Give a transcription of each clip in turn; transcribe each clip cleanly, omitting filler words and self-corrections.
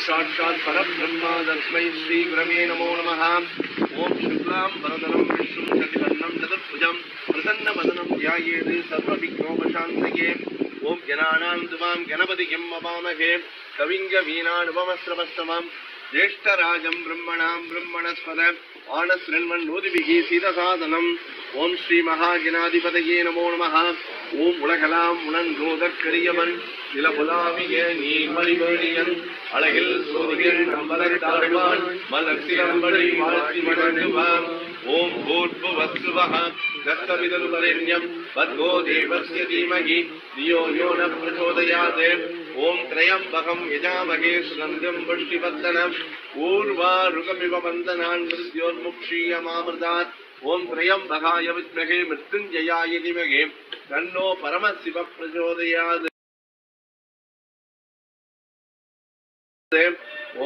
साक्षात् परब्रह्म तस्मै श्री गुरवे नमो नमः। ओम शुक्लां वरदनं विष्णुं शशिवर्णं चतुर्भुजं प्रसन्नवदनं ध्यायेत् सर्वविघ्नोपशान्तये। ओम गणानां त्वां गणपतिं नमामहे कविं कवीनामुपमश्रवस्तमं ज्येष्ठराजं ब्रह्मणां ब्रह्मणस्पद आनशृण्वन्नोतिभिः सीदसादनम्। ओम श्री महागणाधिपतये नमो नमः। ओम उलगलाम उणन्दोदற்கரியவன் நிலபுலாவிய நீர்மலிவேணியன் அழகில் சோதிகள் நம்பலத்தாழ்வான் மலர்சிலம்படி வாழ்த்தி வணங்குவான். ஓம் பூர்வவஸ்துவஹ தத்தமிதலுபரண்யம் வத்கோ தேவஸ்ய தீமஹி தியோ யோ ந பிரச்சோதயாத். ஓம் த்ரயம்பகம் யஜாமஹே சுகந்தம் புஷ்டிவர்தனம் ஊர்வாருகமிவ வந்தனான் மிருத்யோர்முக்ஷீயமாமிர்தாத். ஓம் த்ரயம்பகாய வித்மஹே மிருத்யுஞ்சயாய தீமஹி தன்னோ பரமசிவ பிரச்சோதயாத்.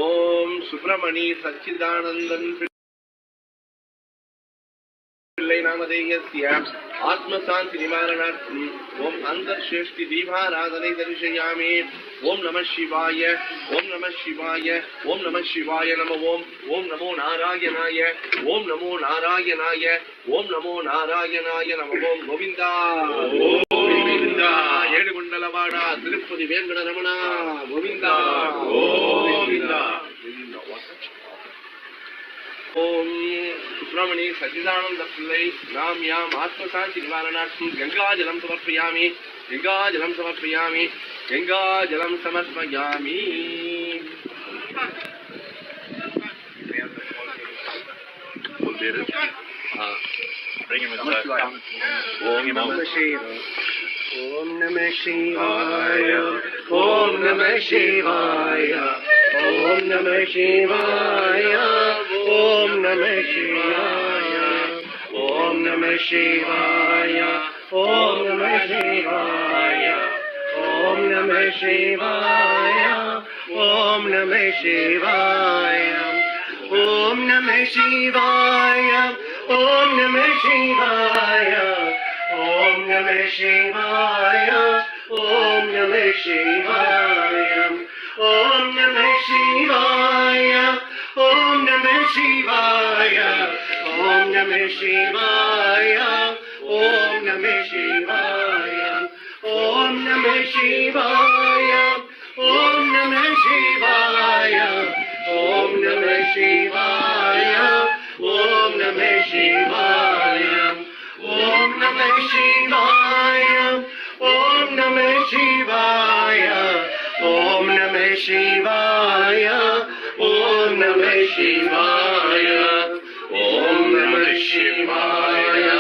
ओम सुब्रमणी सच्चिदानंदन पिल्लई नामधेयस्य आत्मशांति निवारणार्थम ओम अंतर्श्रेष्ठि दीपाराधने दर्शयामि. ओम नमः शिवाय ओम नमः शिवाय ओम नमः शिवाय नमः. ओम नमो नारायणाय ओम नमो नारायणाय ओम नमो नारायणाय नमः. ओम गोविंदा गोविंदा ஏடுகொண்டலவாடா திருப்பதி வேங்கட ரமணா கோவிந்தா கோவிந்தா. ஓம் சுப்ரமணி சச்சிதானந்த பிள்ளை நாம் யாம் ஆத்மசாந்தி நிவாரணார்த்தம் கங்காஜலம் சமர்ப்பயாமி கங்காஜலம் சமர்ப்பயாமி கங்காஜலம் சமர்ப்பயாமி. ஓம் நம சிவாய ओम नमः शिवाय ओम नमः शिवाय ओम नमः शिवाय ओम नमः शिवाय ओम नमः शिवाय ओम नमः शिवाय ओम नमः शिवाय ओम नमः शिवाय ओम नमः शिवाय ओम नमः शिवाय ओम नमः शिवाय ओम नमः शिवाय ओम नमः शिवाय ओम नमः शिवाय ओम नमः शिवाय Om Namah Shivaya. Om Namah Shivaya. Om Namah Shivaya. Om Namah Shivaya. Om Namah Shivaya. Om Namah Shivaya. Om Namah Shivaya. Om Namah Shivaya. Om Namah Shivaya. Om Namah Shivaya.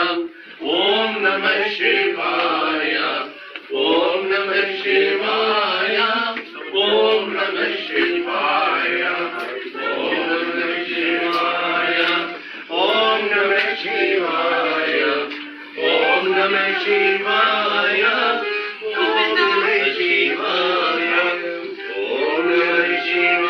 Om Namah Shivaya. Om Namah Shivaya. Om Namah Shivaya. Om Namah Shivaya. Om Namah Shivaya. Om Namah Shivaya. Om Namah Shivaya. Om Namah Shivaya. Om Namah Shivaya.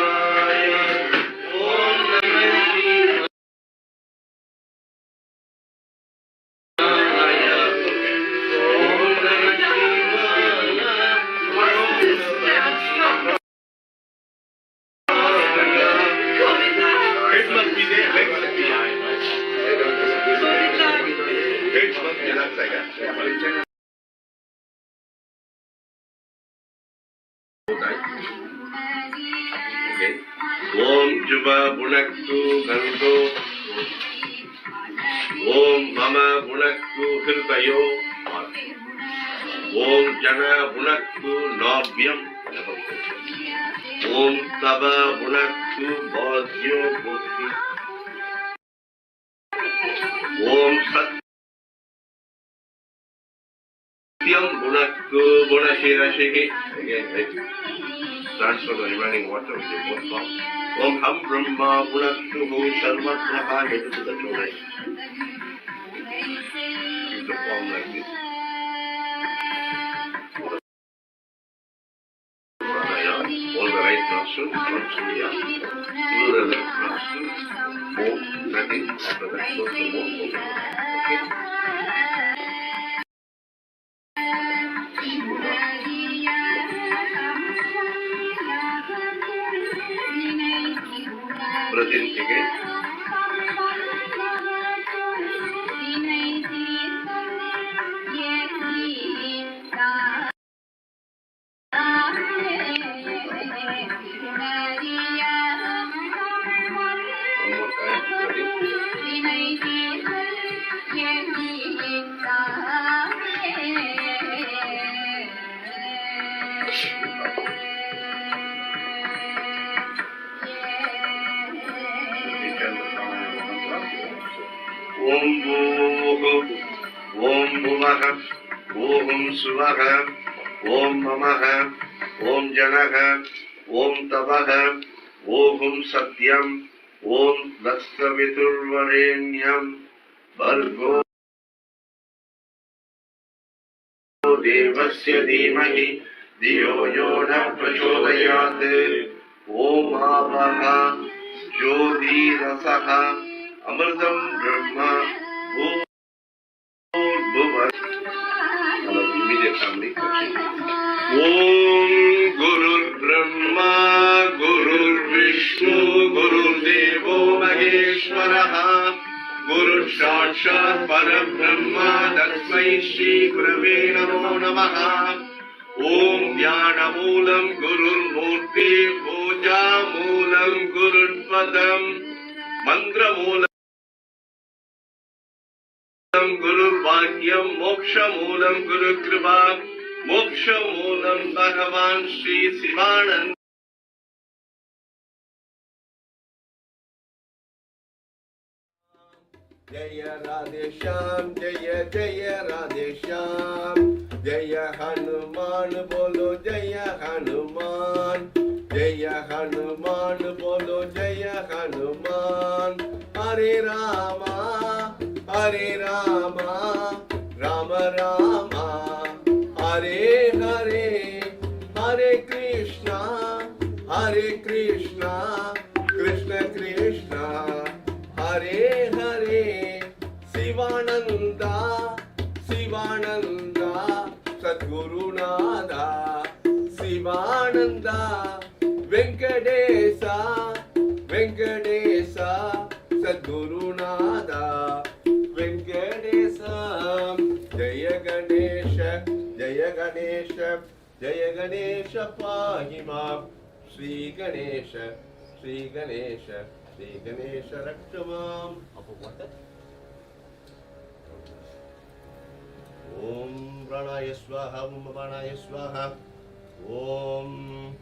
Om Juba Bunaktu Ganto. Om Mama Bunaktu Hirtayo. Om Jana Bunaktu Nabyam. Om Taba Bunaktu Bhajyo Bhakti. Om Satyam Bunaktu Bunashirashihi. Again, transfer the remaining water with the both palms. Om Ham Brahma Bunaktu Sharma Prabha, head to the toe line. Keep the palm like this. All the right nostril, front surya, through the left nostril, Om, nothing, after that close the mouth, okay? Breath in again. Om Bhuva, Om Bhuvaha, Om Suvaha, Om Mamaha, Om Janaha, Om Tabaha, Om Satyam, Om Dasaviturvarenyam, Bhargo Devasya Dhimahi, Diyo Yona Prachodayat, Om Avaha, Jyoti Rasaha, Amritam Brahma, Bhuva. Our immediate family. Om Guru Brahma, Guru Vishnu, Guru Devo Maheshwaraha, Guru Sakshat Parabrahma, Tasmai Shri Gurave Namo Namaha. Om Dhyana Moolam Guru Murti, Puja Moolam Guru Padam, Mantra Moolam Guru Bhagyam, Moksha Moolam Guru Kripa, Moksha Moolam Bhagavan Shri Sivananda. Jaya Radhe Shyam, Jaya Jaya Radhe Shyam, Jaya Hanuman Bolo Jaya Hanuman, Jaya Hanuman Bolo Jaya Hanuman, Hare Rama, Hare Rama, Rama Rama, Hare Hare, Hare Krishna, Krishna Krishna, Hare Hare, Sivananda, Sivananda, Sadguru Nada, Sivananda, Venkadesa, Venkadesa, Sadguru Nada, Venkadesa. Jaya Ganesha pahi mam. Sri Ganesha, Sri Ganesha, Sri Ganesha raksha mam. Om Pranaya Swaha, Om Pranaya Swaha. Om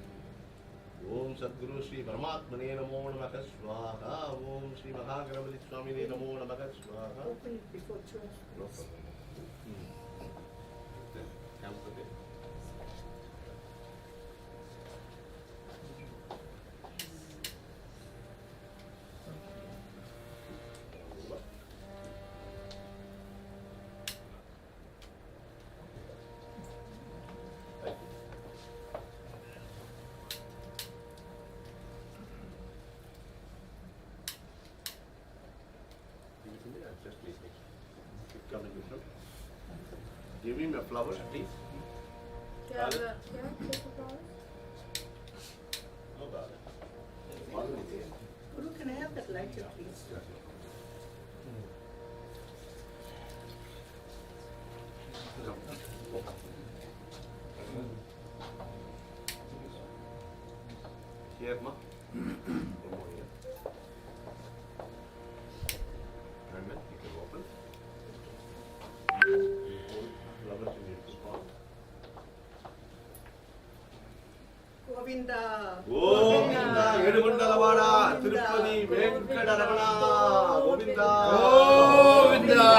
Sadguru Sri Paramatmane Namo Namaha Swaha. Om Sri Mahaganapati Swamine Namo Namaha Swaha. Open it before 12. No problem. Come to this. Just please keep coming with them. Give him a flower, please. Yeah, take the flowers. No bother. One is here. Guru, can I have that lighter, please? Here, ma. And then you can open. Flowers in your spot. Govinda. Govinda, Edugundalawada, Tirupati, Venkataramaná, Govinda. Govinda.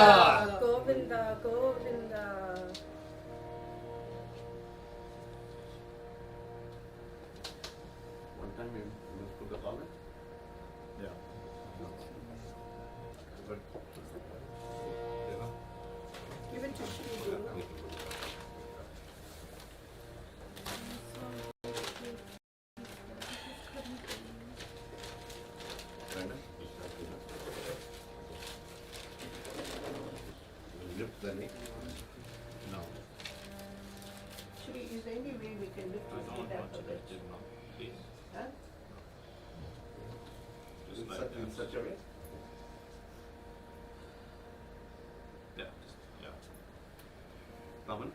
Govinda, Govinda. One time you put the flower. Yeah. But, Give it to Shri Guru. lift the neck. No. Shri, is there any way we can lift I his don't head want up a to bit? lift it now, please. Huh? Just In like such, in that. such a way. Yeah, just, yeah. Raman.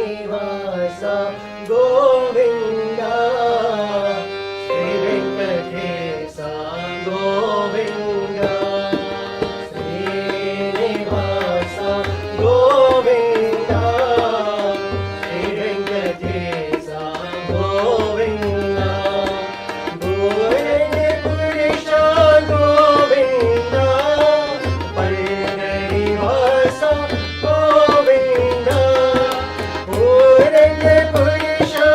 Srinivasa Govinda, Sri Venkatesa Govinda, Srinivasa Govinda, Sri Venkatesa Govinda, Govinda Purisha Govinda, Pandharivasa Govinda. Purusha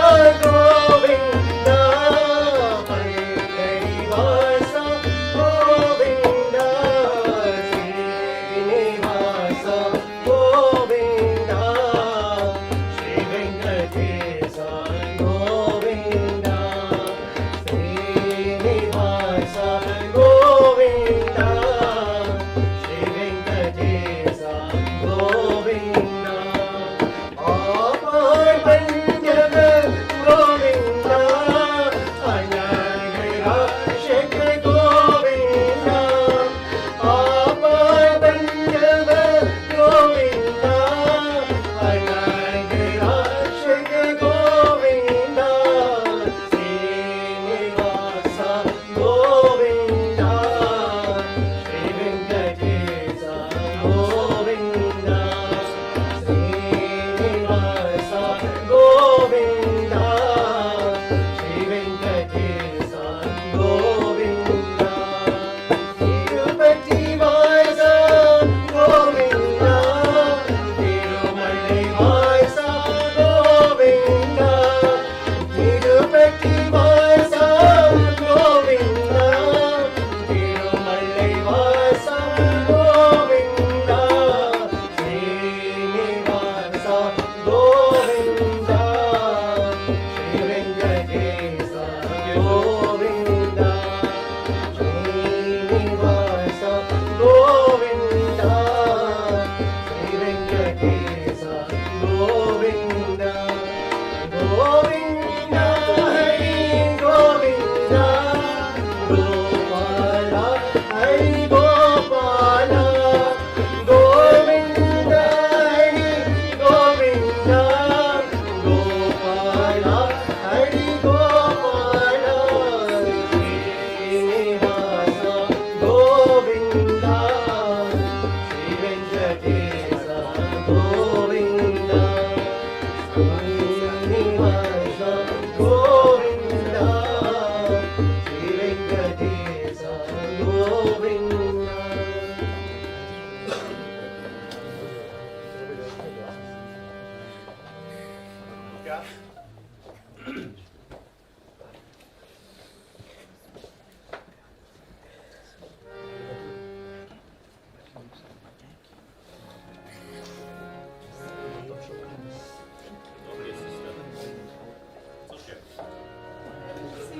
See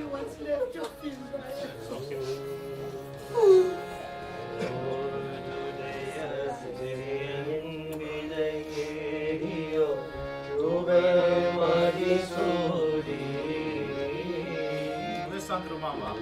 what's left of him, right? Listen to Mama.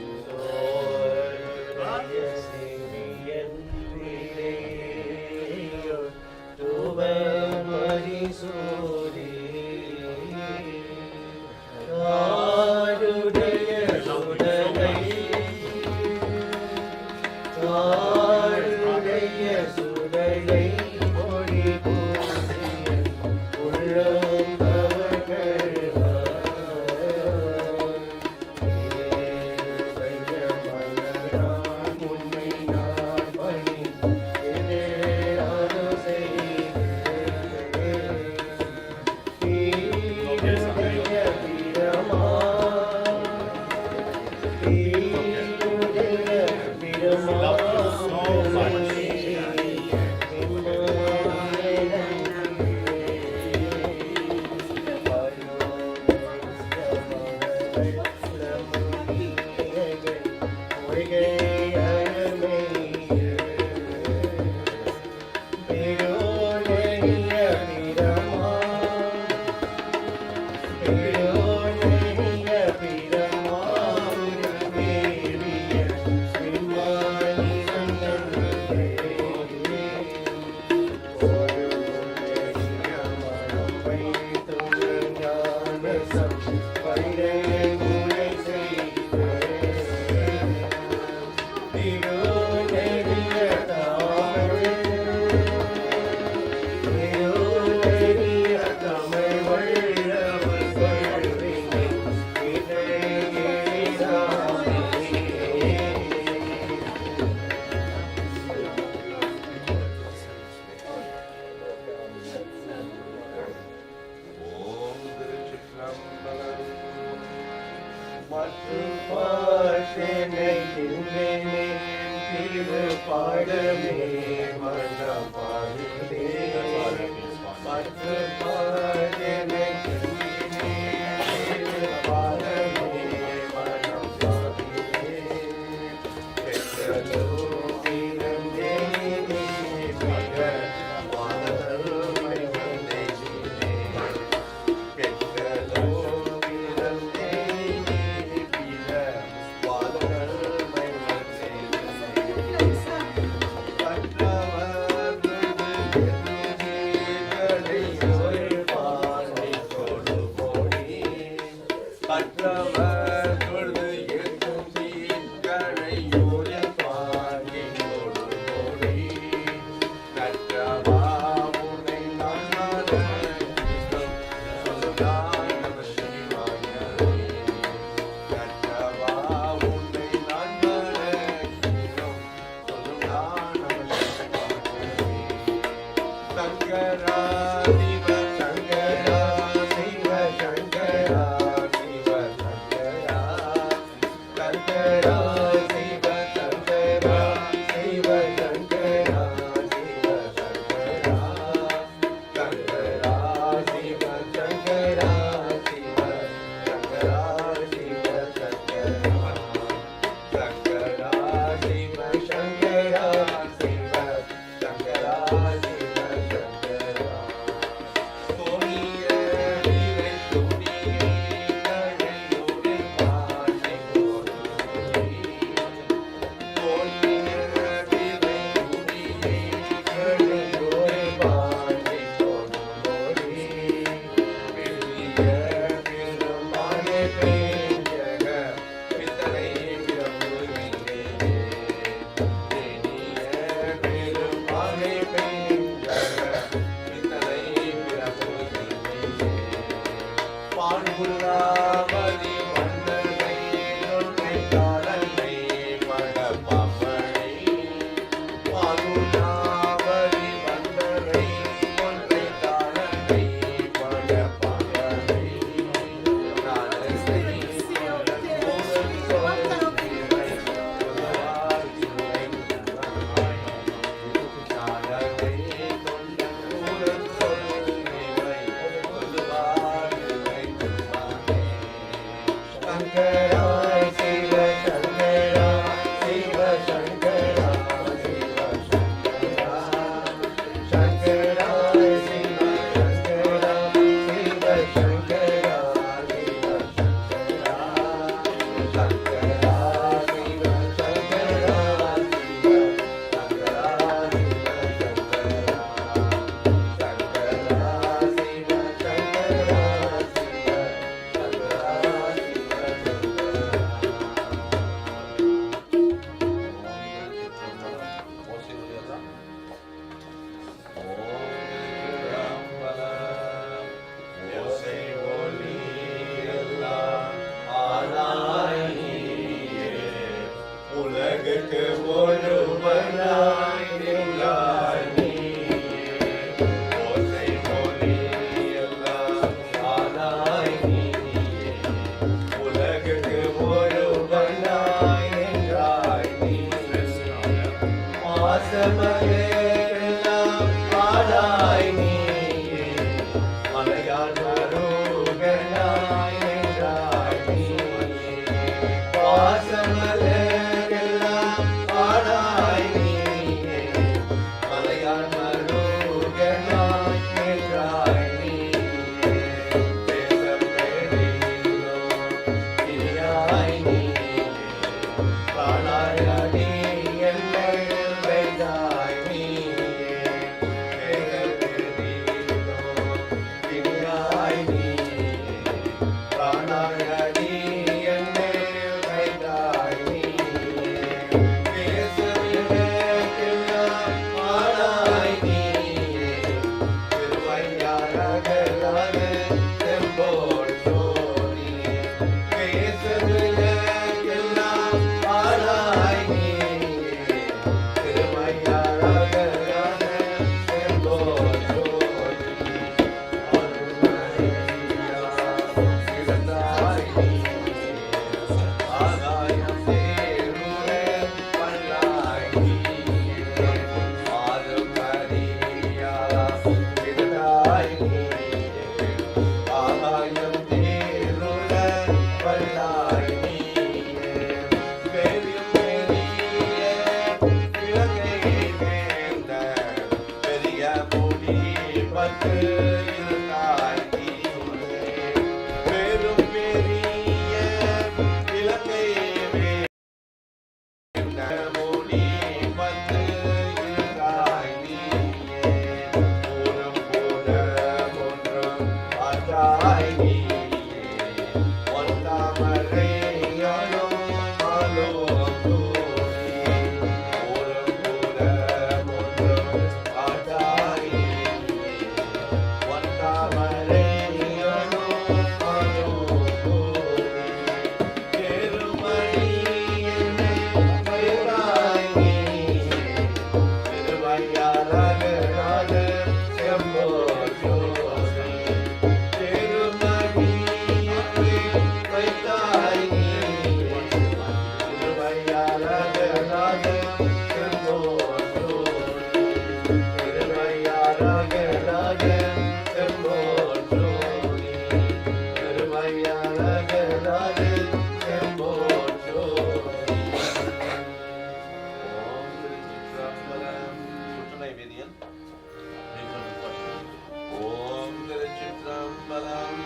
மலையார் மருகனாய் நின்றாய் நீயே. பாசமலரெல்லாம் ஆனாய் நீயே. மலையார் மருகனாய் நின்றாய் நீயே. தேசம் பெரிதோ இனியாய் நீயே. காணாய் அடி என்னை வைத்தாய் நீயே. தேசம் பெரிதோ இனியாய் நீயே. காணாய் அடி என்னை வைத்தாய் நீயே. தேசவிலக்கெல்லாம் ஆனாய் நீயே. திருவையாரகலான செம்போல் சோதியே. தேசவிலக்கெல்லாம் ஆனாய் நீயே. திருவையாரகலான செம்போல் சோதியே. அருள்மழையா கிடந்தாய் நீயே. ஆகாயம் தேருற பல்லாய் நீயே. ஆறுமறியா கிடந்தாய் நீயே. ஆகாயம் தேருற பல்லாய் நீயே. பெரும் பெரிய விளக்கை வேண்ட பெரிய முடி பட்டு இருந்தாய் நீயே. பெரும் பெரிய விளக்கை வேண்ட முடி பட்டு இருந்தாய் நீயே. ஊரும் போலம் ஒன்றும் ஆற்றாய் நீயே. ஒன்றாமறையாலும் ஆலோம் தூணி. ஊரும் போலம் ஒன்றும் ஆற்றாய் நீயே. ஒன்றாமறையாலும் ஆலோம் தூணி. பெருமணி என்னை வைத்தாய் நீயே. திருவையாரகலான செம்போல் சோதியே. பெருமணி என்னை வைத்தாய் நீயே. திருவையாரகலான செம்போல் சோதியே. திருவையாரகலான செம்போல் சோதியே. திருவையாரகலான செம்போல் சோதியே. ஓம் திருச்சிற்றம்பலம். சுற்றுனை வேதியன். ஓம் திருச்சிற்றம்பலம்.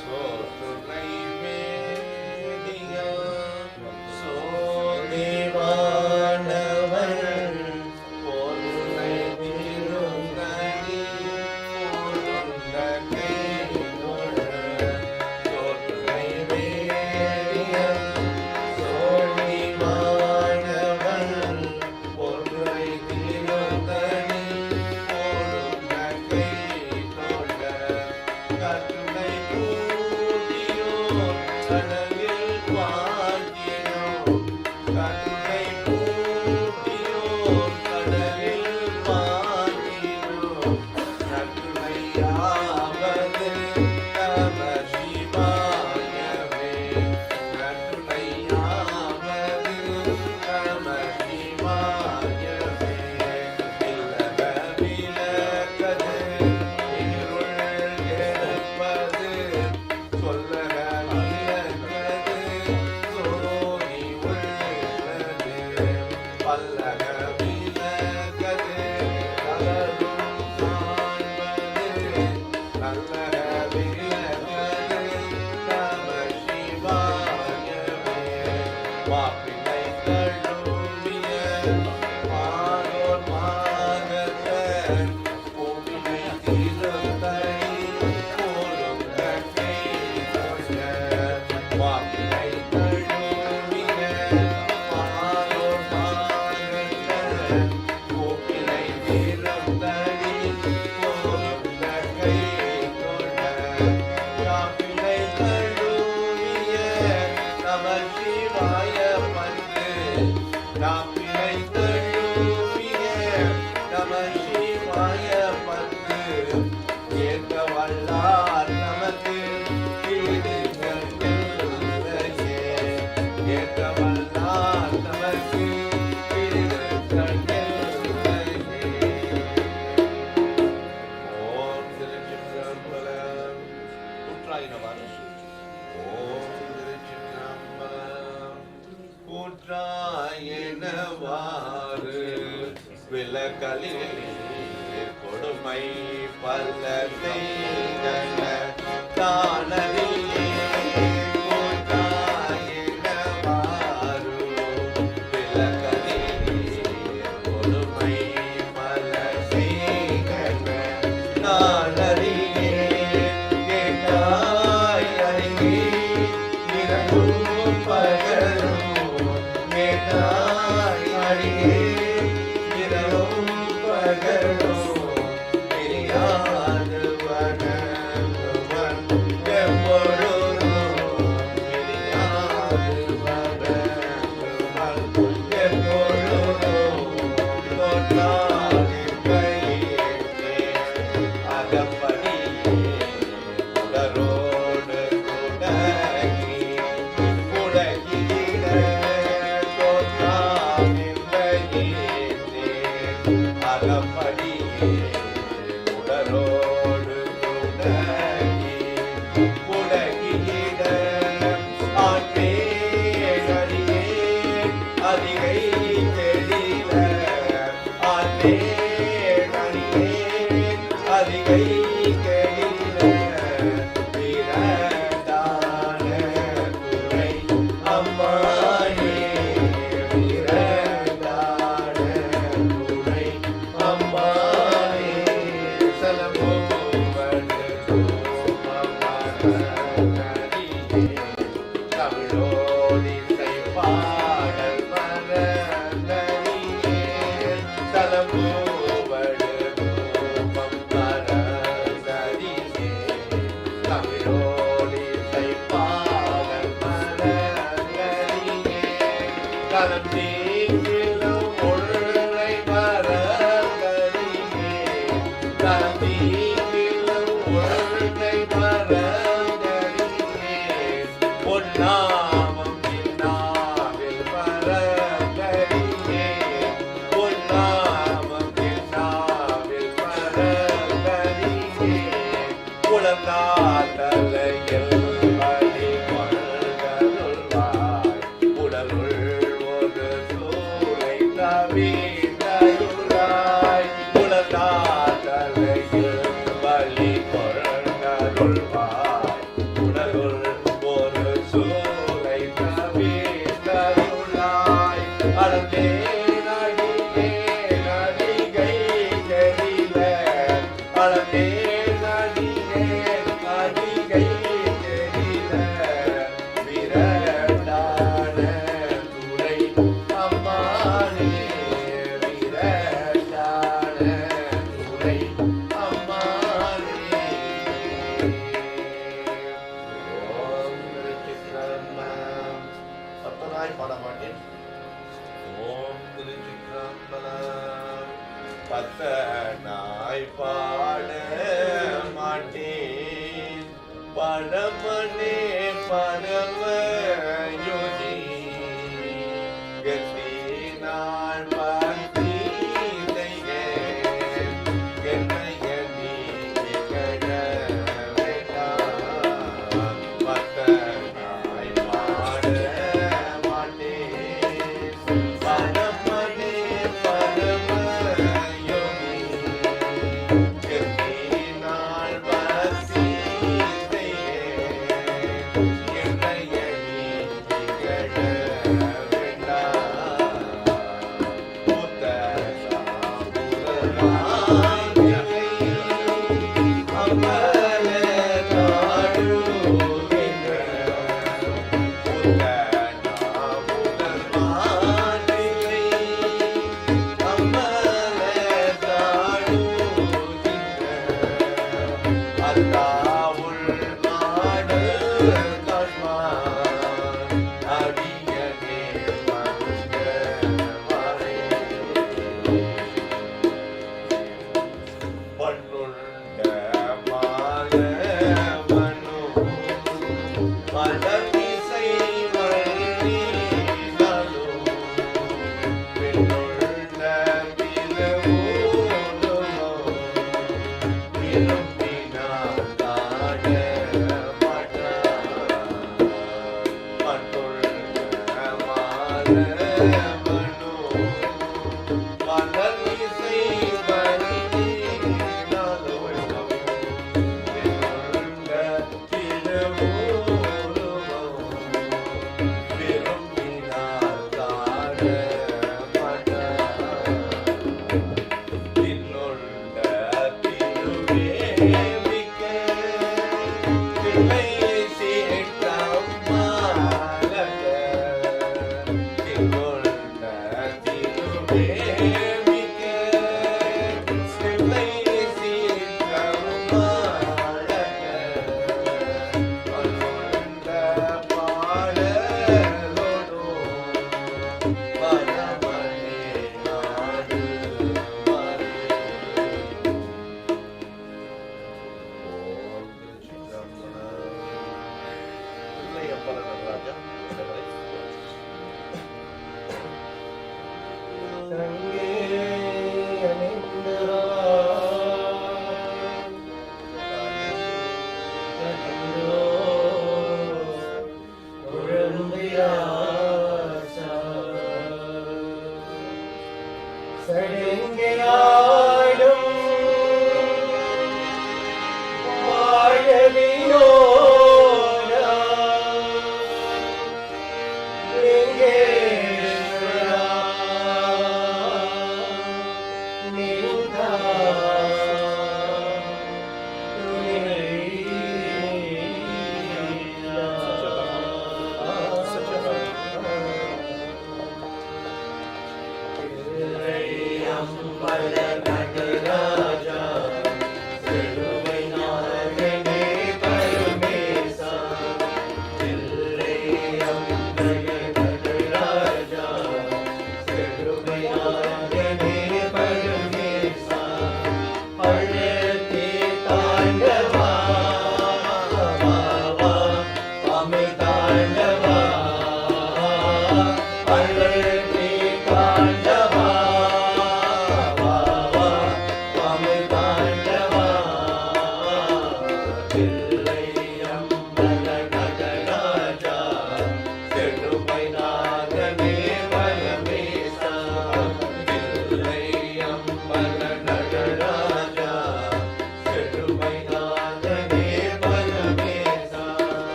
சோற்றுனை வேதியன். சோதிவானவன் பொருளை திருந்தடி பொருந்த கைதொழ. சோற்றுனை வேதியன். சோதிவானவன் பொருளை திருந்தடி பொருந்த கைதொழ. கற்றுனை கூட்டியோ கடலில் வாழ்த்தினோ. கற்றுனை கூட்டியோ கடலில் வாழ்த்தினோ. நற்றுணையாவது நம சிவாயவே. நற்றுணையாவது நம சிவாயவே. இல்லக விளக்கது இருள் கெடுப்பது. சொல்லக விளக்கது சோதி உள்ளது. பல்லக விளக்கது நலரும் காண்பது. நல்லக விளக்கது நம சிவாயவே. மாப்பிள்ளை தழுவிய மானோர் மானத்தன் பூமியை திருத்தடி பொருந்த கைதொழ. மாப்பிள்ளை தழுவிய மானோர் மானத்தன் பூமியை திருத்தடி பொருந்த கைதொழ. காப்பிள்ளை தழுவிய நம சிவாய பந்து. காப்பிள்ளை தழுவிய நம சிவாய பந்து. ஏற்க வல்லார் நமக்கு ஈடுகள் இல்லையே. ஏற்க வல்லார் நமக்கு ஈடுகள் இல்லையே. ஓம் திருச்சிற்றம்பலம். கூற்றாயினவாறு ஓம் திருச்சிற்றம்பலம் கூற்றாயினவாறு விலகலில் கொடுமை பல்ல செய்தன தானறியே கூற்றாயினவாறு விலகலில் கொடுமை பல்ல செய்தன தானறியே கேட்டாய் அறிவே இரவும் பகலும் கேட்டாய் அறிவே இரவும் பகலும் பிரியாது வனவன் எப்பொழுதும் பிரியாது வனவன் எப்பொழுதும் தோன்றாதின் கையேற்றே அகப்படியே உடரோடு துடங்கி உலகிட தோன்றாதின் கையேற்றே அகப்படியே உடரோடு துடங்கி உலகிட ஆற்றே அடியே அதிகை தெளிவ ஆற்றே அடியே அதிகை தெளிவ வீரதான துறை அம்மாயே வீரதான துறை அம்மாயே சலபோவடு தோமமரணியே தமிழோடிசை பாடல் மரணியே சலபோவடு தோமமரணியே தமிழோடிசை பாடல் மரணியே கலம் நீங்கிலும் உள்ளை மரணியே கலம் நீங்கிலும் உள்ளை மரணியே பொன்னாமம் நின்னாவில் மரணியே பொன்னாமம் நின்னாவில் மரணியே உலகாத்தலையில் வழி கொள்கருள்வாய் உடலுள் ஒரு சூளை தவிர்ந்தாய் உலகாத்தலையில் வழி கொள்கருள்வாய் உடலுள் ஒரு சூளை தவிர்ந்தாய் அடந்தே நடிகை நடிகை தெரிவ அடந்தே நடிகை நடிகை தெரிவ விரடான துறை அம்மானே விரடான துறை அம்மானே ஓம் திருச்சிற்றம்பலம் சத்தமாய் பாட மாட்டேன் ஓம் திருச்சிற்றம்பலம் பத்தனாய் பாட மாட்டேன் பரமனே பரம யோகி கத்தினாள் பக்தி செய்க என்னைய நீ கட வேண்டாம் பத்தனாய் பாட மாட்டேன் பரமனே பரம யோகி கத்தினாள் பக்தி செய்க என்னைய Raja.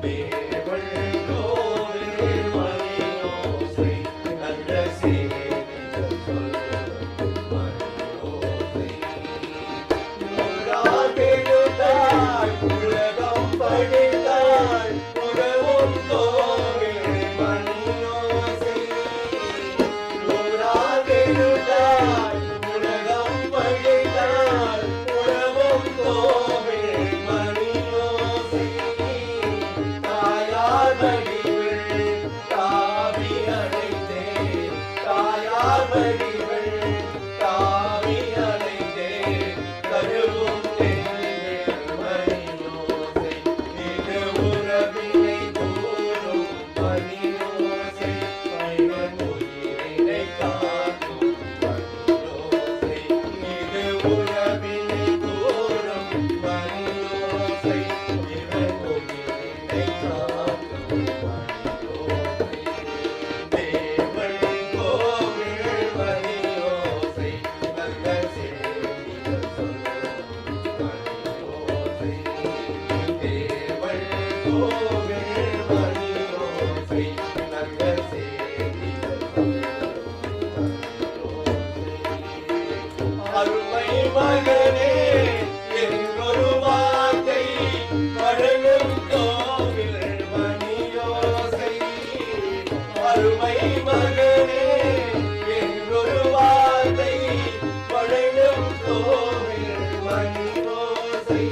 Be உறவினை கூறும் மணியோசை இவன் உயிரினை காக்கும் மணியோசை தேவள் கோவில் மணியோசை நல்ல செய்திகள் சொல்லும் மணியோசை தேவள் கோவில் மணியோசை நல்ல செய்திகள் சொல்லும் அருமை மகனே என்றொரு வார்த்தை வழங்கும் கோவில் மணியோசை அருமை மகனே என்றொரு வார்த்தை வழங்கும் கோவில் மணியோசை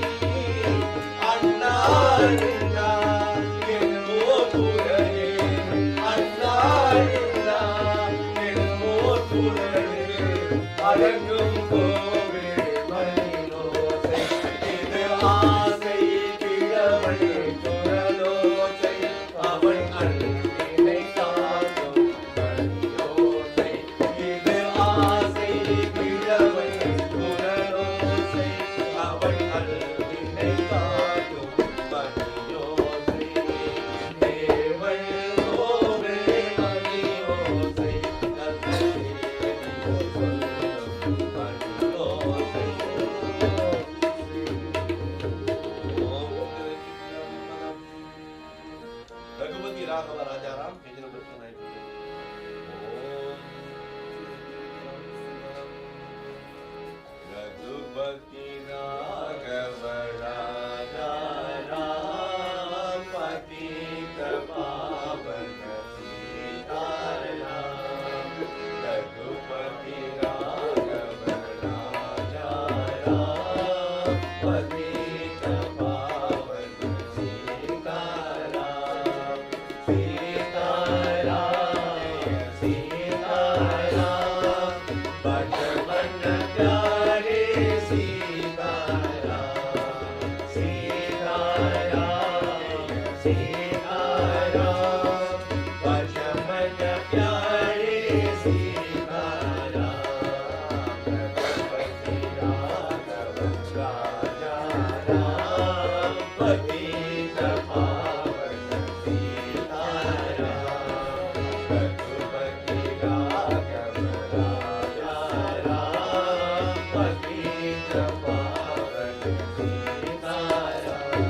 அண்ணா அண்ணா என்னோ புகழே அண்ணா அண்ணா என்னோ புகழே அடங்கும் கோவில் மணியோசை இது ஆசை கிழவன் குரலோசை அவன் அன்பினை காக்கும் மணியோசை இது ஆசை கிழவன் குரலோசை அவன் அன்பினை காக்கும் மணியோசை தேவள் கோவில் மணியோசை நல்ல செய்திகள் சொல்லும் மணியோசை रघुपति राघव राजा राम पेज नंबर 92 रघुपति राघव राजा राम पतित पावन सीताराम रघुपति राघव राजा राम पतित पावन सीताराम सीताराम सीताराम बचपन प्यारे सीताराम सीताराम सीताराम बचपन प्यारे सीताराम रघुपति राघव राजा राम पतित पावन सीताराम रघुपति राघव राजा राम पतित पावन सीताराम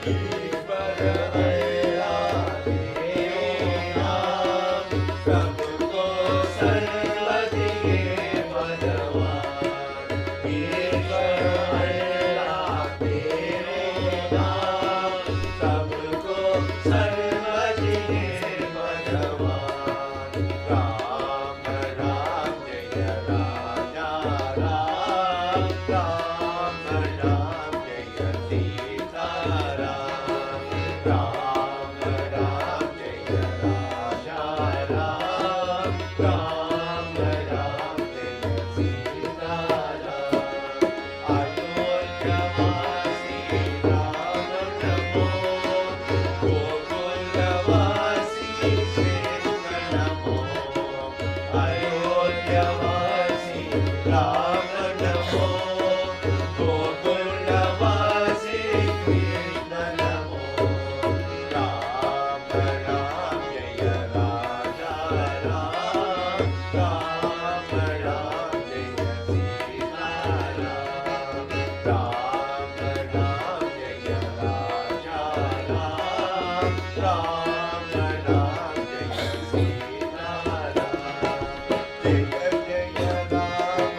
ईश्वर अल्लाह तेरे नाम सबको सर्व दिए भगवान ईश्वर अल्लाह तेरे नाम सबको सर्व दिए भगवान राम राम जय राजा राम राम राम जय सीताराम राम राम जय राजा राम राम राम जय सीताराम अयोध्यावासी राम नमो गोकुलवासी कृष्ण नमो अयोध्यावासी राम नमो गोकुलवासी कृष्ण नमो राम राम जय राजा राम राम राम जय सीताराम राम राम जय राजा राम राम राम जय सीताराम जय जय राम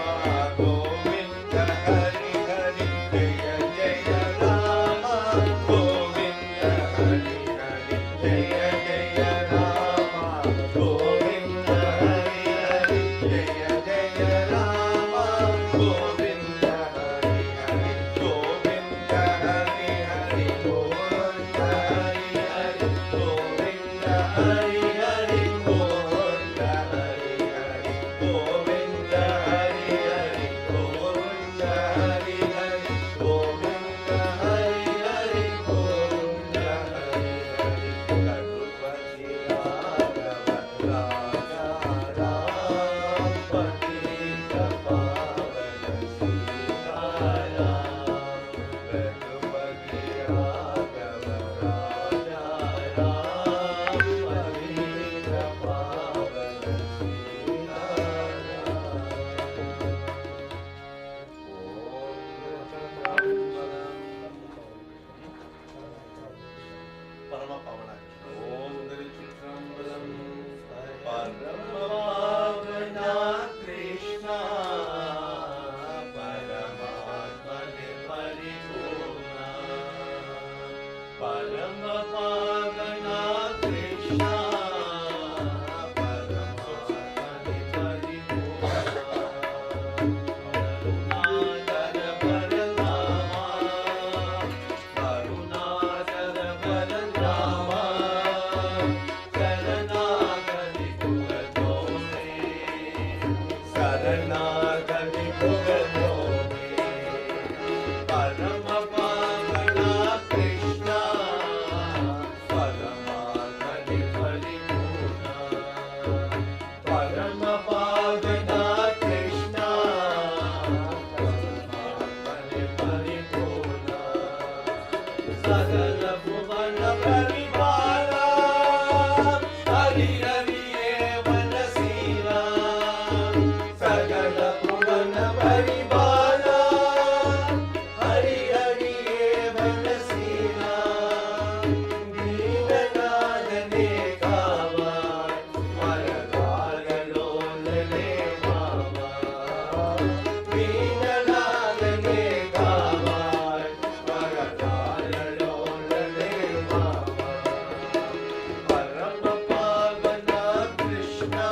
சகல புவன பரிபாலா ஹரி ஹரியே மனசீலா தீனநாதனே காவாய் மரகாலலோலனே மாமா தீனநாதனே காவாய் மரகாலலோலனே மாமா பரம பாவனா கிருஷ்ணா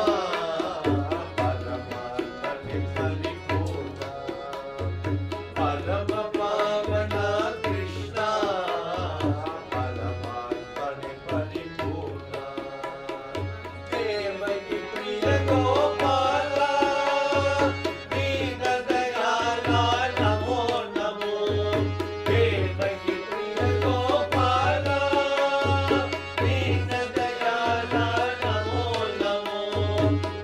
பரமாத்மனே பரிபூர்ணா பரம பாவனா கிருஷ்ணா பரமாத்மனே பரிபூர்ணா தேவகி பிரிய கோபாலா தீனதயாளா நமோ நமோ தேவகி பிரிய கோபாலா दीनदयाला नमो नमो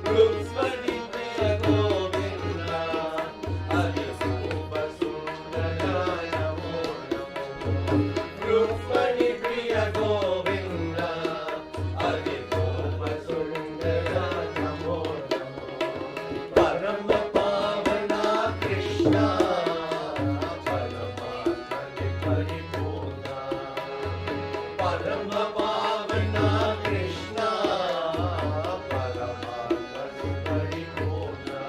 रुक्मणी प्रिय गोविंदा हरि रूप सुंदरा नमो नमो रुक्मणी प्रिय गोविंदा हरि रूप सुंदरा नमो नमो परम पावना कृष्णा परमात्मने परिपूर्णा परम पावना कृष्णा परमात्मने परिपूर्णा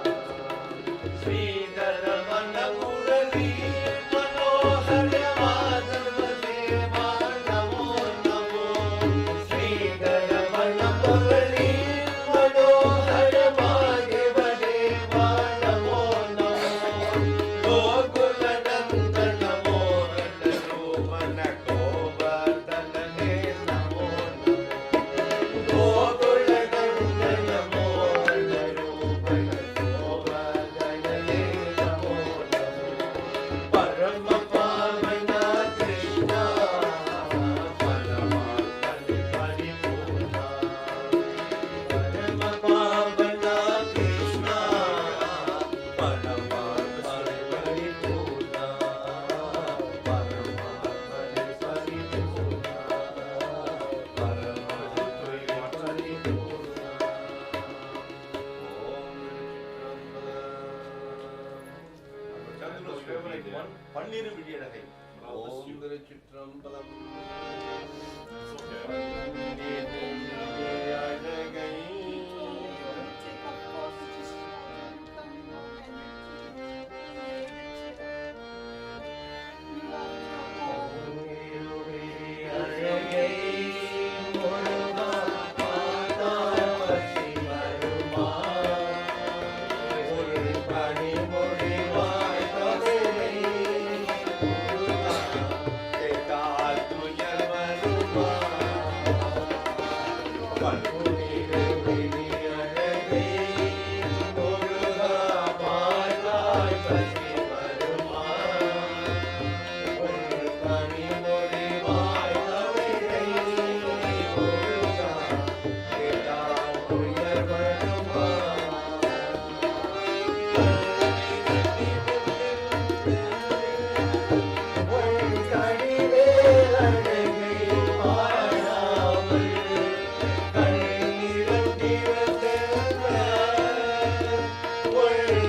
श्रीधर मन मुरली मनोहर माधव देवा नमो नमो श्रीधर मन मुरली मनोहर माधव देवा नमो नमो गोकुल नंदन मोहन रूपन गोवर्धनने नमो नमो गोकुल नंदन मोहन रूपन गोवर्धनने नमो नमो परम पावना कृष्णा परमात्मने परिपूर्णा परम पावना कृष्णा परमात्मने परिपूर्णा परमात्मने परिपूर्णा परमात्मने परिपूर्णा Chandru's favorite one, Panniru Vidyanadai. Om Chitrambalam. Take up positive strong coming up and you love your home.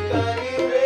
கரிவே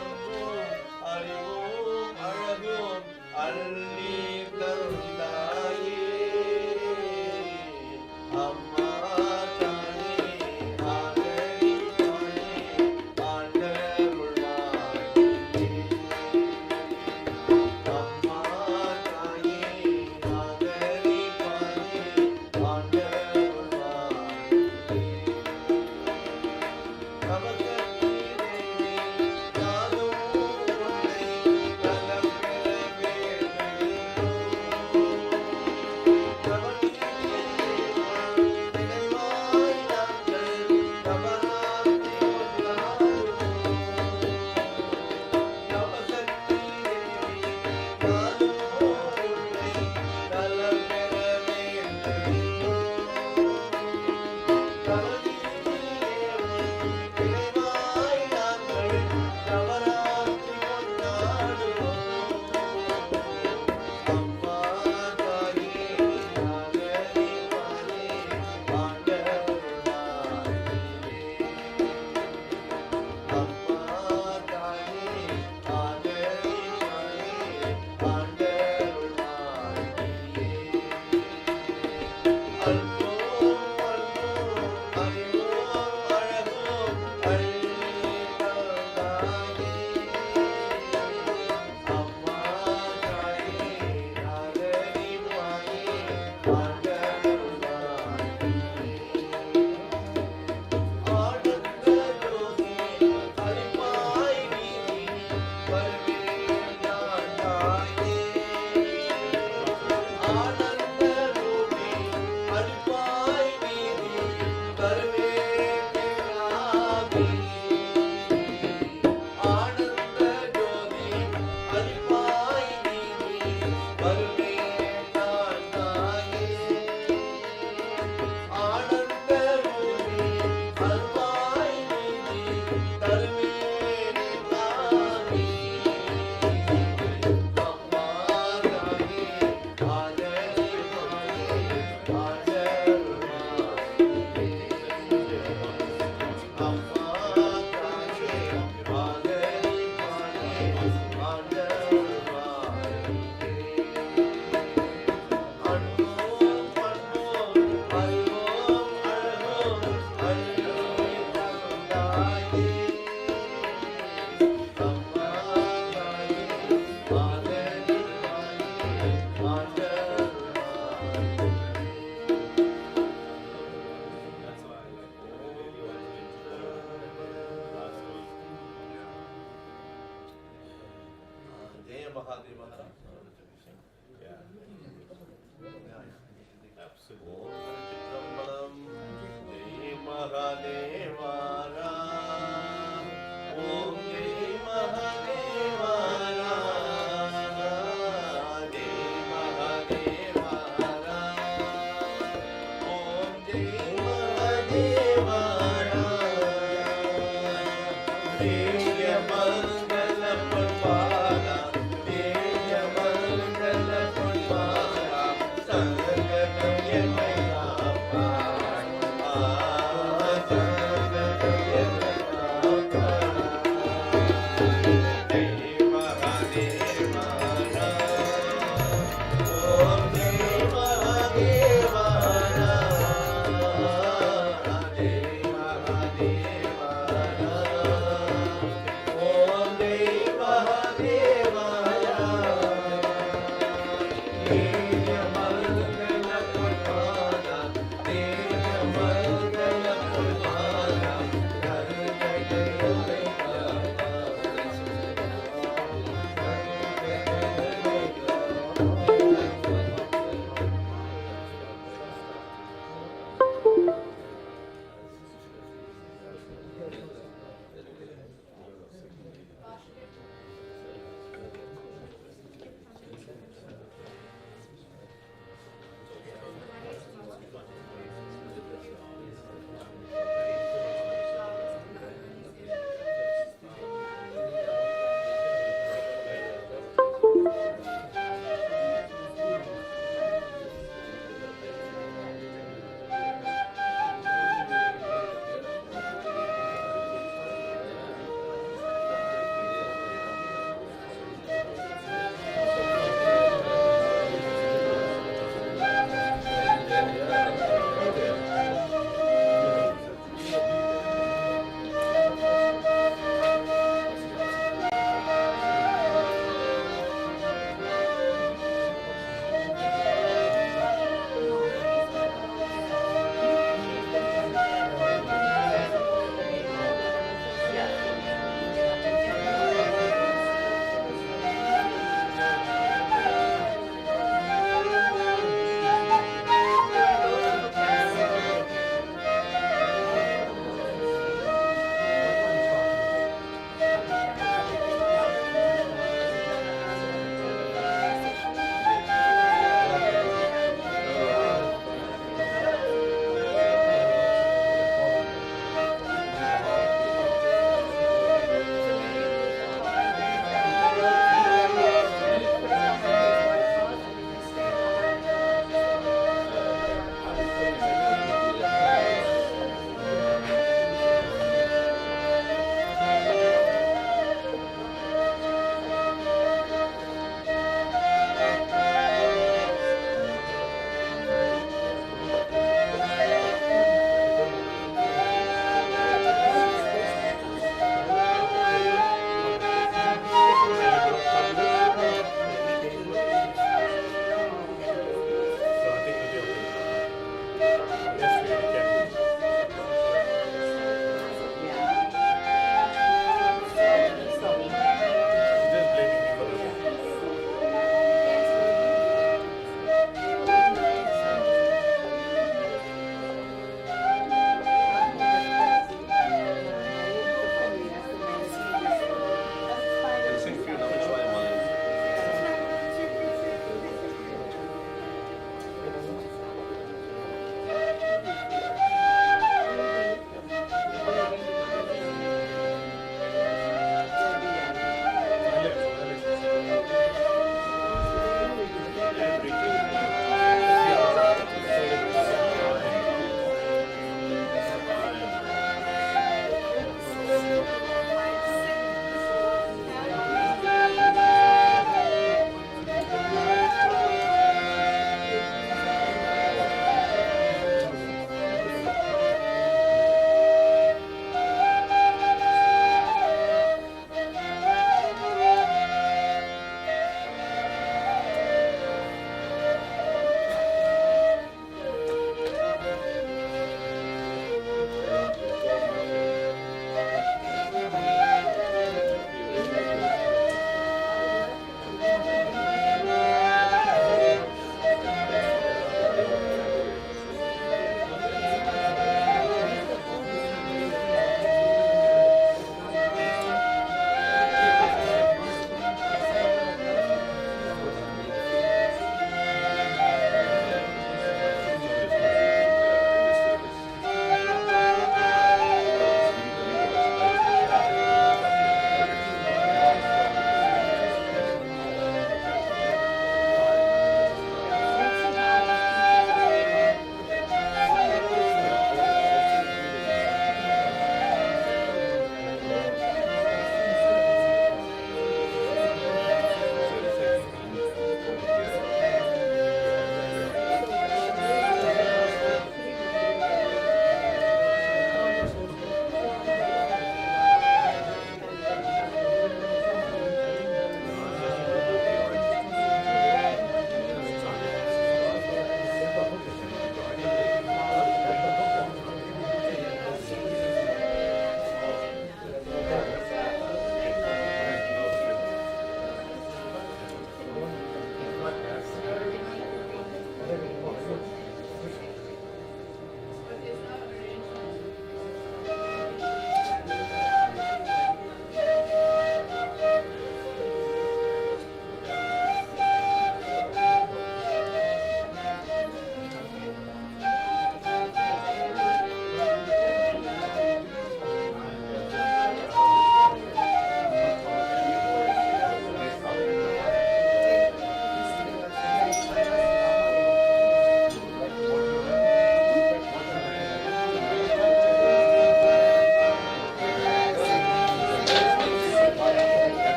அன்பும் அறிவும் அழகும் அள்ளி தந்தாயே அம்மா தாயே ஆதரி தாயே ஆண்டருள்வாயே அம்மா தாயே ஆதரி தாயே ஆண்டருள்வாயே நமக்கே தேவி நானும் உன்னை நலம் பெற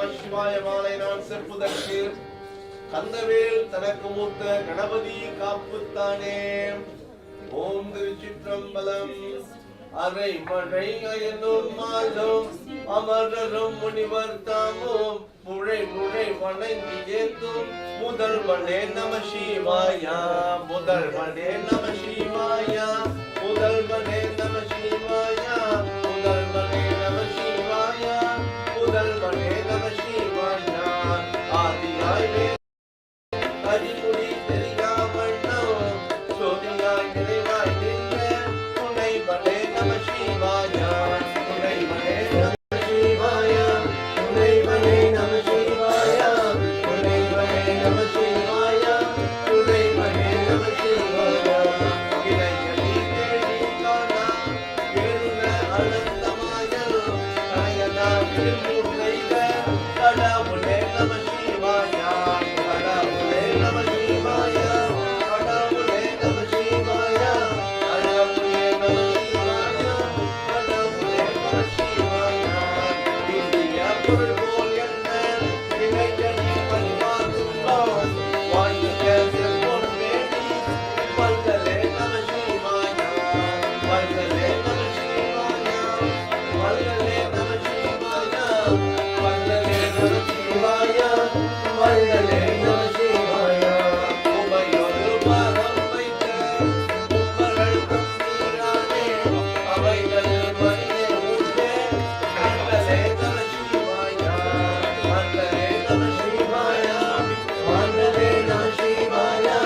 நம சிவாய மாலை நான் செப்புதற்கு கந்தவேல் தனக்கு மூத்த கணபதி காப்புத்தானே. ஓம் திருச்சிற்றம்பலம். அரை மழை அயனோர் மாதம் அமரரும் முனிவர் தாமும் முழை முழை வணங்கி ஏத்தும் முதல்வனே நம சிவாயா. முதல்வனே நம சிவாயா. முதல்வனே நம சிவாயா. முதல்வனே நம சிவாயா. முதல்வனே நம சிவாயா. ஆதியாய் அறிமுடி தெரியாமல் சோதியாய் நிறைவாய் நின்ற துணைவனே நம சிவாயா. துணைவனே நம சிவாயா. துணைவனே நம சிவாயா. துணைவனே நம சிவாயா. துணைவனே நம சிவாயா. இளைஞனி தேடி காணா எழுத அனந்தமாயல் கயனா திருமுறைத கடவுளே நம சிவாயா. கடவுளே நம சிவாயா. கடவுளே நம சிவாயா. கடவுளே நம சிவாயா. கடவுளே நம சிவாயா. இந்திய பொருள் போல் என்ன இளைஞனி பணிவாக்குள்ளோம் வாய்க்க செல்வோம் வேண்டி வல்லலே நம சிவாயா. வல்லலே நம சிவாயா. வல்லலே நம சிவாயா. வல்லலே நம சிவாயா. வல்லலே நம சிவாயா. உமையொரு பாதம் வைத்த உம்மர்கள் தம்பீரானே அவைகள் மனிதே ஊட்டே வல்லலே நம சிவாயா. வல்லலே நம சிவாயா. வல்லலே நம சிவாயா.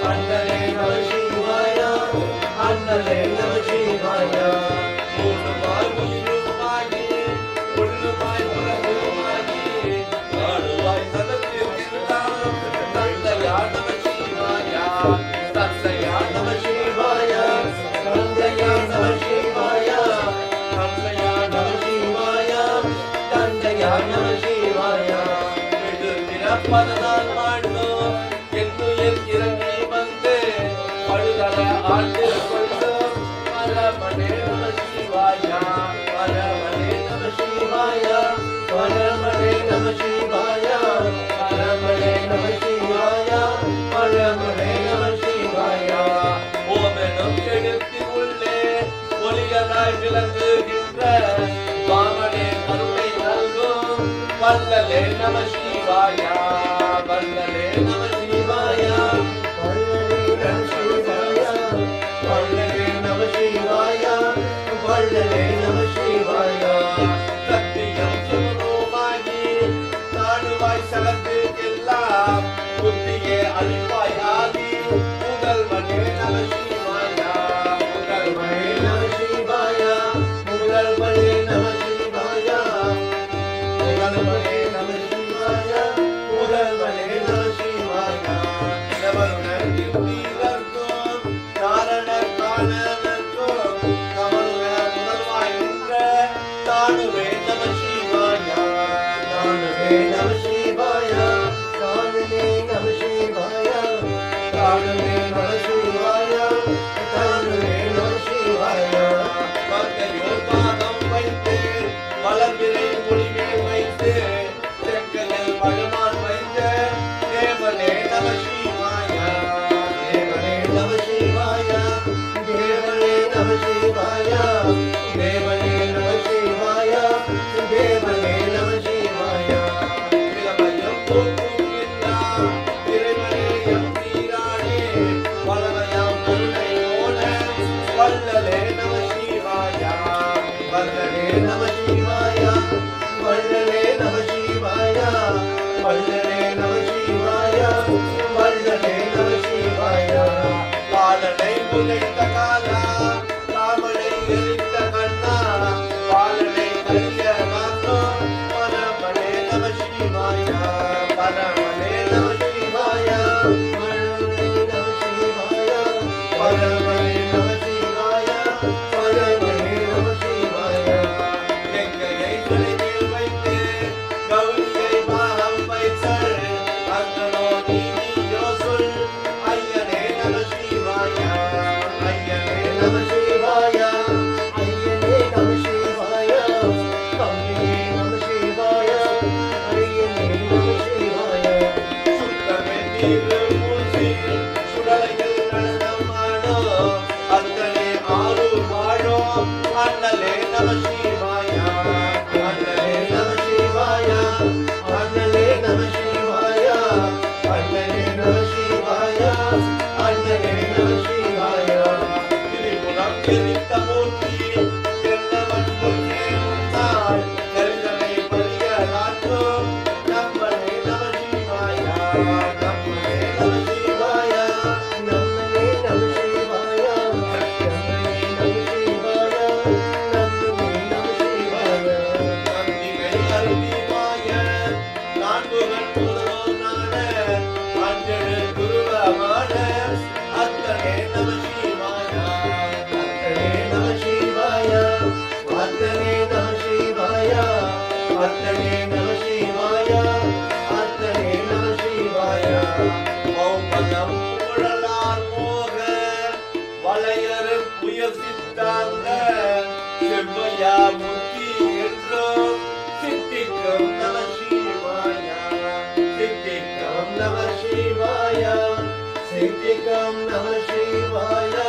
வல்லலே நம சிவாயா. வல்லலே நம சிவாயா. மூணுமாய் உயிருமாகி ஒன்றுமாய் உலகுமாகி நாடுவாய் சதத்திற்கெல்லாம் தந்தையா நம சிவாயா. தந்தையா நம சிவாயா. தந்தையா நம சிவாயா. தந்தையா நம சிவாயா. தந்தையா நம சிவாயா. எதிர்பிறப்பதனால் வாழ்ந்தோம் என்னுயிர் இறங்கி வந்து படுதல ஆண்டு கொண்டோம் பரமனே நம சிவாயா. பரமனே நம சிவாயா. பரமனே நம சிவாயா. பரமனே நம சிவாயா. பரமனே நம சிவாயா. ஓமெனும் எழுத்தின் உள்ளே ஒளியலாய் விளங்குகின்ற வாமனே கருணை நல்கும் வல்லலே நம சிவாயா. வல்லலே நம சிவாயா. வல்லலே நம சிவாயா. வல்லலே நம சிவாயா. வல்லலே நம சிவாயா. சத்தியம் சுமூகமாகி நாடுவாய் சலத்துக்கெல்லாம் புத்தியே அழிப்பாய் ஆதி முதல்வனே நம சிவாயா. முதல்வனே நம சிவாயா. முதல்வனே நம சிவாயா. முதல்வனே நம சிவாயா. முதல்வனே நம சிவாயா. எவருடன் தீர்த்தீரர்க்கும் நாரண காணனர்க்கும் கமலுக முதல்வாய் நின்ற தானுவே நம சிவாயா. தானுவே நம சிவாயா. தானுவே நம சிவாயா. தானுவே நம சிவாயா. தானுவே நம சிவாயா. பக்தையோர் பாதம் வைத்து வளர்பிறை முடிமேல் வைத்து செங்கலில் வழுமான் வைத்த தேவனே நம சிவாயா. தேவனே நம சிவாயா. தேவனே நம சிவாயா. தேவனே நம சிவாயா. தேவனே நம சிவாயா. இளமையும் போக்குகின்றான் இறைவனே எம் தீரானே வளமையாம் கருணை போல வல்லலே நம சிவாயா. வல்லலே நம சிவாயா. வல்லலே நம சிவாயா. வல்லலே நம சிவாயா. வல்லலே நம சிவாயா. பாலனை புதைத்த காலா ராமனை எரித்த கண்ணா பாலனை கரிய மாற்றோம் பரமனே நம சிவாயா. பரமனே நம சிவாயா. பரமனே நம சிவாயா. பரமனே நம சிவாயா. பரமனே நம சிவாயா. எங்கையை தலைமேல் வைத்து கௌரியை பாகம் வைத்தல் அங்கனோ நீதியோ சொல் ஐயனே நம சிவாயா. ஐயனே திருமூசி சுடலையில் நடனமாடோ அத்தனை ஆறு வாழோ அண்ணலே நம சிவாயா அண்ணலே நம சிவாயா அண்ணலே நம சிவாயா அண்ணலே நம சிவாயா அண்ணலே நம சிவாயா திரிபுரம் திரித்த மூர்த்தி தென்னவன் முன்னே முன்னாள் நெருங்கலை பலியலாற்றும் நம்மளே நம சிவாயா நம்மளே நம சிவாயா நம்மளே நம சிவாயா நம்மளே நம சிவாயா நம்மளே நம சிவாயா நந்தினை அருதிவாய நான்குகள் முதல்வனான அஞ்செழு குருவமான அத்தனை நம சிவாயா அத்தனை நம சிவாயா அத்தனை நம சிவாயா அத்தனை நம சிவாயா அத்தனை நம சிவாயா மௌமதம் புகழலார் மோக வளையறு புய சித்தாந்த செவ்வையா முத்தி என்றும் சித்திக்கும் நம சிவாயா சித்திக்கும் நம சிவாயா சித்திக்கும் நம சிவாயா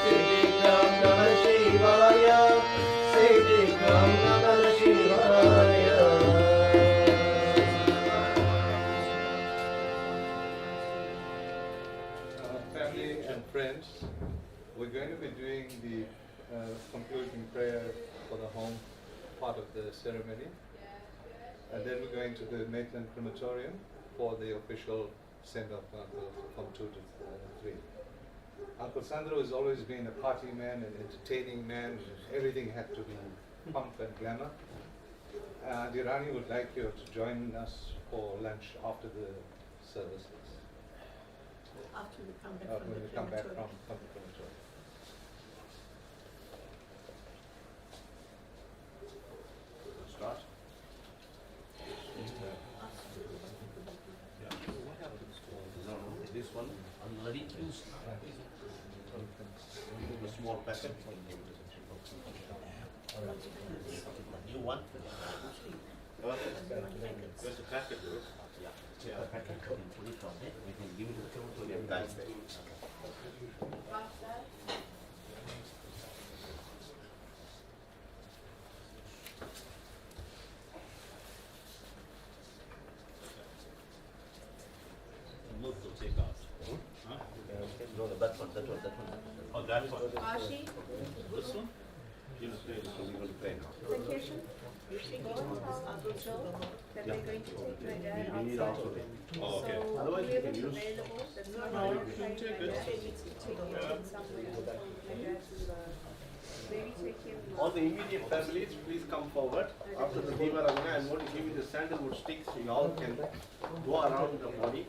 சித்திக்கும் நம சிவாயா சித்திக்கும் நம சிவாயா. Family and friends, we're going to be doing the concluding prayer for the home part of the ceremony, and then we're going to the Maitland crematorium for the official send-off from 2 to 3. Uncle Sandro has always been a party man, an entertaining man. Everything had to be pump and glamour. Dirani would like you to join us for lunch after the services. After we come back from When the we come back crematorium. from the crematorium. Start. This one already used. A small packet. You want? There's a packet. Yeah. Packet. Put it on it. We can give it to the guys. Most will take out. Huh? No, that one. Oh, that one. Ashi, This one? You know, We're going to play now. vacation, you should go and tell Uncle Joe that they're going to take my dad We need also outside. day. Oh, okay. So Otherwise whoever's you can use- available, that's not No, going you to can take take my it. dad, they need to take him somewhere. My dad's maybe take him. All the immediate families, please come forward. After the Devaragana, I'm going to give you the sandalwood sticks. You all can go around the body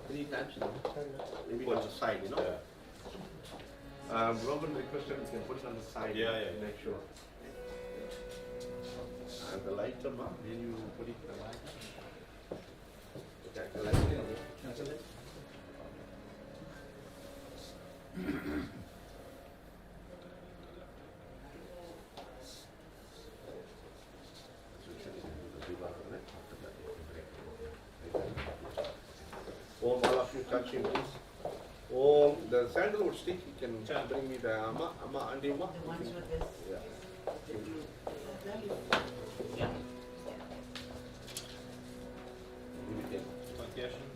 3 times. Maybe on the side, you know. Robin requested you can put it on the side. Yeah. To make sure. And the lighter, ma, then you put it the light. Okay, the lighter. Om, all of you touch him, please. Om, the sandalwood stick, you can bring me the Amma, Auntie Amma. The ones with this. Yeah. Yeah. You can. Vacation?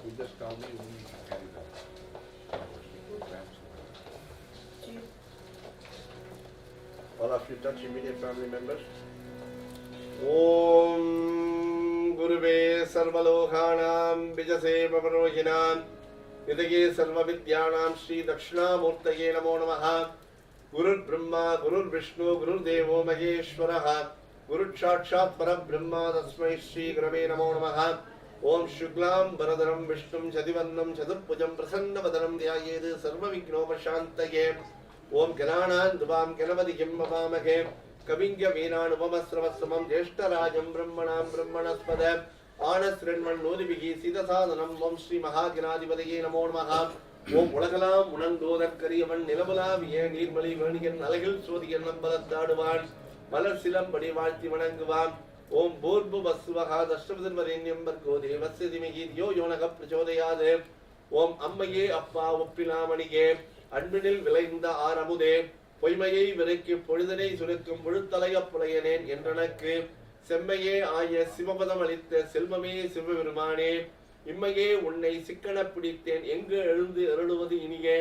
You just tell me when you carry that. All of you touch immediate family members. Om Guruve Sarvalokhanam Vijase Pavarohinam Vidage Sarva Vidyanam Sri Dakshinamurtaye Namo Namaha Guru Brahma Guru Vishnu Guru Devo Maheshwaraha Guru Sakshat Parabrahma Tasmai Sri Gurave Namo Namaha Om Shuklam Varadaram Vishnum Chadivannam Chadurpujam Prasannavadaram Dhyayed Sarva Vignopasantaye Om Gananan Dubam Ganavadi Gimbavamake Kavingya Veenanuvamastravasramam Jeshtarajam Brahmanam Brahmanaspadam Anasrinman Nodibigi Sita Sadhanam Om Sri Mahaganadivadaye Namo Namaha Om Ulagalam Unandodar Kariyavan Nilabala Viye Nirmali Vernigan Alagil Sodiyan Nambalathaduvan Malar Silam Badi Valti Vananguvan ஓம் பூர்புவஸ்வஹ தஷ்டபதிர்வரேண்யம் பர்கோ தேவஸ்ய திமஹி தியோ யோனக பிரச்சோதயாத். ஓம் அம்மையே அப்பா ஒப்பிலாமணியே அன்பினில் விளைந்த ஆரமுதே பொய்மையை விரைக்கு பொழுதனை சுருக்கும் முழுத்தலைய புலையனேன் என்றனக்கு செம்மையே ஆய சிவபதம் அளித்த செல்வமே சிவபெருமானே இம்மையே உன்னை சிக்கன பிடித்தேன் எங்கு எழுந்து அருளுவது இனியே.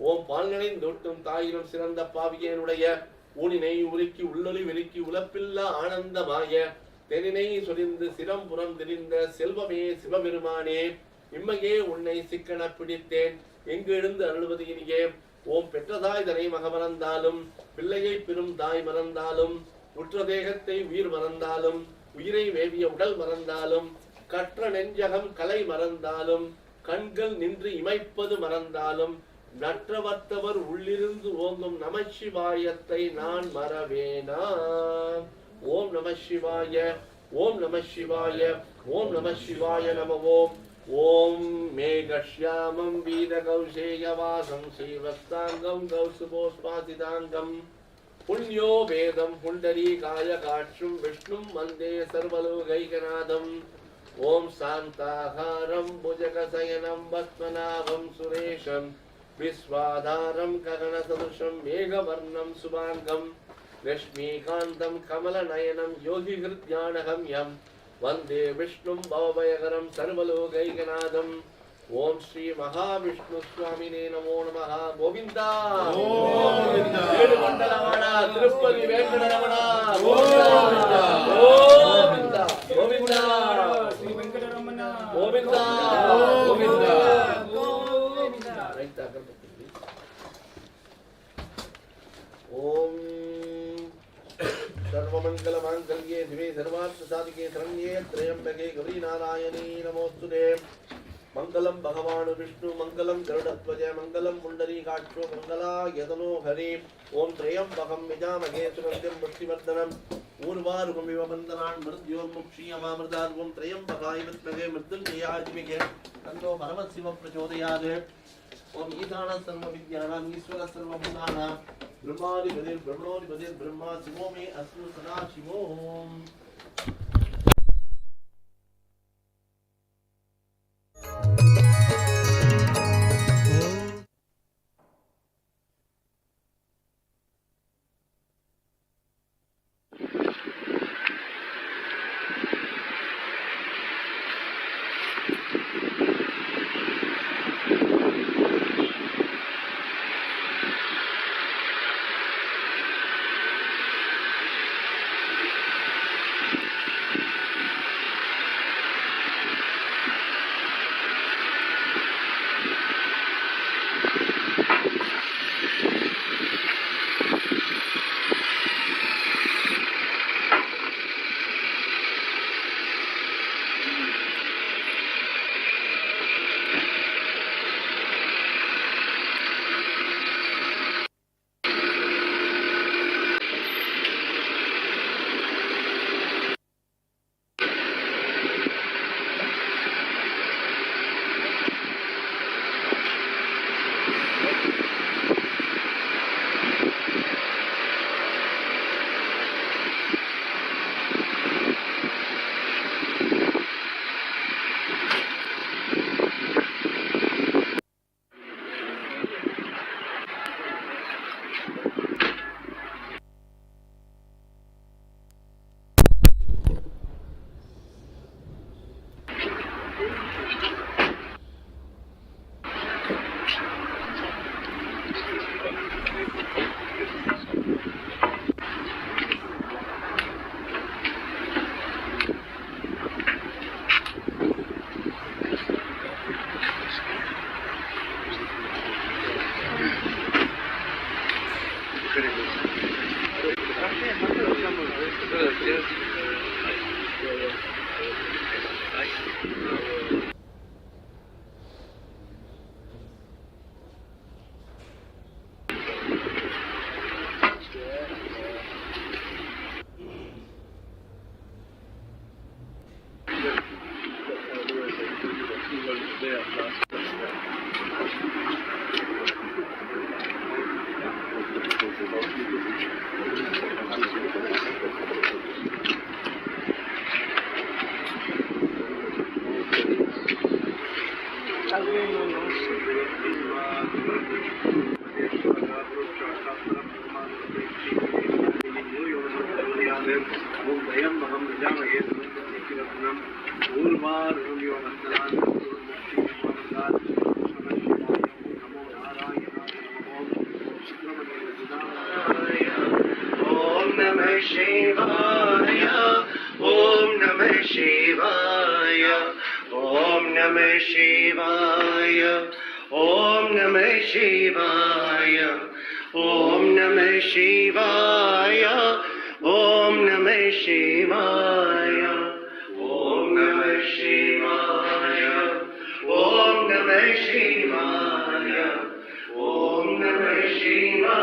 ஓம் பால்நிலைந்தோட்டும் தாயிரம் சிறந்த பாவியனுடைய ஊனினை உருக்கி உள்ளொலி விருக்கி உலப்பில்லா ஆனந்தமாய தெனினை சொரிந்து சிரம்புறம் திரிந்த செல்வமே சிவபெருமானே இம்மையே உன்னை சிக்கன பிடித்தேன் எங்கு எழுந்து அருளுவது இனியே. ஓம் பெற்றதாய் தனை மக மறந்தாலும் பிள்ளையை பெரும் தாய் மறந்தாலும் உற்ற தேகத்தை உயிர் மறந்தாலும் உயிரை வேவிய உடல் மறந்தாலும் கற்ற நெஞ்சகம் கலை மறந்தாலும் கண்கள் நின்று இமைப்பது மறந்தாலும் நற்றவர்த்தவர் உள்ளிருந்து ஓங்கும் நமசிவாயத்தை நான் மறவேனா. ஓம் நம சிவாய ஓம் நம சிவாய ஓம் நம சிவாய நம. ஓம் ஓம் மேகஷ்யாமம் வீரகௌசேயவாசம் ஸ்ரீவஸ்தாங்கம் கௌசுபோஸ்பாசிதாங்கம் புண்ணியோ வேதம் புண்டரீகாய காட்சும் விஷ்ணும் வந்தே சர்வலோகைகநாதம். ஓம் சாந்தாகாரம் புஜகசயனம் பத்மநாபம் சுரேஷம் விஸ்வாதாரம் ககனசதுஷம் மேகவர்ணம் சுபாங்கம் லக்ஷ்மீகாந்தம் கமலநயனம் யோகி ஹிருத்யானகம் யம் வந்தே விஷ்ணும் பவபயகரம் சர்வலோகைகநாதம். ஓம் ஸ்ரீ மகாவிஷ்ணு சுவாமினே நமோ நமஹ. கோவிந்தா ஏழுமண்டலவாடா திருப்பதி வேங்கடரமணா கோவிந்தா கோவிந்தா கோவிந்தா ஸ்ரீ வெங்கடரமண கோவிந்தா கோவிந்தா கோவிந்தா. ரைட் அகர்பத்தி. ஓம் सर्वमंगल मांगल्ये शिवे सर्वार्थ साधिके शरण्ये त्र्यंबके गौरी नारायणी नमोस्तुते. मंगलम भगवान विष्णु मंगलम गरुड़ध्वज मंगलम पुंडरीकाक्षो मंगलायतनो हरि. ओम त्र्यंबकं यजामहे सुगन्धिं पुष्टिवर्धनम् ऊर्वारुकं इव बन्धनान् मृत्योर्मुक्षीयमामृतात्. ओम त्र्यंबकाय विद्महे मृत्युंजयाय धीमहि तन्नो परमशिवः प्रचोदयात्. ओम ईशान सर्वविद्यानां ईश्वर सर्वभूतानां ब्रह्माधिपतिर् ब्रह्मणोधिपतिर् ब्रह्मा शिवो मे अस्तु सदा शिवो. Om Namah Shivaya. Om Namah Shivaya. Om Namah Shivaya. Om Namah Shivaya. Om Namah Shivaya. Om Namah Shivaya. Om Namah Shivaya. Om Namah Shivaya. Om Namah Shivaya.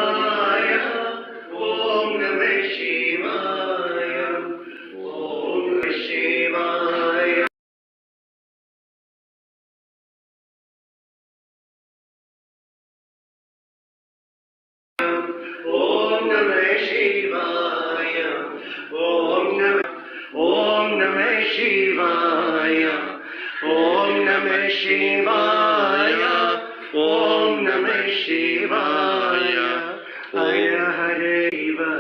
Om Namah Shivaya. Om Namah Shivaya. Om Namah Shivaya. Om Namah Shivaya. Om Namah Shivaya. Om Namah Shivaya. Hare Hare Shiva.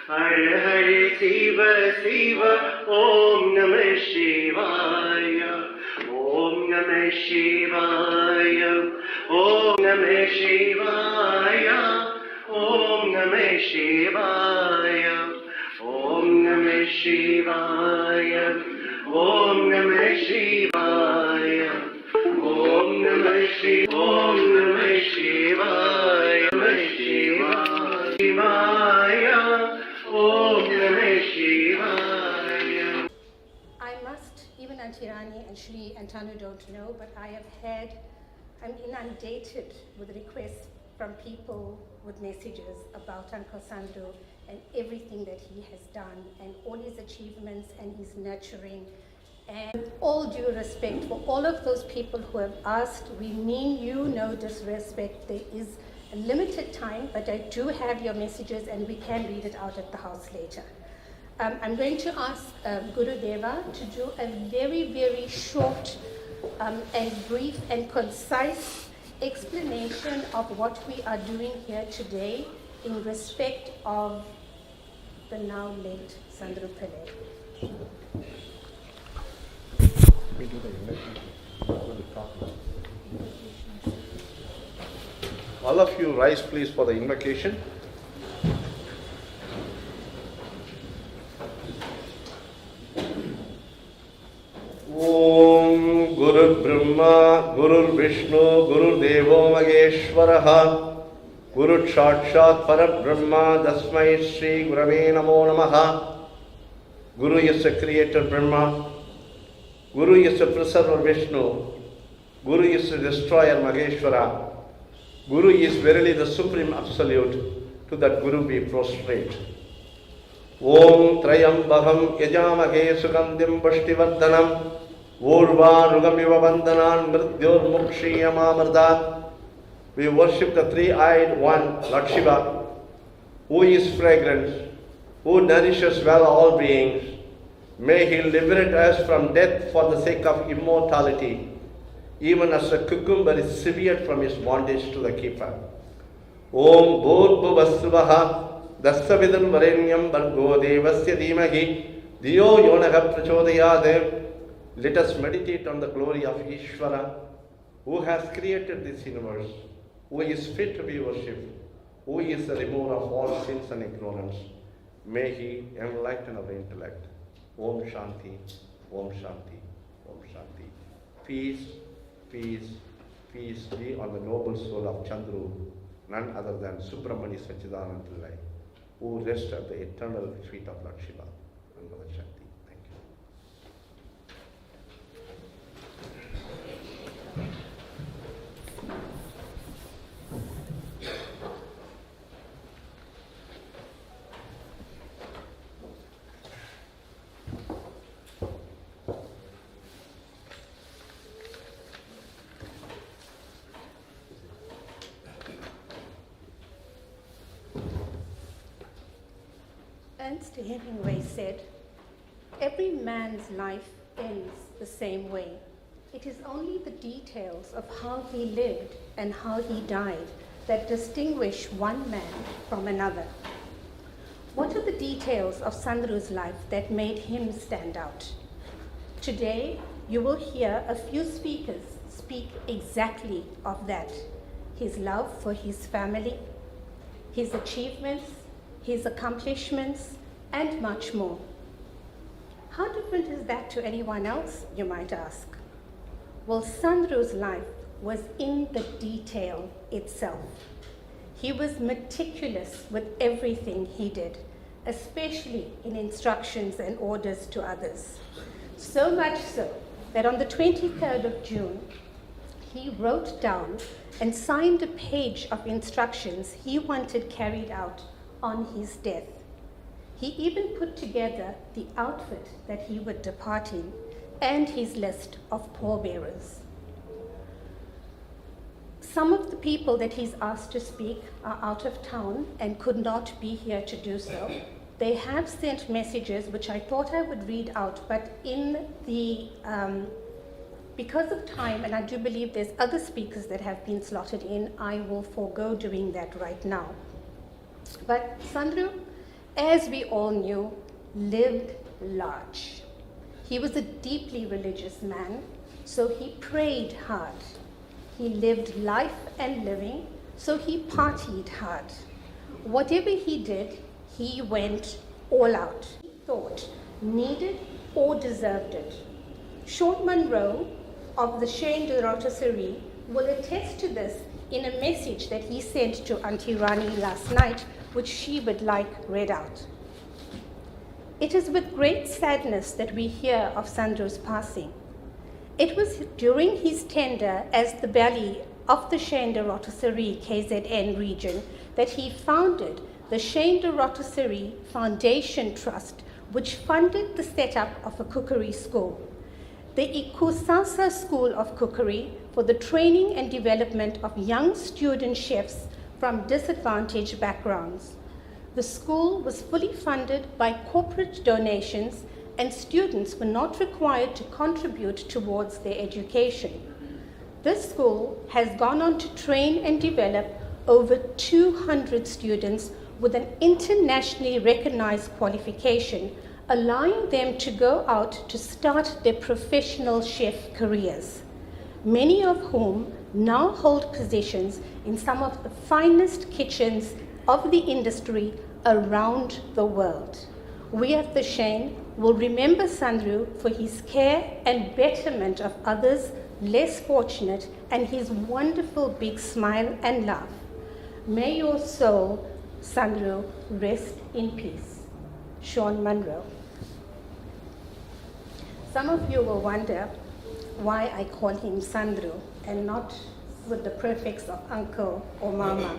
Hare Hare Shiva Shiva. Om Namah Shivaya. Om Namah Shivaya. Om Namah Shivaya. Om Namah Shivaya. Om Namah Shivaya. Om Namah Shivaya. Om Namah Shivaya. Om Namah Shivaya. Namah Shivaya. Om Namah Shivaya. I must, even Auntie Rani and Shri and Tanu don't know, but I'm inundated with requests from people with messages about Uncle Sandhu and everything that he has done and all his achievements and his nurturing. And with all due respect for all of those people who have asked, we mean you no disrespect. There is a limited time, but I do have your messages and we can read it out at the house later. I'm going to ask Guru Deva to do a very, very short and brief and concise explanation of what we are doing here today in respect of the now late Sandhu Pillay. All of you rise please for the invocation. Om Guru Brahma, Guru Vishnu, Guru Devo Maheshwaraha, Guru Sakshat Parabrahma, Dasmai Sri Gurave Namo Namaha. Guru is the creator Brahma, Guru is the preserver Vishnu, Guru is the destroyer Maheshwara. Guru is verily the supreme absolute. To that Guru be prostrate. Om Trayambaham Yajamahe Sugandim Vashtivardhanam Urva Rugamiva Bandhanan Mrityor Mukshiyamamardha. We worship the three-eyed one, Lord Shiva, who is fragrance, who nourishes well all beings. May he liberate us from death for the sake of immortality, even as a cucumber is severed from his bondage to the keeper. Om Bhurbhuvasvaha Dasavidam Varenyam Bargo Devasya Dhimahi Diyo Yonaha Prachodayade. Let us meditate on the glory of Ishvara, who has created this universe, who is fit to be worshipped, who is the remover of all sins and ignorance. May he enlighten our intellect. Om Shanti, Om Shanti, Om Shanti. Peace, peace, peace be on the noble soul of Chandru, none other than Soobramoney Satchidhanandan Pillay, who rests at the eternal feet of Lord Shiva and Mother Shanti. Thank you. Ernest Hemingway said, every man's life ends the same way. It is only the details of how he lived and how he died that distinguish one man from another. What are the details of Sandru's life that made him stand out? Today, you will hear a few speakers speak exactly of that. His love for his family, his achievements, his accomplishments, and much more. How different is that to anyone else, you might ask? Well, Sandru's life was in the detail itself. He was meticulous with everything he did, especially in instructions and orders to others. So much so that on the 23rd of June, he wrote down and signed a page of instructions he wanted carried out on his death. He even put together the outfit that he would depart in and his list of pallbearers. Some of the people that he's asked to speak are out of town and could not be here to do so. They have sent messages which I thought I would read out, but in the because of time, and I do believe there's other speakers that have been slotted in, I will forego doing that right now. But Sandru, as we all knew, lived large. He was a deeply religious man, so he prayed hard. He lived life and living, so he partied hard. Whatever he did, he went all out. He thought, needed or deserved it. Sean Munro of the Shane de Rotisserie will attest to this in a message that he sent to Auntie Rani last night, which she would like read out. It is with great sadness that we hear of Sandru's passing. It was during his tenure as the Bali of the Shane de Rotisserie KZN region that he founded the Shane de Rotisserie Foundation Trust, which funded the setup of a cookery school. The Ikusasa School of Cookery for the training and development of young student chefs from disadvantaged backgrounds. The school was fully funded by corporate donations, and students were not required to contribute towards their education. This school has gone on to train and develop over 200 students with an internationally recognized qualification, allowing them to go out to start their professional chef careers, many of whom now hold positions in some of the finest kitchens of the industry around the world. We at the Shane will remember Sandru for his care and betterment of others less fortunate and his wonderful big smile and laugh. May your soul, Sandru, rest in peace. Sean Munro. Some of you will wonder why I call him Sandru and not with the prefix of uncle or mama.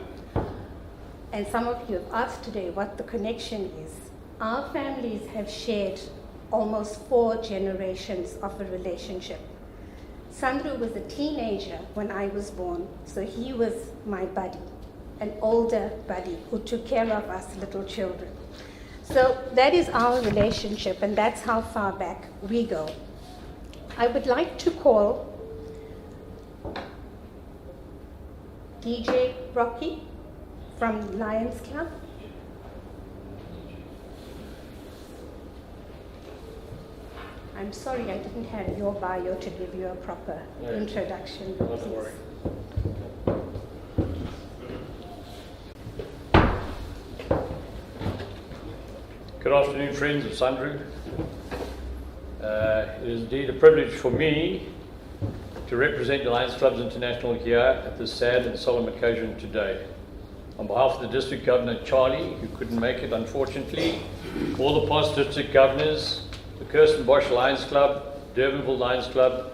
And some of you have asked today what the connection is. Our families have shared almost 4 generations of a relationship. Sandru was a teenager when I was born, so he was my buddy, an older buddy who took care of us little children. So that is our relationship, and that's how far back we go. I would like to call DJ Rocky from Lions Club. I'm sorry I didn't have your bio to give you a proper introduction. Not to worry. Good afternoon, friends of Sandru. It is indeed a privilege for me to represent the Lions Clubs International here at this sad and solemn occasion today. On behalf of the District Governor Charlie, who couldn't make it unfortunately, all the past District Governors, the Kirstenbosch Lions Club, Durbanville Lions Club,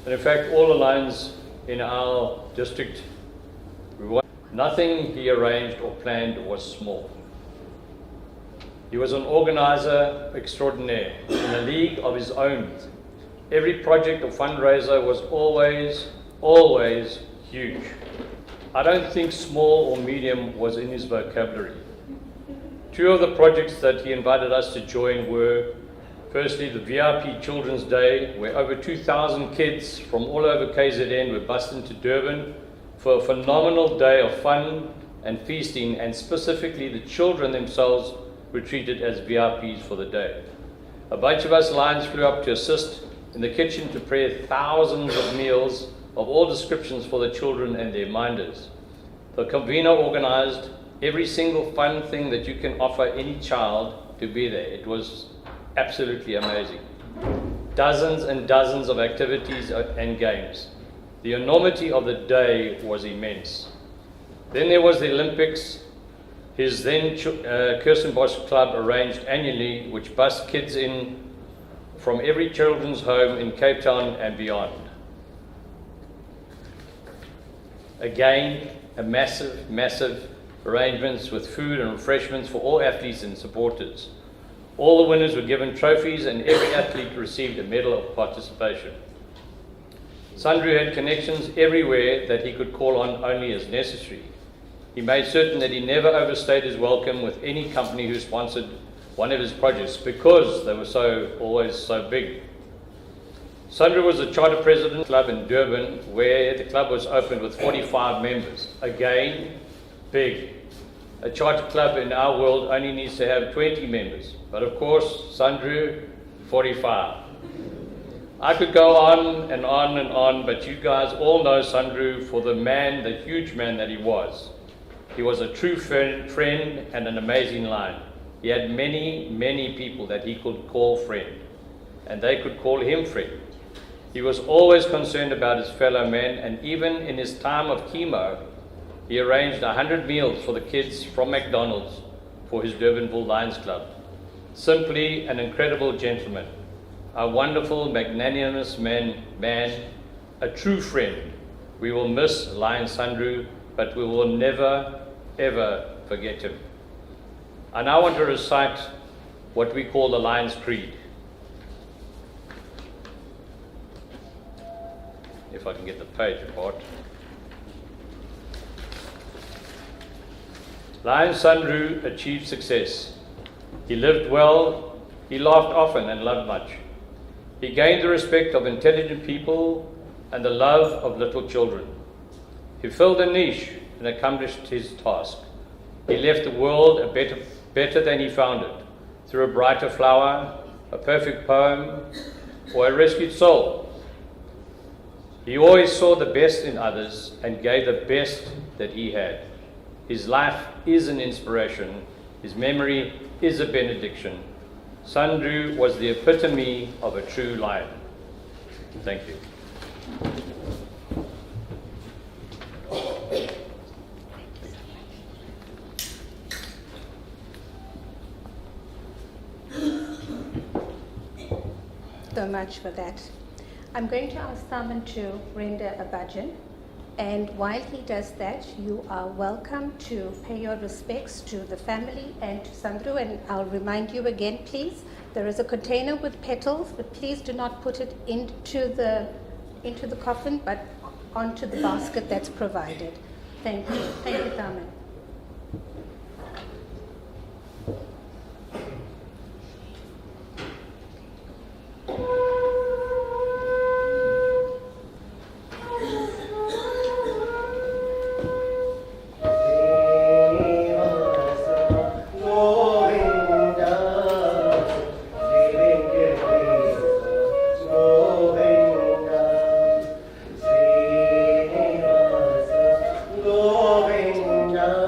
and in fact all the Lions in our district, nothing he arranged or planned was small. He was an organizer extraordinaire in a league of his own. Every project or fundraiser was always huge. I don't think small or medium was in his vocabulary. 2 of the projects that he invited us to join were Firstly, the VIP Children's Day, where over 2,000 kids from all over KZN were bussed into Durban for a phenomenal day of fun and feasting, and specifically the children themselves were treated as VIPs for the day. A bunch of us Lions flew up to assist in the kitchen to prepare thousands of meals of all descriptions for the children and their minders. The convener organized every single fun thing that you can offer any child to be there. It was absolutely amazing. Dozens and dozens of activities and games. The enormity of the day was immense. Then there was the Olympics. His then Kirstenbosch Club arranged annually, which bussed kids in from every children's home in Cape Town and beyond. Again, a massive arrangements with food and refreshments for all athletes and supporters. All the winners were given trophies and every athlete received a medal of participation. Sandru had connections everywhere that he could call on only as necessary. He made certain that he never overstayed his welcome with any company who sponsored one of his projects because they were always so big. Sandru was the charter president club in Durban, where the club was opened with 45 members. Again, big. A charter club in our world only needs to have 20 members, but of course, Sandru, 45. I could go on and on and on, but you guys all know Sandru for the man, the huge man that he was. He was a true friend and an amazing lion. He had many people that he could call friend, and they could call him friend. He was always concerned about his fellow men, and even in his time of chemo, he arranged 100 meals for the kids from McDonald's for his Durbanville Lions Club. Simply an incredible gentleman, a wonderful, magnanimous man, a true friend. We will miss Lion Sandru, but we will never, ever forget him. I now want to recite what we call the Lions Creed. If I can get the page apart. Lion Sandru achieved success. He lived well, he laughed often and loved much. He gained the respect of intelligent people and the love of little children. He filled a niche and accomplished his task. He left the world better than he found it, through a brighter flower, a perfect poem, or a rescued soul. He always saw the best in others and gave the best that he had. His life is an inspiration. His memory is a benediction. Sandru was the epitome of a true lion. Thank you. So much for that. I'm going to ask Tharman to render a bhajan, and while he does that, you are welcome to pay your respects to the family and to Sandru. And I'll remind you again, please, there is a container with petals, but please do not put it into the coffin, but onto the basket that's provided. Thank you. Thank you, Tharman. Govinda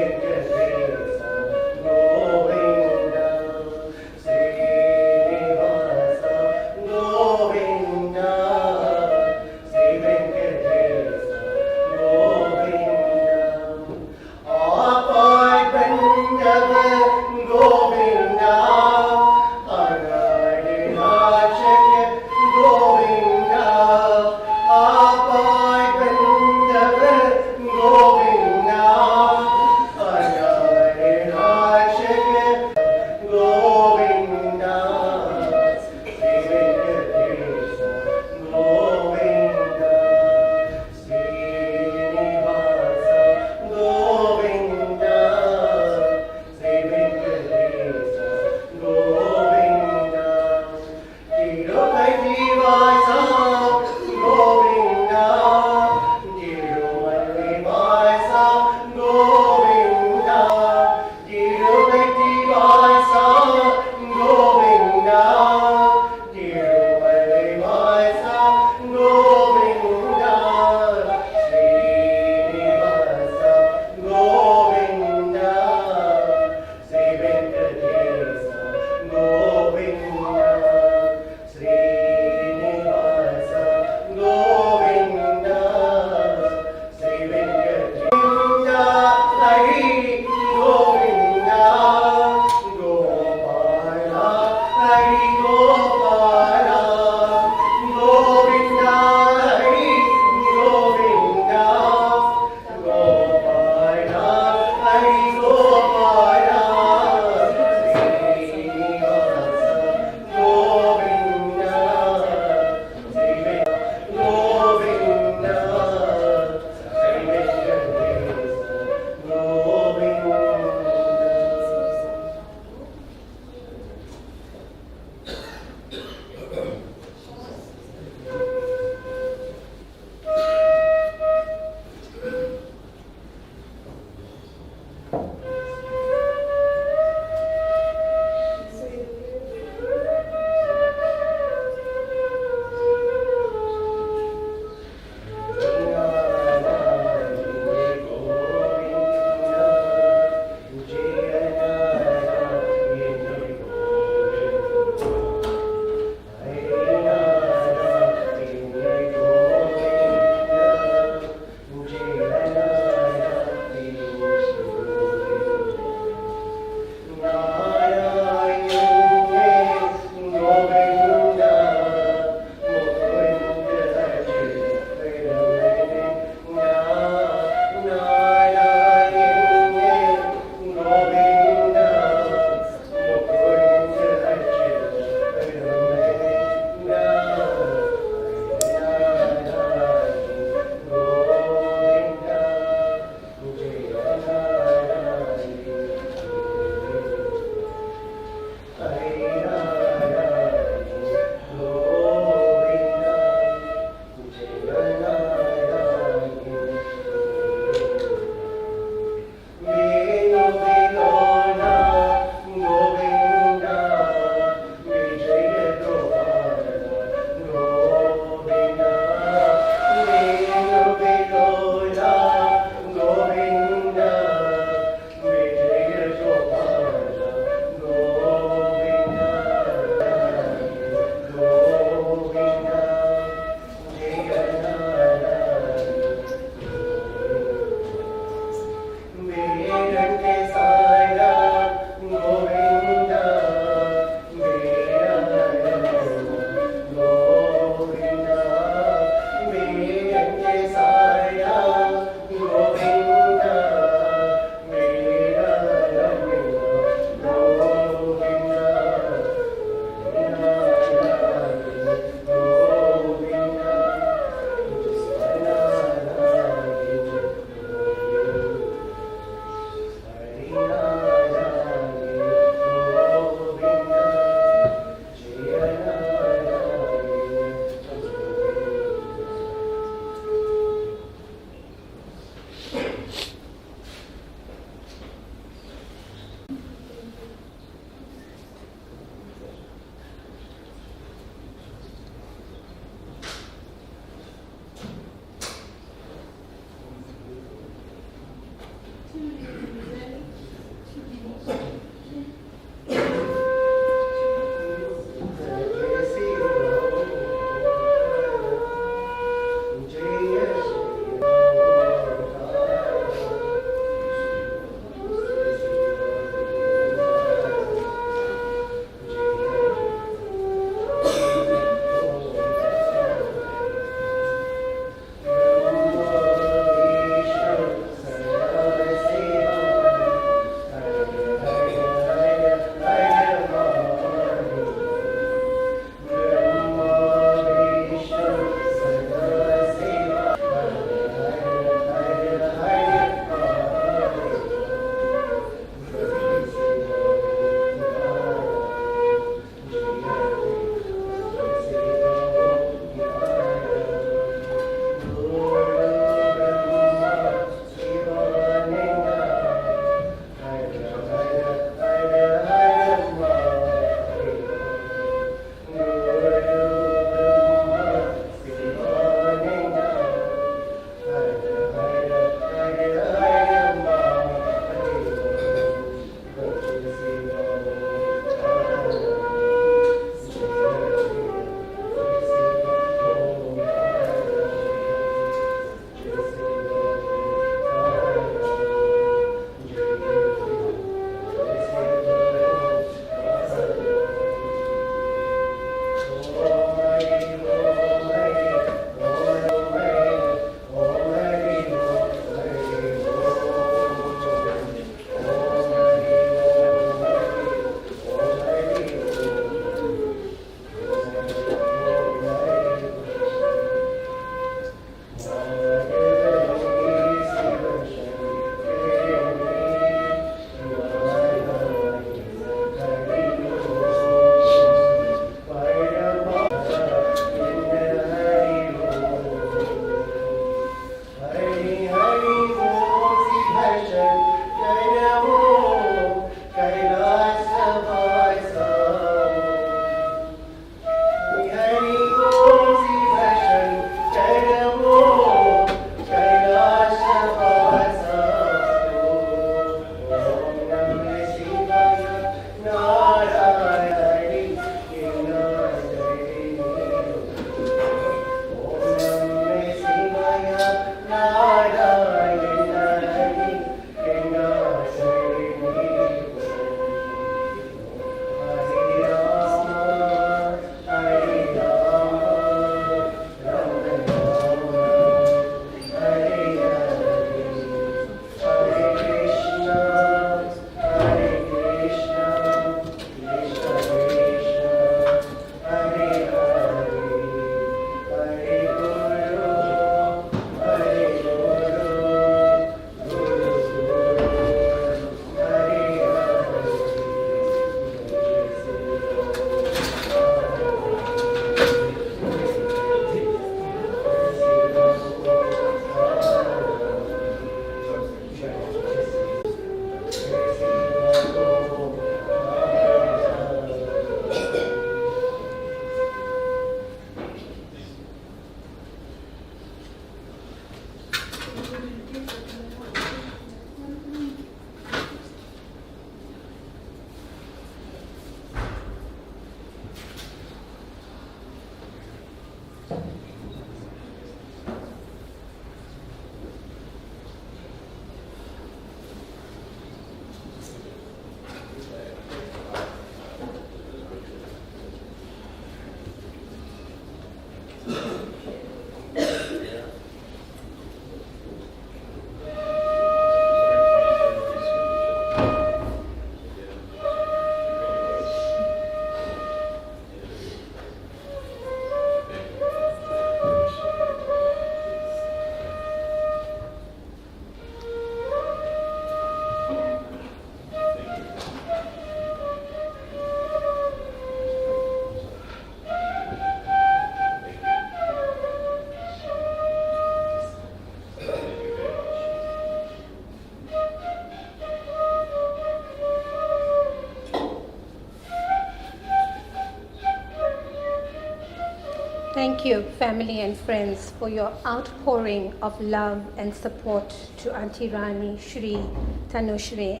Thank you, family and friends, for your outpouring of love and support to Auntie Rani, Shri, Tanushri.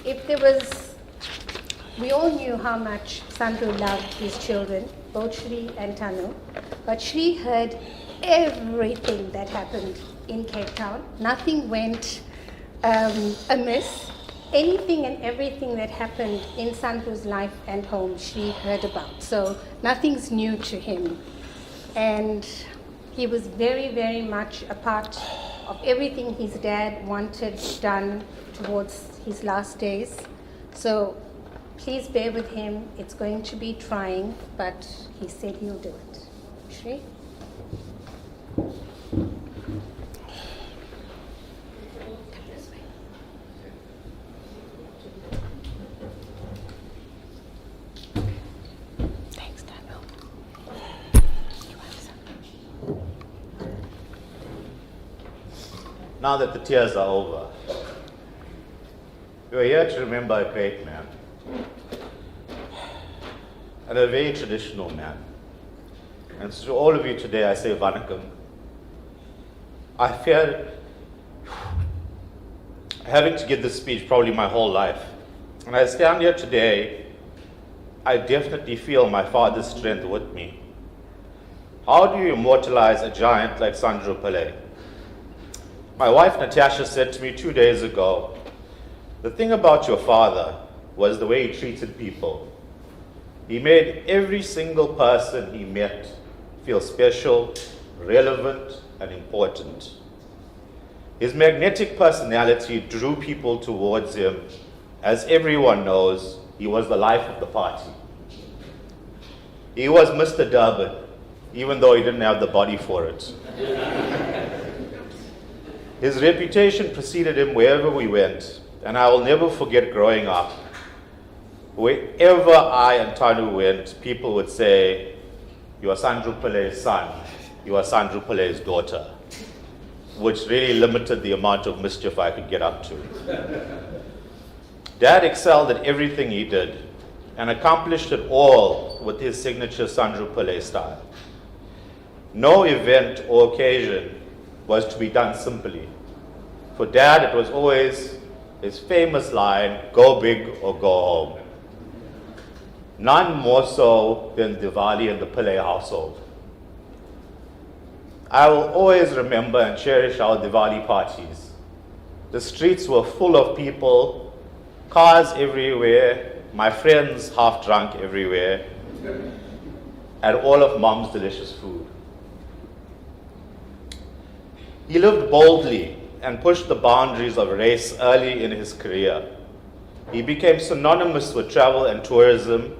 If there was, we all knew how much Sandhu loved his children, both Shri and Tanu, but Shri heard everything that happened in Cape Town. Nothing went amiss. Anything and everything that happened in Sandhu's life and home, Shri heard about. So nothing's new to him. And he was very, very much a part of everything his dad wanted done towards his last days. So please bear with him. It's going to be trying, but he said he'll do it. Shri? Now that the tears are over, we are here to remember a great man and a very traditional man. And to all of you today, I say Vanakkam. I fear having to give this speech probably my whole life. And I stand here today, I definitely feel my father's strength with me. How do you immortalize a giant like Sandhu Pillay? My wife Natasha said to me 2 days ago, the thing about your father was the way he treated people. He made every single person he met feel special, relevant, and important. His magnetic personality drew people towards him. As everyone knows, he was the life of the party. He was Mr. Durban, even though he didn't have the body for it. His reputation preceded him wherever we went, and I will never forget growing up. Wherever I and Tanu went, people would say, "You are Sandhu Pillay's son, you are Sandhu Pillay's daughter," which really limited the amount of mischief I could get up to. Dad excelled at everything he did and accomplished it all with his signature Sandhu Pillay style. No event or occasion was to be done simply. For Dad, it was always his famous line, "Go big or go home." None more so than Diwali in the Pillay household. I will always remember and cherish our Diwali parties. The streets were full of people, cars everywhere, my friends half drunk everywhere, and all of Mom's delicious food. He lived boldly and pushed the boundaries of race early in his career. He became synonymous with travel and tourism,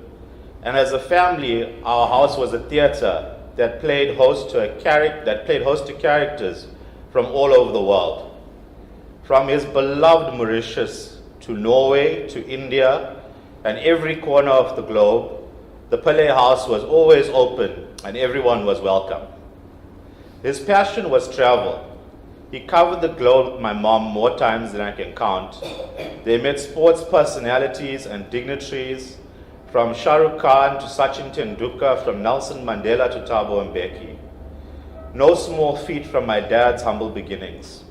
and as a family, our house was a theater that played host to characters from all over the world. From his beloved Mauritius to Norway to India and every corner of the globe, the Pillay house was always open and everyone was welcome. His passion was travel. He covered the globe with my mom more times than I can count. They met sports personalities and dignitaries, from Shah Rukh Khan to Sachin Tendulkar, from Nelson Mandela to Thabo Mbeki. No small feat from my dad's humble beginnings.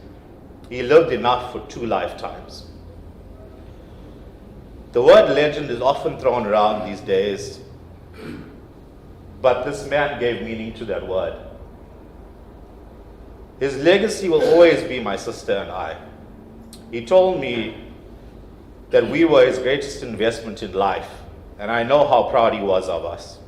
He lived enough for 2 lifetimes. The word legend is often thrown around these days, but this man gave meaning to that word. His legacy will always be my sister and I. He told me that we were his greatest investment in life, and I know how proud he was of us.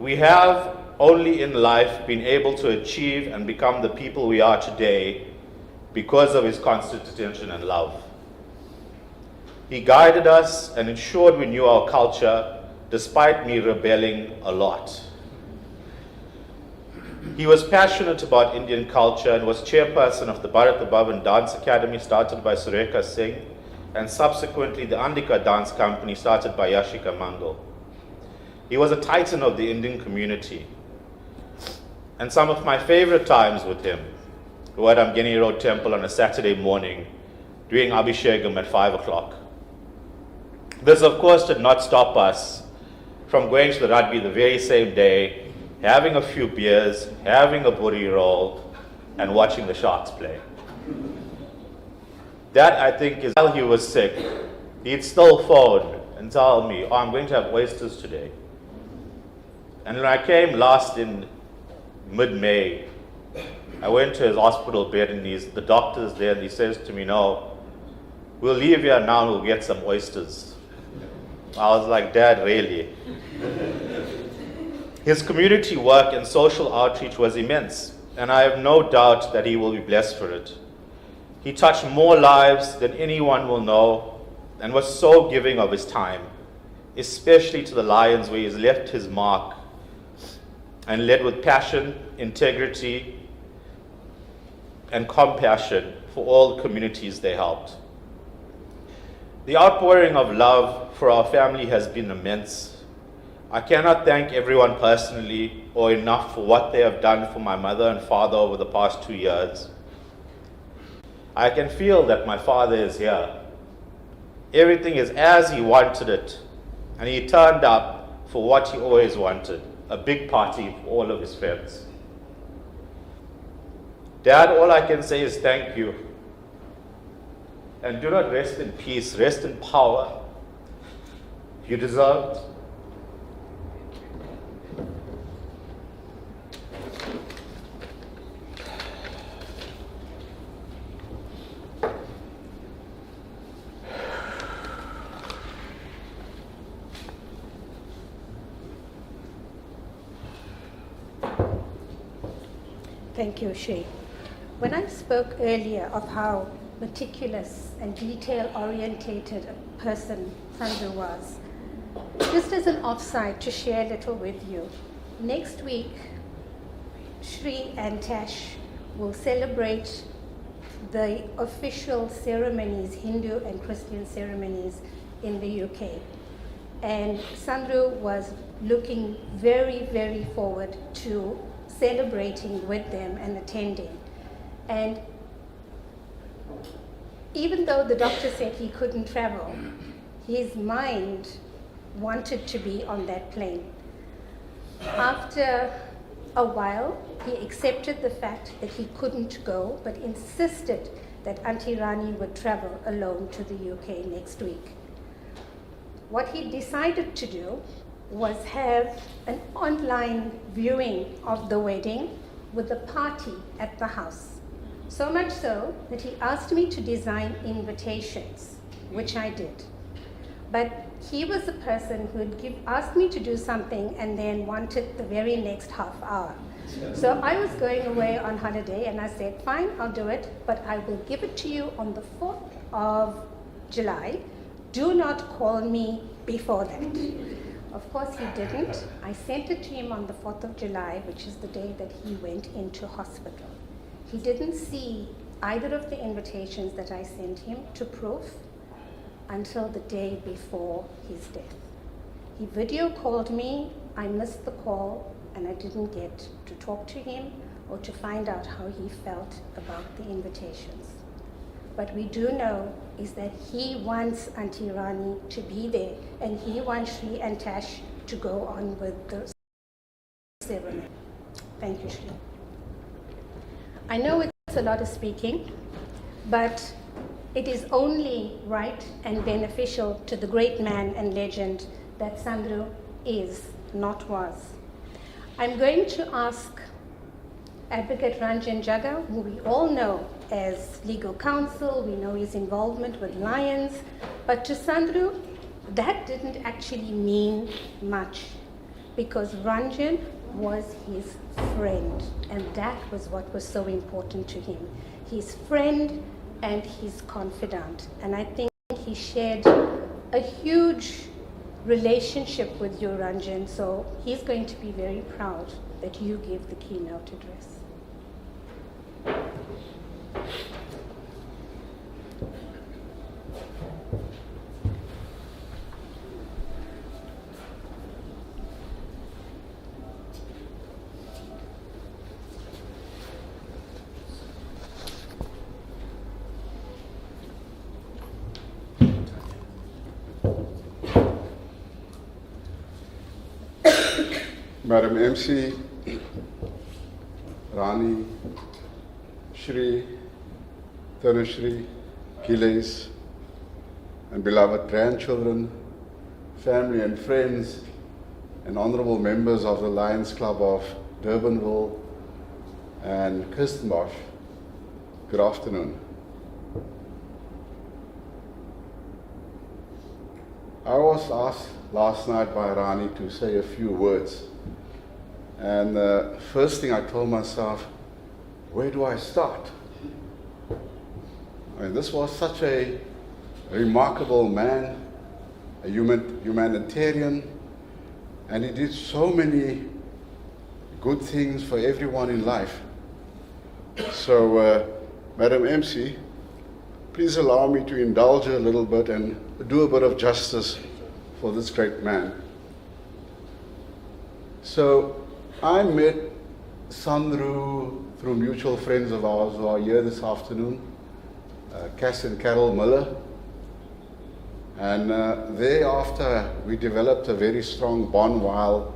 We have only in life been able to achieve and become the people we are today because of his constant attention and love. He guided us and ensured we knew our culture, despite me rebelling a lot. He was passionate about Indian culture and was chairperson of the Bharat Bhavan Dance Academy started by Surekha Singh, and subsequently the Andika Dance Company started by Yashika Mangal. He was a titan of the Indian community. And some of my favorite times with him were at Amgeni Road Temple on a Saturday morning, doing Abhishekam at 5 o'clock. This, of course, did not stop us from going to the rugby the very same day, having a few beers, having a booty roll, and watching the Sharks play. That, I think, is while he was sick, he'd still phone and tell me, oh, I'm going to have oysters today. And when I came last in mid-May, I went to his hospital bed and the doctor's there and he says to me, no, we'll leave here now and we'll get some oysters. I was like, Dad, really? His community work and social outreach was immense, and I have no doubt that he will be blessed for it. He touched more lives than anyone will know and was so giving of his time, especially to the Lions, where he's left his mark and led with passion, integrity, and compassion for all the communities they helped. The outpouring of love for our family has been immense. I cannot thank everyone personally or enough for what they have done for my mother and father over the past 2 years. I can feel that my father is here. Everything is as he wanted it, and he turned up for what he always wanted, a big party for all of his friends. Dad, all I can say is thank you. And do not rest in peace, rest in power. You deserve it. Thank you, Shri. When I spoke earlier of how meticulous and detail-orientated a person Sandhu was, just as an offside to share a little with you, next week, Shri and Tash will celebrate the official ceremonies, Hindu and Christian ceremonies in the UK. And Sandhu was looking very, very forward to celebrating with them and attending. And even though the doctor said he couldn't travel, his mind wanted to be on that plane. After a while, he accepted the fact that he couldn't go, but insisted that Auntie Rani would travel alone to the UK next week. What he decided to do was have an online viewing of the wedding with a party at the house. So much so that he asked me to design invitations, which I did. But he was a person who would asked me to do something and then wanted the very next half hour. So I was going away on holiday and I said, fine, I'll do it, but I will give it to you on the 4th of July. Do not call me before that. Of course he didn't. I sent it to him on the 4th of July, which is the day that he went into hospital. He didn't see either of the invitations that I sent him to proof until the day before his death. He video called me, I missed the call, and I didn't get to talk to him or to find out how he felt about the invitations. What we do know is that he wants Auntie Rani to be there, and he wants Shri and Tash to go on with the ceremony. Thank you, Shri. I know it's a lot of speaking, but it is only right and beneficial to the great man and legend that Sandhu is, not was. I'm going to ask Advocate Ranjan Jaga, who we all know as legal counsel, we know his involvement with Lions, but to Sandhu, that didn't actually mean much because Ranjan was his friend, and that was what was so important to him. His friend and his confidant, and I think he shared a huge relationship with you, Ranjan, so he's going to be very proud that you gave the keynote address. Madam MC, Rani, Shri, Tanushree, Pillays, and beloved grandchildren, family and friends, and honorable members of the Lions Club of Durbanville and Kirstenbosch, good afternoon. I was asked last night by Rani to say a few words, and the first thing I told myself, where do I start? I mean, this was such a remarkable man, a humanitarian, and he did so many good things for everyone in life. So, Madam MC, please allow me to indulge a little bit and do a bit of justice for this great man. So, I met Sandro through mutual friends of ours who are here this afternoon, Cass and Carol Miller. And thereafter, we developed a very strong bond while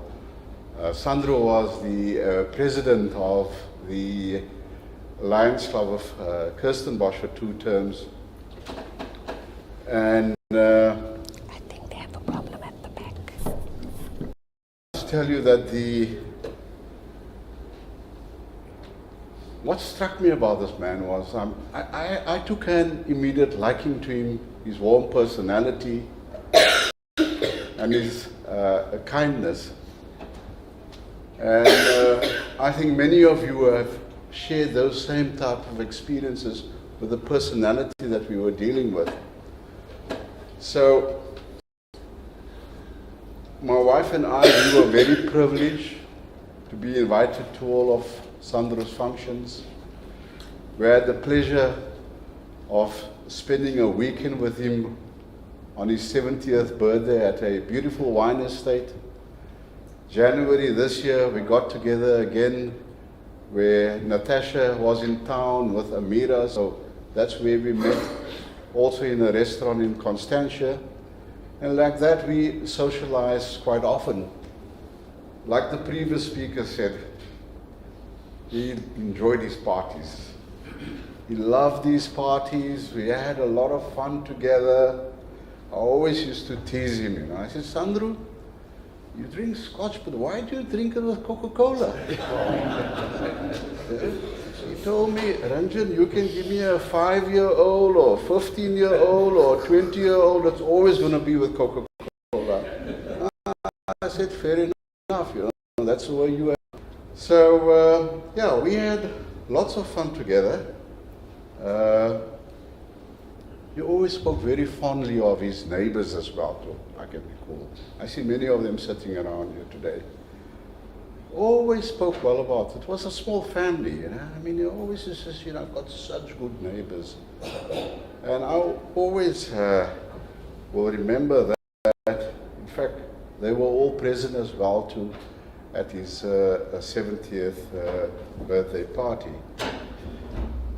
Sandro was the president of the Lions Club of Kirstenbosch for 2 terms. And I think they have a problem at the back. I'll tell you that what struck me about this man was I took an immediate liking to him, his warm personality and his kindness. And I think many of you have shared those same type of experiences with the personality that we were dealing with. So, my wife and I, we were very privileged to be invited to all of Sandro's functions. We had the pleasure of spending a weekend with him on his 70th birthday at a beautiful wine estate. January this year, we got together again where Natasha was in town with Amira, so that's where we met, also in a restaurant in Constantia. And like that, we socialized quite often. Like the previous speaker said, he enjoyed his parties. He loved these parties. We had a lot of fun together. I always used to tease him, you know. I said, Sandro, you drink scotch, but why do you drink it with Coca-Cola? He told me, Ranjan, you can give me a 5-year-old or 15-year-old or 20-year-old, it's always going to be with Coca-Cola. I said, fair enough, you know, that's the way you are. So, yeah, we had lots of fun together. He always spoke very fondly of his neighbors as well, too, I can recall. I see many of them sitting around here today. Always spoke well about it. It was a small family, you know. I mean, he always says, you know, I've got such good neighbors. And I always will remember that. In fact, they were all present as well, too, at his 70th birthday party.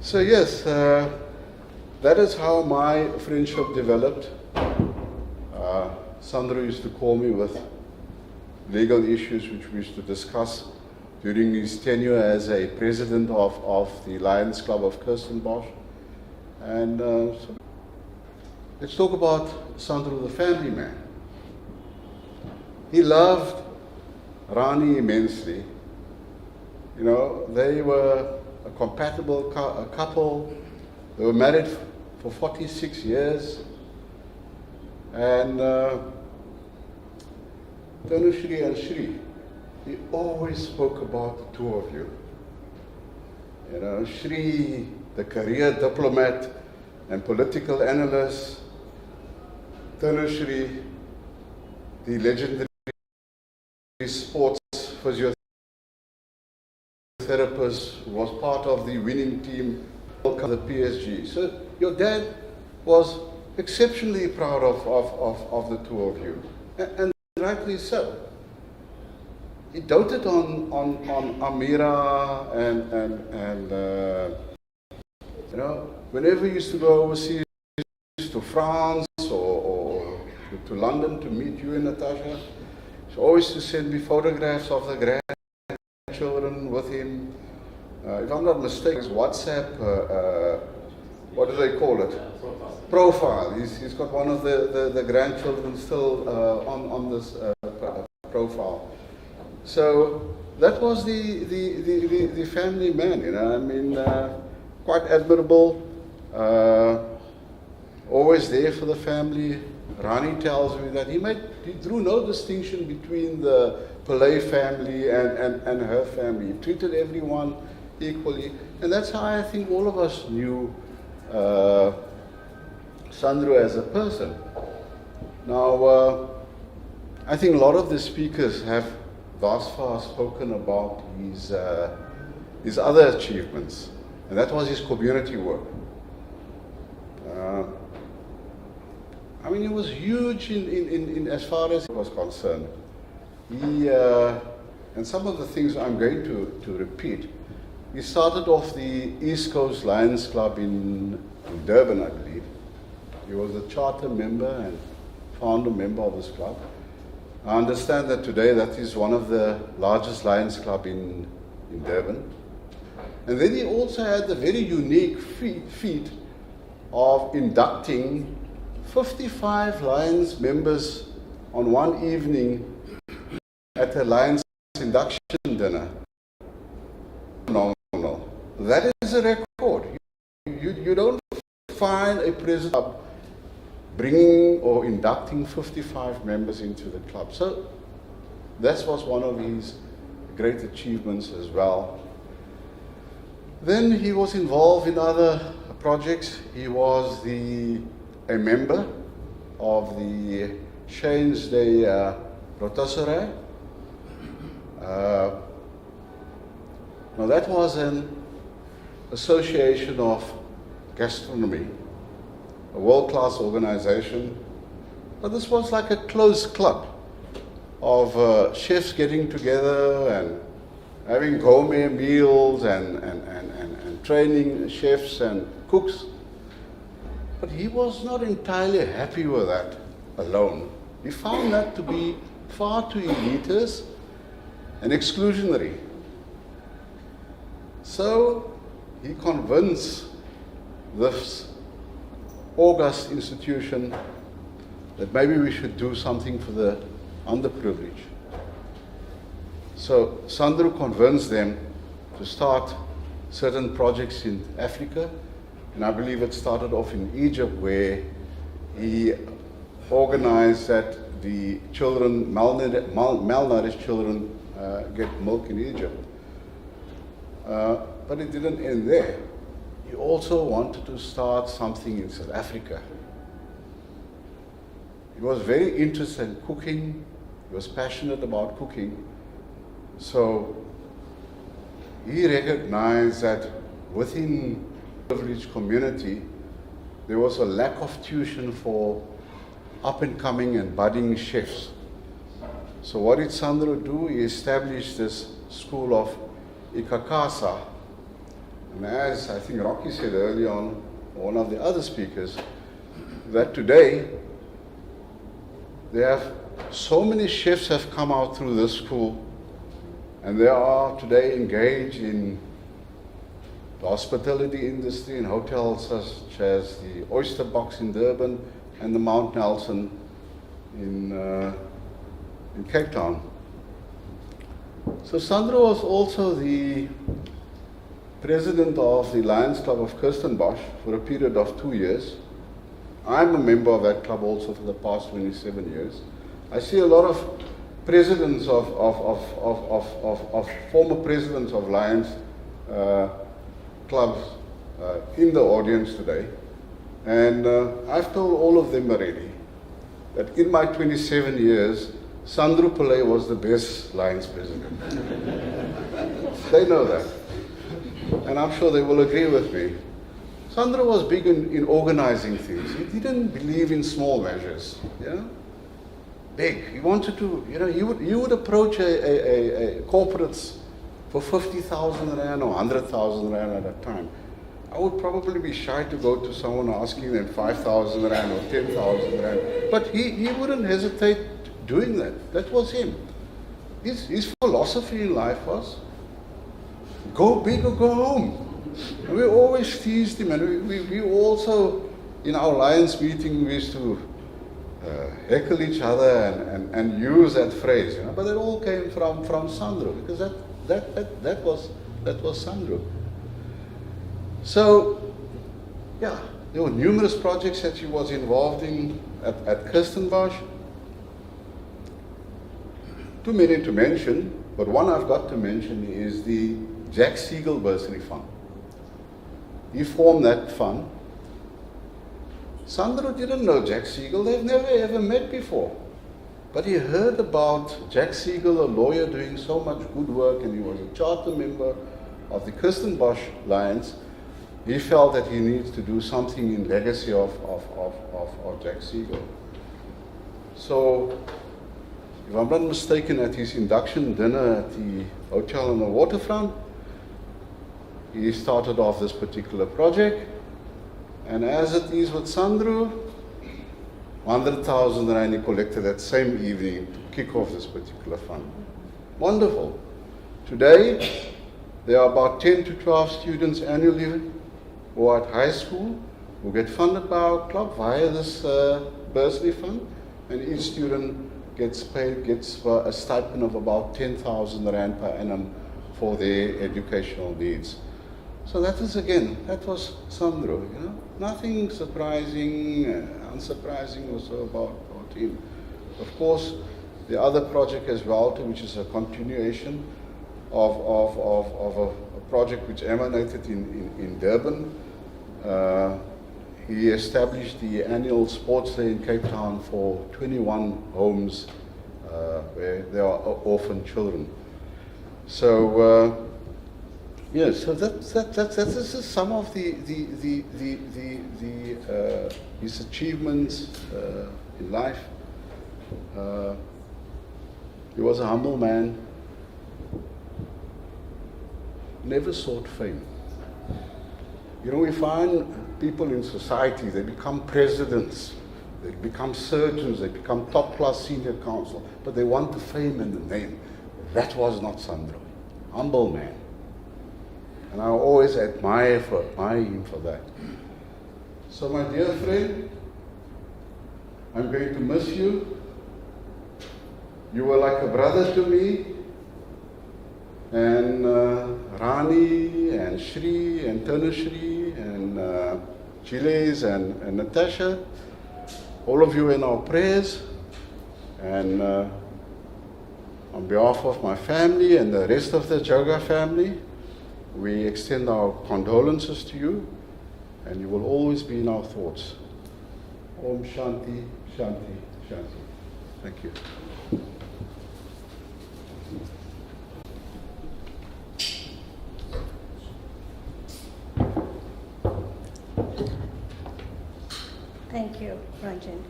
So, yes, that is how my friendship developed. Sandro used to call me with legal issues which we used to discuss during his tenure as a president of the Lions Club of Kirstenbosch. And so let's talk about Sandro, the family man. He loved Rani immensely. You know, they were a compatible couple. They were married for 46 years. And Tanushree and Shri, he always spoke about the 2 of you. You know, Shri, the career diplomat and political analyst. Tanushree, the legendary sports physiotherapist who was part of the winning team of the PSG. So your dad was exceptionally proud of the 2 of you, and rightly so. He doted on Amira and you know, whenever he used to go overseas to France or to London to meet you and Natasha, So always to send me photographs of the grandchildren with him. If I'm not mistaken, it's WhatsApp, what do they call it? Profile. He's got one of the grandchildren still on this profile. So that was the family man, you know. I mean, quite admirable. Always there for the family. Rani tells me that he drew no distinction between the Pillay family and her family. He treated everyone equally. And that's how I think all of us knew Sandro as a person. Now, I think a lot of the speakers have thus far spoken about his other achievements, and that was his community work. I mean, it was huge in as far as it was concerned. He, and some of the things I'm going to repeat, he started off the East Coast Lions Club in Durban, I believe. He was a charter member and founder member of this club. I understand that today that is one of the largest Lions Club in Durban. And then he also had the very unique feat of inducting 55 Lions members on one evening at a Lions induction dinner. Phenomenal. That is a record. You don't find a president bringing or inducting 55 members into the club. So that was one of his great achievements as well. Then he was involved in other projects. He was a member of the Shane's Day Rotisserie. Now that was an association of gastronomy, a world-class organization, but this was like a closed club of chefs getting together and having gourmet meals and training chefs and cooks. But he was not entirely happy with that alone. He found that to be far too elitist and exclusionary. So he convinced this august institution that maybe we should do something for the underprivileged. So Sandro convinced them to start certain projects in Africa, and I believe it started off in Egypt, where he organized that the children, malnourished children, get milk in Egypt. But it didn't end there. He also wanted to start something in South Africa. He was very interested in cooking. He was passionate about cooking. So he recognized that within the privileged community, there was a lack of tuition for up-and-coming and budding chefs. So what did Sandro do? He established this school of Ikakasa. And as I think Rocky said early on, one of the other speakers, that today there have so many chefs have come out through this school, and they are today engaged in the hospitality industry in hotels such as the Oyster Box in Durban and the Mount Nelson in Cape Town. So Sandro was also the president of the Lions Club of Kirstenbosch for a period of 2 years. I'm a member of that club also for the past 27 years. I see a lot of presidents of former presidents of Lions clubs in the audience today. And I've told all of them already that in my 27 years, Sandro Pillay was the best Lions president. They know that. And I'm sure they will agree with me. Sandro was big in organizing things. He didn't believe in small measures. Yeah? Big. He wanted to, you would approach a corporates for 50,000 Rand or 100,000 Rand at a time. I would probably be shy to go to someone asking them 5,000 Rand or 10,000 Rand. But he wouldn't hesitate doing that. That was him. His philosophy in life was, go big or go home. And we always teased him, and we also, in our Lions meeting, we used to heckle each other and use that phrase, you know. But it all came from Sandro, because that was Sandro. So, yeah, there were numerous projects that he was involved in at Kirstenbosch. Too many to mention, but one I've got to mention is the Jack Siegel Bursary Fund. He formed that fund. Sandro didn't know Jack Siegel. They've never ever met before. But he heard about Jack Siegel, a lawyer, doing so much good work, and he was a charter member of the Kirstenbosch Lions. He felt that he needs to do something in legacy of Jack Siegel. So, if I'm not mistaken, at his induction dinner at the hotel on the waterfront, he started off this particular project. And as it is with Sandro, 100,000 rand he collected that same evening to kick off this particular fund. Wonderful. Today, there are about 10 to 12 students annually who are at high school who get funded by our club via this bursary fund, and each student gets a stipend of about 10,000 rand per annum for their educational needs. So that was that Sandro, you know. Nothing surprising, unsurprising also about him. Of course, the other project as well, which is a continuation of a project which emanated in Durban. He established the annual sports day in Cape Town for 21 homes where there are orphan children. So yes, so that's just some of his achievements in life. He was a humble man. Never sought fame. You know, we find people in society, they become presidents, they become surgeons, they become top-class senior counsel, but they want the fame and the name. That was not Sandro. Humble man. And I always admire him for that. So my dear friend, I'm going to miss you. You were like a brother to me. And Rani and Shri and Tanushree and Chiles and Natasha, all of you in our prayers. And on behalf of my family and the rest of the Joga family, we extend our condolences to you, and you will always be in our thoughts. Om Shanti, Shanti, Shanti. Thank you. Thank you, Ranjan.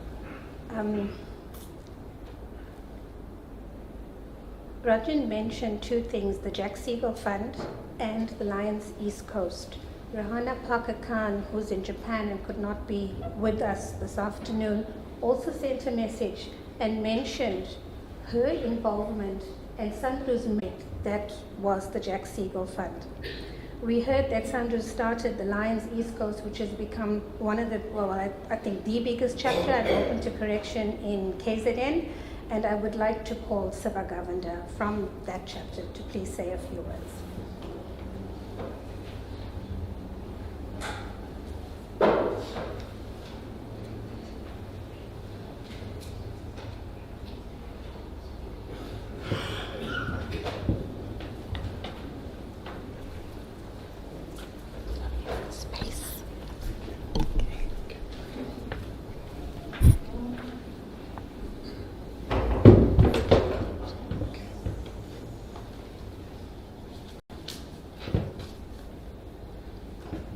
Ranjan mentioned two things, the Jack Siegel Fund and the Lions East Coast. Rahana Parker Khan, who's in Japan and could not be with us this afternoon, also sent a message and mentioned her involvement and Sandro's mate, that was the Jack Siegel Fund. We heard that Sandro started the Lions East Coast, which has become one of the, well, I think the biggest chapter. I'm open to correction in KZN, and I would like to call Siva Govender from that chapter to please say a few words.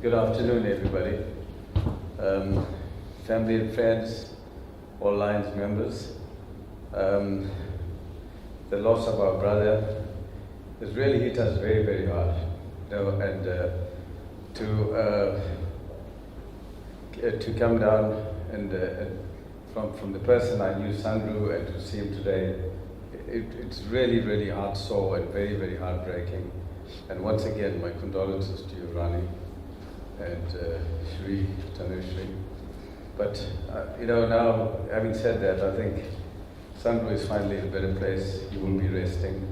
Good afternoon, everybody. Family and friends, all Lions members. The loss of our brother has really hit us very, very hard. You know, and to come down and from the person I knew, Sandru, and to see him today, it's really, really heart sore and very, very heartbreaking. And once again, my condolences to you, Rani, and Shri, Tanushri. But, now, having said that, I think Sandru is finally in a better place. He will be resting.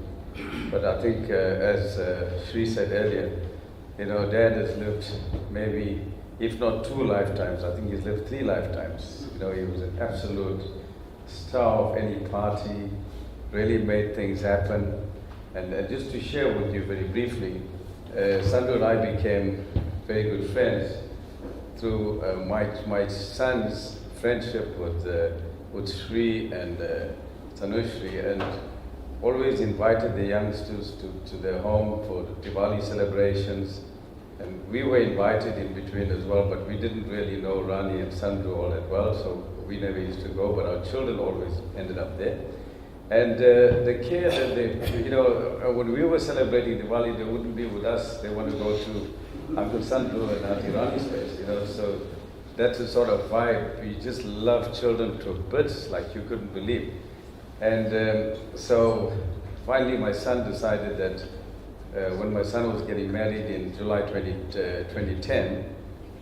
But I think, as Shri said earlier, Dad has lived maybe, if not 2 lifetimes, I think he's lived 3 lifetimes. He was an absolute star of any party, really made things happen. And just to share with you very briefly, Sandhu and I became very good friends through my son's friendship with Shri and Tanushri, and always invited the youngsters to their home for the Diwali celebrations. And we were invited in between as well, but we didn't really know Rani and Sandhu all that well, so we never used to go, but our children always ended up there. And the care that they, when we were celebrating Diwali, they wouldn't be with us. They want to go to Uncle Sandhu and Auntie Rani's place, so that's the sort of vibe. We just love children to bits like you couldn't believe. And so finally my son decided that when my son was getting married in July 2010,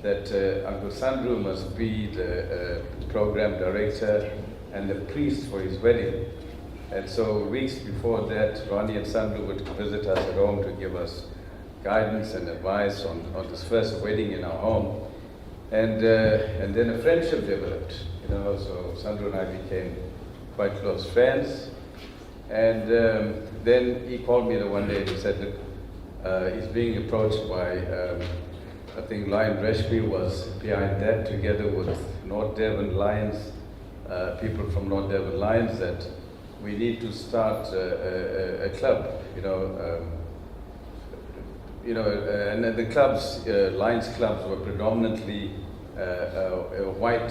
that Uncle Sandhu must be the program director and the priest for his wedding. And so weeks before that, Rani and Sandhu would visit us at home to give us guidance and advice on this first wedding in our home. And then a friendship developed, so Sandhu and I became quite close friends. And then he called me the one day and he said, look, he's being approached by, I think Lion Reshmi was behind that, together with North Devon Lions, people from North Devon Lions, that we need to start a club, and the clubs, Lions clubs, were predominantly white,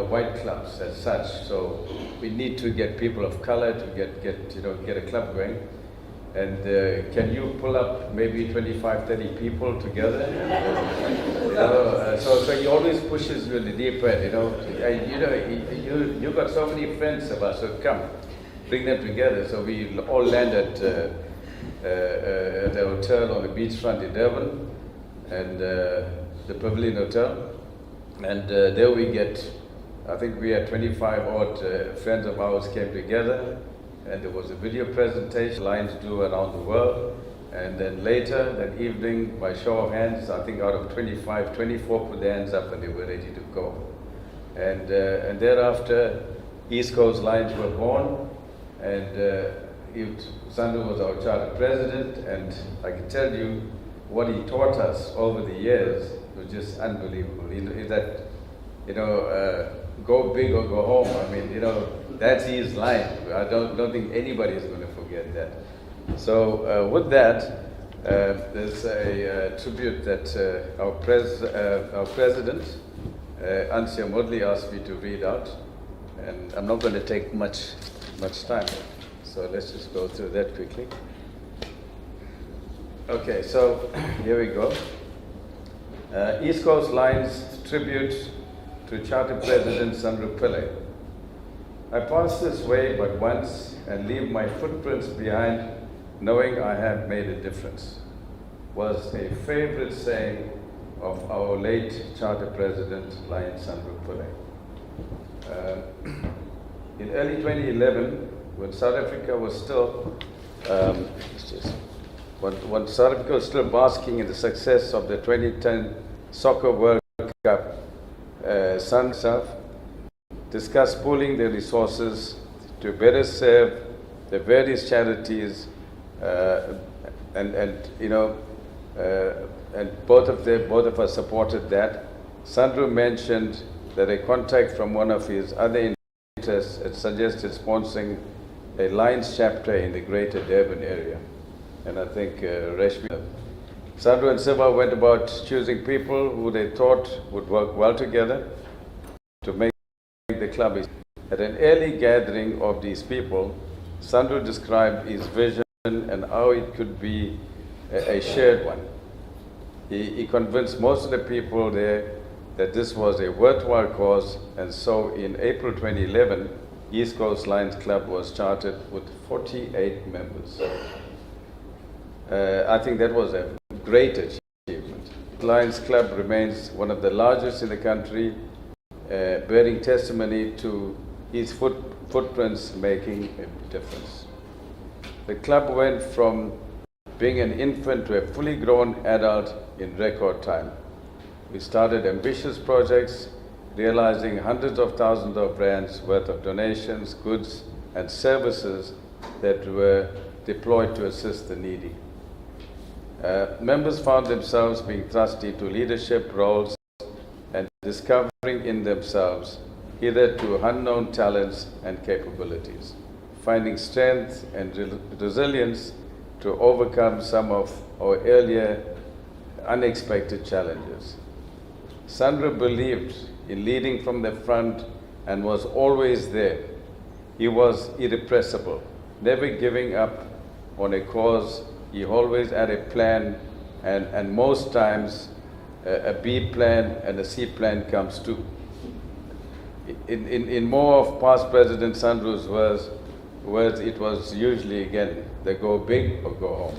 white clubs as such. So we need to get people of color to get a club going. And can you pull up maybe 25, 30 people together? So he always pushes you in the deep end. You got so many friends of us, so come, bring them together. So we all landed at a hotel on the beachfront in Durban, and the Pavilion Hotel. And there we get, I think we had 25 odd friends of ours came together, and there was a video presentation Lions do around the world. And then later that evening, by show of hands, I think out of 25, 24 put their hands up and they were ready to go. And thereafter, East Coast Lions were born, and Sandhu was our charter president, and I can tell you what he taught us over the years was just unbelievable. Is that, go big or go home. I mean, that's his line. I don't think anybody is going to forget that. So with that, there's a tribute that our president, Ansya Modli, asked me to read out, and I'm not going to take much time. So let's just go through that quickly. Okay, so here we go. East Coast Lions tribute to Charter President Soobramoney Pillay. I pass this way but once and leave my footprints behind, knowing I have made a difference, was a favorite saying of our late Charter President, Lion Soobramoney Pillay. In early 2011, when South Africa was still, when South Africa was still basking in the success of the 2010 Soccer World Cup, South discussed pooling their resources to better serve the various charities, and both of us supported that. Sandhu mentioned that a contact from one of his other interests had suggested sponsoring a Lions chapter in the greater Durban area. And I think Reshmi, Sandhu and Siva went about choosing people who they thought would work well together to make the club. At an early gathering of these people, Sandhu described his vision and how it could be a shared one. He convinced most of the people there that this was a worthwhile cause, and so in April 2011, East Coast Lions Club was chartered with 48 members. I think that was a great achievement. Lions Club remains one of the largest in the country, bearing testimony to its footprints making a difference. The club went from being an infant to a fully grown adult in record time. We started ambitious projects, realizing hundreds of thousands of rands worth of donations, goods, and services that were deployed to assist the needy. Members found themselves being thrust into leadership roles and discovering in themselves hitherto unknown talents and capabilities, finding strength and resilience to overcome some of our earlier unexpected challenges. Sandra believed in leading from the front and was always there. He was irrepressible, never giving up on a cause. He always had a plan, and most times a B plan and a C plan comes too. In more of past President Sandru's words, it was usually again, they go big or go home.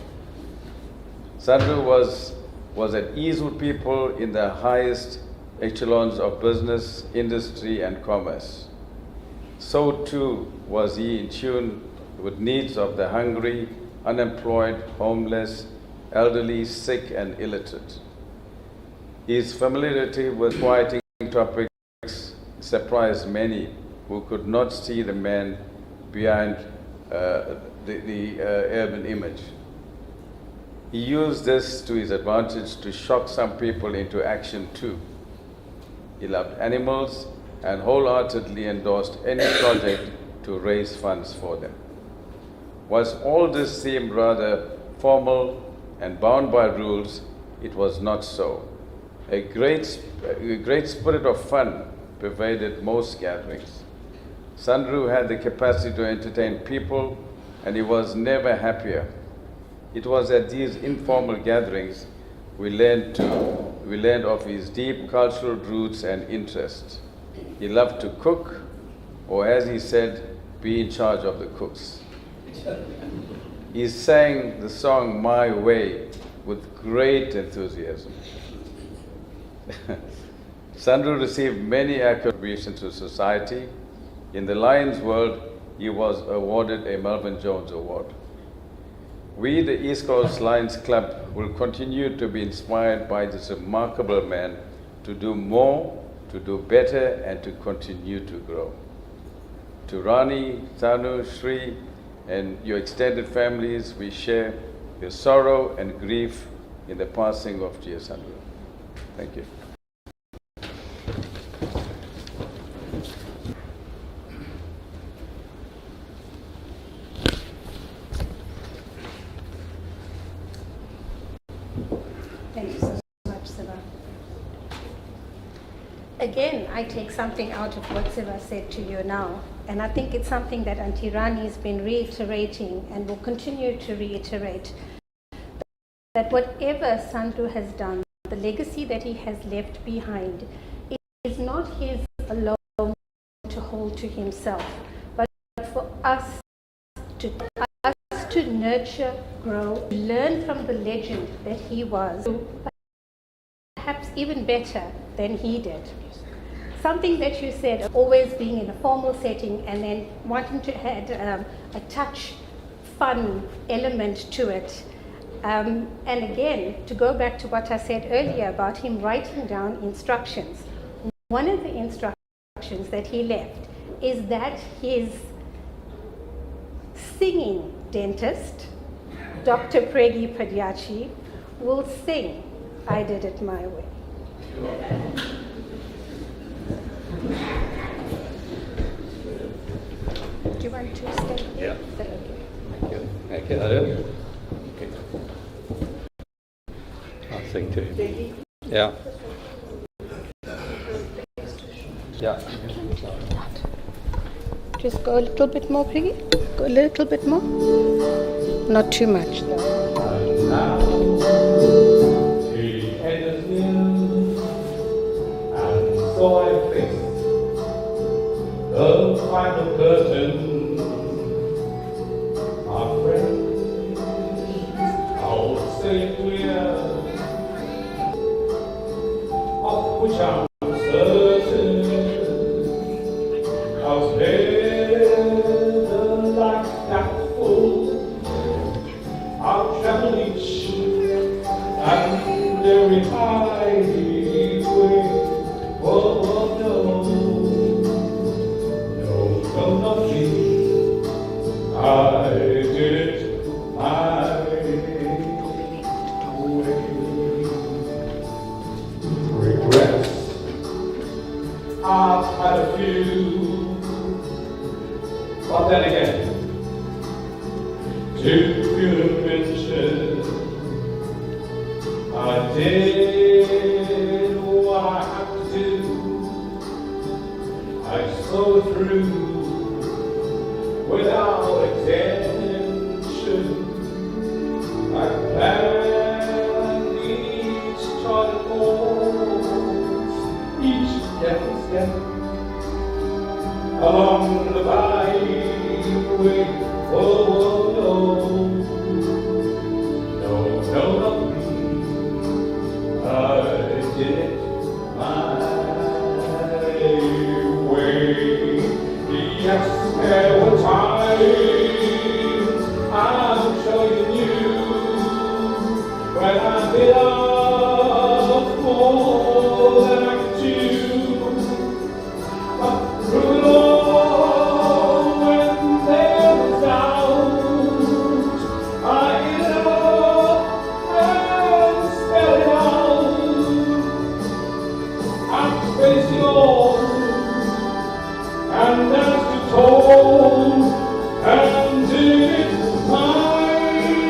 Sandru was at ease with people in the highest echelons of business, industry, and commerce. So too was he in tune with needs of the hungry, unemployed, homeless, elderly, sick, and illiterate. His familiarity with quieting topics surprised many who could not see the man behind the urban image. He used this to his advantage to shock some people into action too. He loved animals and wholeheartedly endorsed any project to raise funds for them. Whilst all this seemed rather formal and bound by rules, it was not so. A great spirit of fun pervaded most gatherings. Sandru had the capacity to entertain people, and he was never happier. It was at these informal gatherings we learned of his deep cultural roots and interests. He loved to cook, or as he said, be in charge of the cooks. He sang the song My Way with great enthusiasm. Sandru received many contributions to society. In the Lions world, he was awarded a Melvin Jones Award. We, the East Coast Lions Club, will continue to be inspired by this remarkable man to do more, to do better, and to continue to grow. To Rani, Thanu, Shri, and your extended families, we share your sorrow and grief in the passing of G. Sandru. Thank you. Thank you so much, Siva. Again, I take something out of what Siva said to you now, and I think it's something that Auntie Rani has been reiterating and will continue to reiterate, that whatever Sandru has done, the legacy that he has left behind, is not his alone to hold to himself, but for us to nurture, grow, learn from the legend that he was, perhaps even better than he did. Something that you said, always being in a formal setting and then wanting to add a touch fun element to it. And again, to go back to what I said earlier about him writing down instructions, one of the instructions that he left is that his singing dentist, Dr. Pregi Padyachi, will sing I Did It My Way. Do you want to stay? Yeah. Okay. Thank you. Thank you, Arun. Okay. I'll sing to him. Yeah. Yeah. Just go a little bit more, Peggy. Go a little bit more. Not too much, though. so I face the final curtain. My friend, I'll say clear, of which I'm certain, 'cause heaven like that full, I'll travel each and every highway. Oh, no, no, no, not me. I did it my way. Regrets, I've had a few, but then again, too few to mention. I did what I had to do. I saw through without attention. I planned each charted course, each step along the byway. Oh, no, no, no, not me. I did it my way. Yes, there were times I'm sure you knew when I did more than I could do. But through it all, when there was doubt, I hid it all and spelled it out. I'm facing all, and as you told, and did it my way.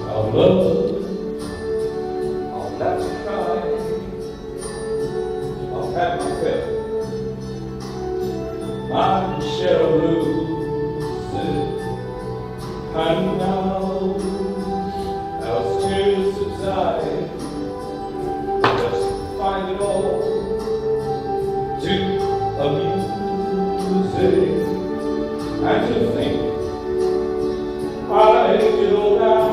I'll love, I'll let you cry, I'll have my fill, my share of losing, and now, as tears subside, just find it all too amusing, and to think I did all that,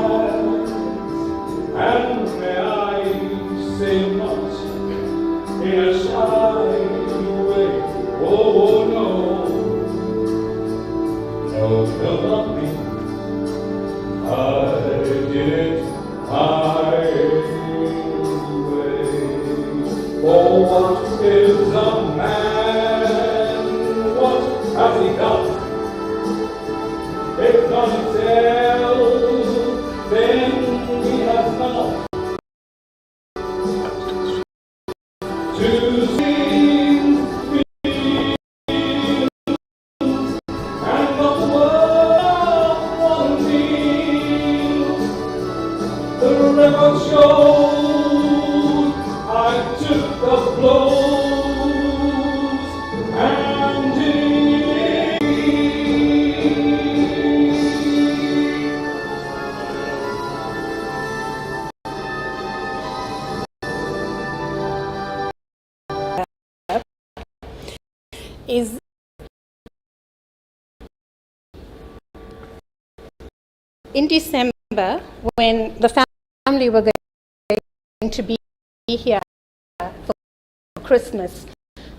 and may I say not in a shy way. Oh no, no, no, not me. I did it my way. Oh, what is a man? What has he done? If not himself, then he has not to sing, feel, and not the world wanting. The record showed I took the blows and did is in December, when the family were going to be here for Christmas,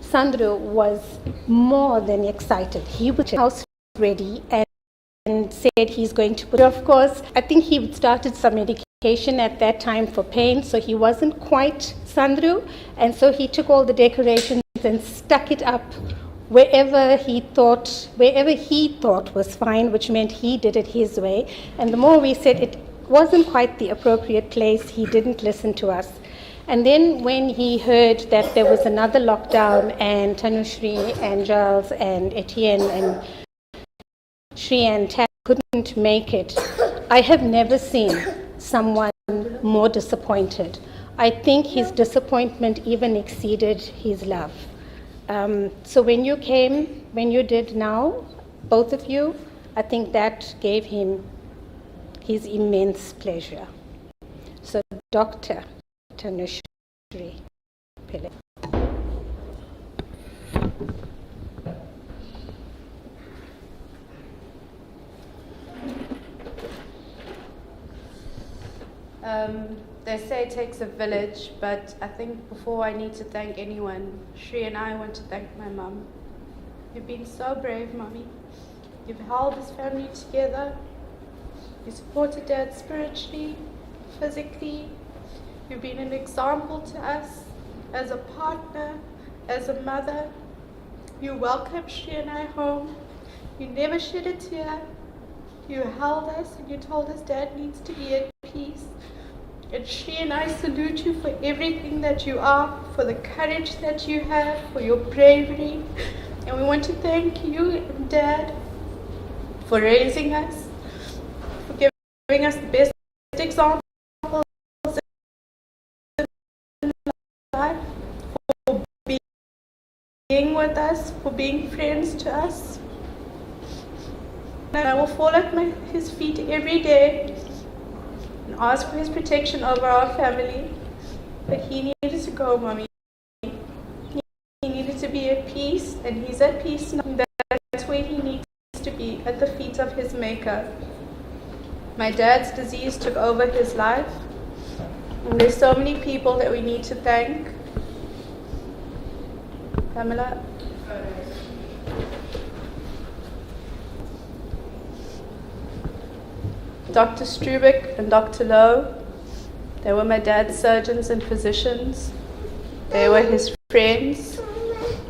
Sandro was more than excited. He was house ready and said he's going to put, of course, I think he started some medication at that time for pain, so he wasn't quite Sandro, and so he took all the decorations and stuck it up wherever he thought was fine, which meant he did it his way. And the more we said it wasn't quite the appropriate place, he didn't listen to us. And then when he heard that there was another lockdown and Tanushri and Giles and Etienne and Shri and Tat couldn't make it, I have never seen someone more disappointed. I think his disappointment even exceeded his love. So when you came, when you did now, both of you, I think that gave him his immense pleasure. So, Doctor, Soobramoney Pillay. They say it takes a village, but I think before I need to thank anyone, Shri and I want to thank my mum. You've been so brave, Mummy. You've held this family together. You supported Dad spiritually, physically. You've been an example to us as a partner, as a mother. You welcomed Shri and I home. You never shed a tear. You held us and you told us Dad needs to be at peace. And Shri and I salute you for everything that you are, for the courage that you have, for your bravery. And we want to thank you and Dad for raising us, for giving us the best examples in life, for being with us, for being friends to us. And I will fall at his feet every day and ask for his protection over our family. But he needed to go, Mommy. He needed to be at peace, and he's at peace now. That's where he needs to be, at the feet of his Maker. My dad's disease took over his life, and there's so many people that we need to thank. Pamela? Dr. Strubeck and Dr. Lowe, they were my dad's surgeons and physicians. They were his friends.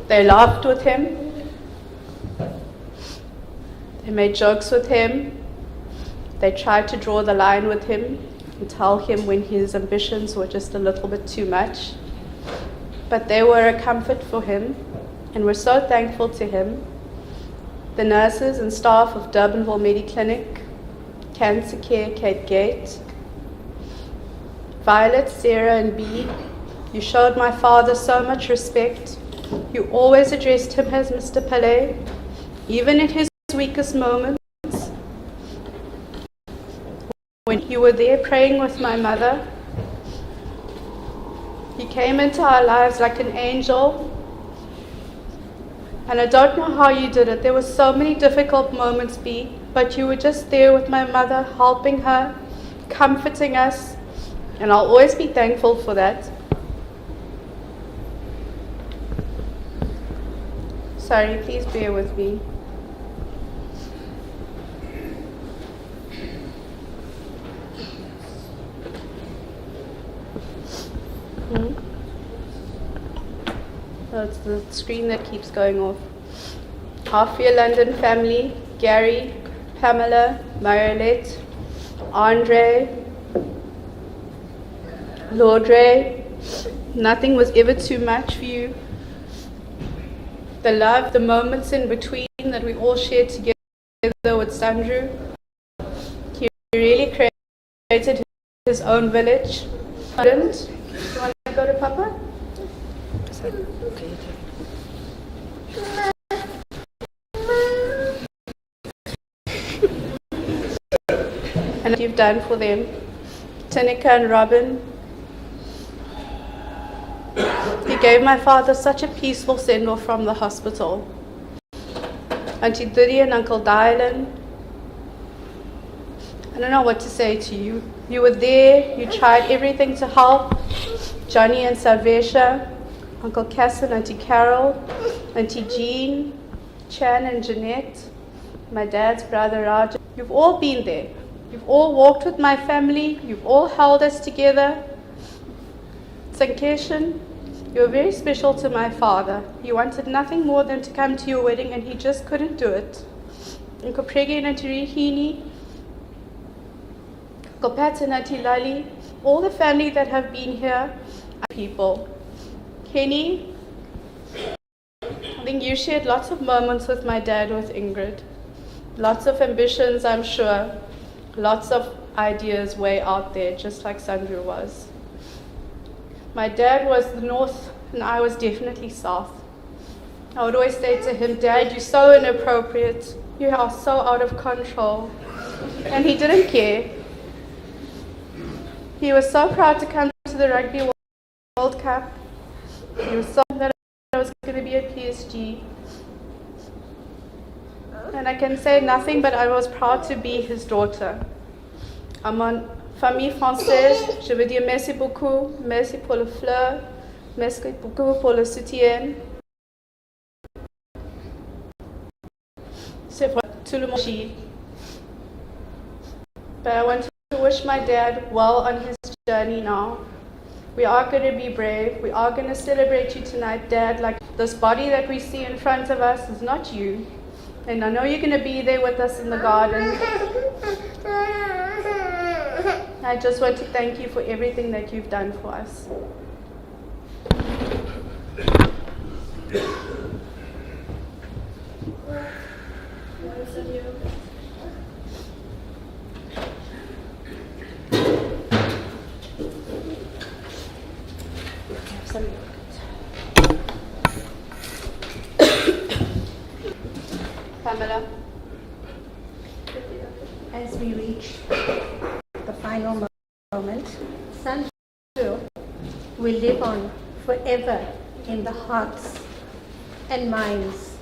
They laughed with him. They made jokes with him. They tried to draw the line with him and tell him when his ambitions were just a little bit too much. But they were a comfort for him, and we're so thankful to him. The nurses and staff of Durbanville Mediclinic, Cancer Care, Kate Gate, Violet, Sarah, and Bee, you showed my father so much respect. You always addressed him as Mr. Pillay, even in his weakest moments. When you were there praying with my mother, you came into our lives like an angel. And I don't know how you did it. There were so many difficult moments, Bee, but you were just there with my mother, helping her, comforting us, and I'll always be thankful for that. Sorry, please bear with me. Oh, it's the screen that keeps going off. Half your London family, Gary, Pamela, Mariolette, Andre, Laudre. Nothing was ever too much for you. The love, the moments in between that we all shared together with Sandru. He really created his own village. You want to go to Papa? And what you've done for them. Tanika and Robin. You gave my father such a peaceful send-off from the hospital. Auntie Didi and Uncle Dylan. I don't know what to say to you. You were there, you tried everything to help. Johnny and Salvesha, Uncle Cass and Auntie Carol, Auntie Jean, Chan and Jeanette, my dad's brother Raj. You've all been there. You've all walked with my family. You've all held us together. Sankeshan, you were very special to my father. He wanted nothing more than to come to your wedding, and he just couldn't do it. Uncle Pregi and Auntie Rihini, Uncle Pat and Auntie Lali, all the family that have been here, people. Kenny, I think you shared lots of moments with my dad, with Ingrid. Lots of ambitions, I'm sure. Lots of ideas way out there, just like Sandru was. My dad was the north, and I was definitely south. I would always say to him, Dad, you're so inappropriate. You are so out of control. And he didn't care. He was so proud to come to the Rugby World Cup. You saw that I was going to be at PSG. And I can say nothing, but I was proud to be his daughter. À mon famille française, je veux dire merci beaucoup. Merci pour le fleur. Merci beaucoup pour le soutien. C'est pour tout le monde. But I want to wish my dad well on his journey now. We are going to be brave. We are going to celebrate you tonight, Dad. Like, this body that we see in front of us is not you. And I know you're going to be there with us in the garden. I just want to thank you for everything that you've done for us. Pamela. As we reach the final moment, Sandro will live on forever in the hearts and minds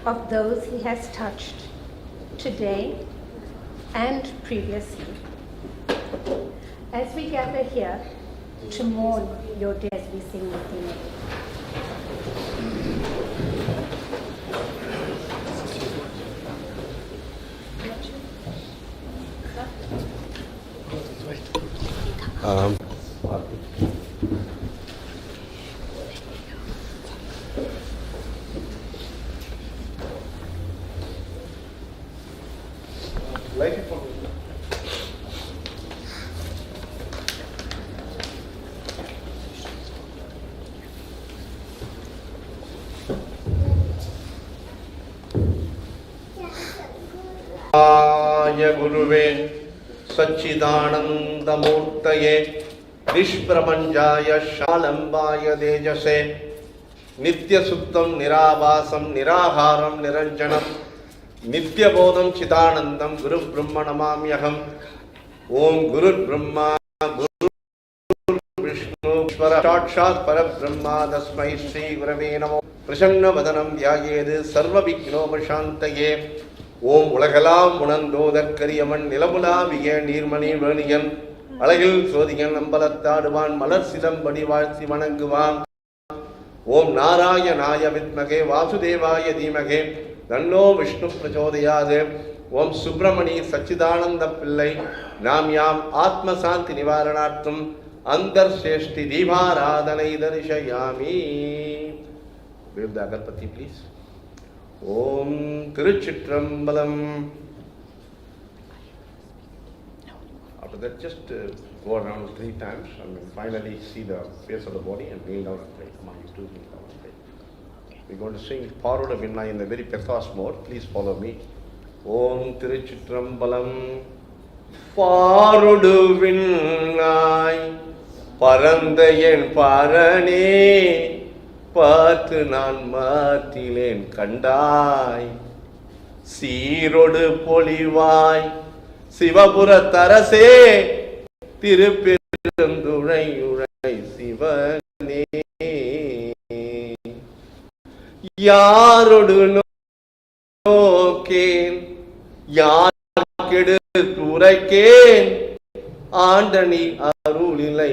of those he has touched today and previously. As we gather here to mourn your death, as we sing within it. Light it for me. गुरुवे सच्चिदानंदमूर्तये निष्प्रपंचाय शालंबाय तेजसे नित्यसुप्तं निराभासं निराहारं निरंजनं नित्यबोधं चिदानंदं गुरुब्रह्म नमाम्यहम्। ओम गुरुर्ब्रह्मा गुरुर्विष्णु साक्षात् परब्रह्मा तस्मै श्री गुरवे नमो। प्रसन्नवदनं ध्यायेत् सर्वविघ्नोपशान्तये। ஓம் உலகெல்லாம் உணர்ந்தோதற்கரியவன் நிலமுலாவிய நீர்மணி வேணியன் அழகில் சோதியன் அம்பலத்தாடுவான் மலர் சிலம்படி வாழ்த்தி வணங்குவான். ஓம் நாராயணாய வித்மகே வாசுதேவாய தீமகே தன்னோ விஷ்ணு பிரச்சோதயாது. ஓம் சுப்பிரமணி சச்சிதானந்த பிள்ளை நாம் யாம் ஆத்மசாந்தி நிவாரணார்த்தம் அந்தர்சேஷ்டி தீபாராதனை தரிசயாமி. Wave the agarbatti, please. Om Tiruchitrambalam. After that, just go around 3 times and finally see the face of the body and kneel down and pray. Come on, you two kneel down and pray. We're going to sing Paroda Vinna in a very pathos mode. Please follow me. Om Tiruchitrambalam. Parodu Vinnai Parandayen Parane பார்த்து நான் மாற்றிலேன் கண்டாய் சீரொடு பொலிவாய் சிவபுர தரசே திருப்பெருந்துறை உரை சிவனே யாரொடு நோக்கேன் யார்க்கெடுத்து உரைக்கேன் ஆண்டனி அருளிலை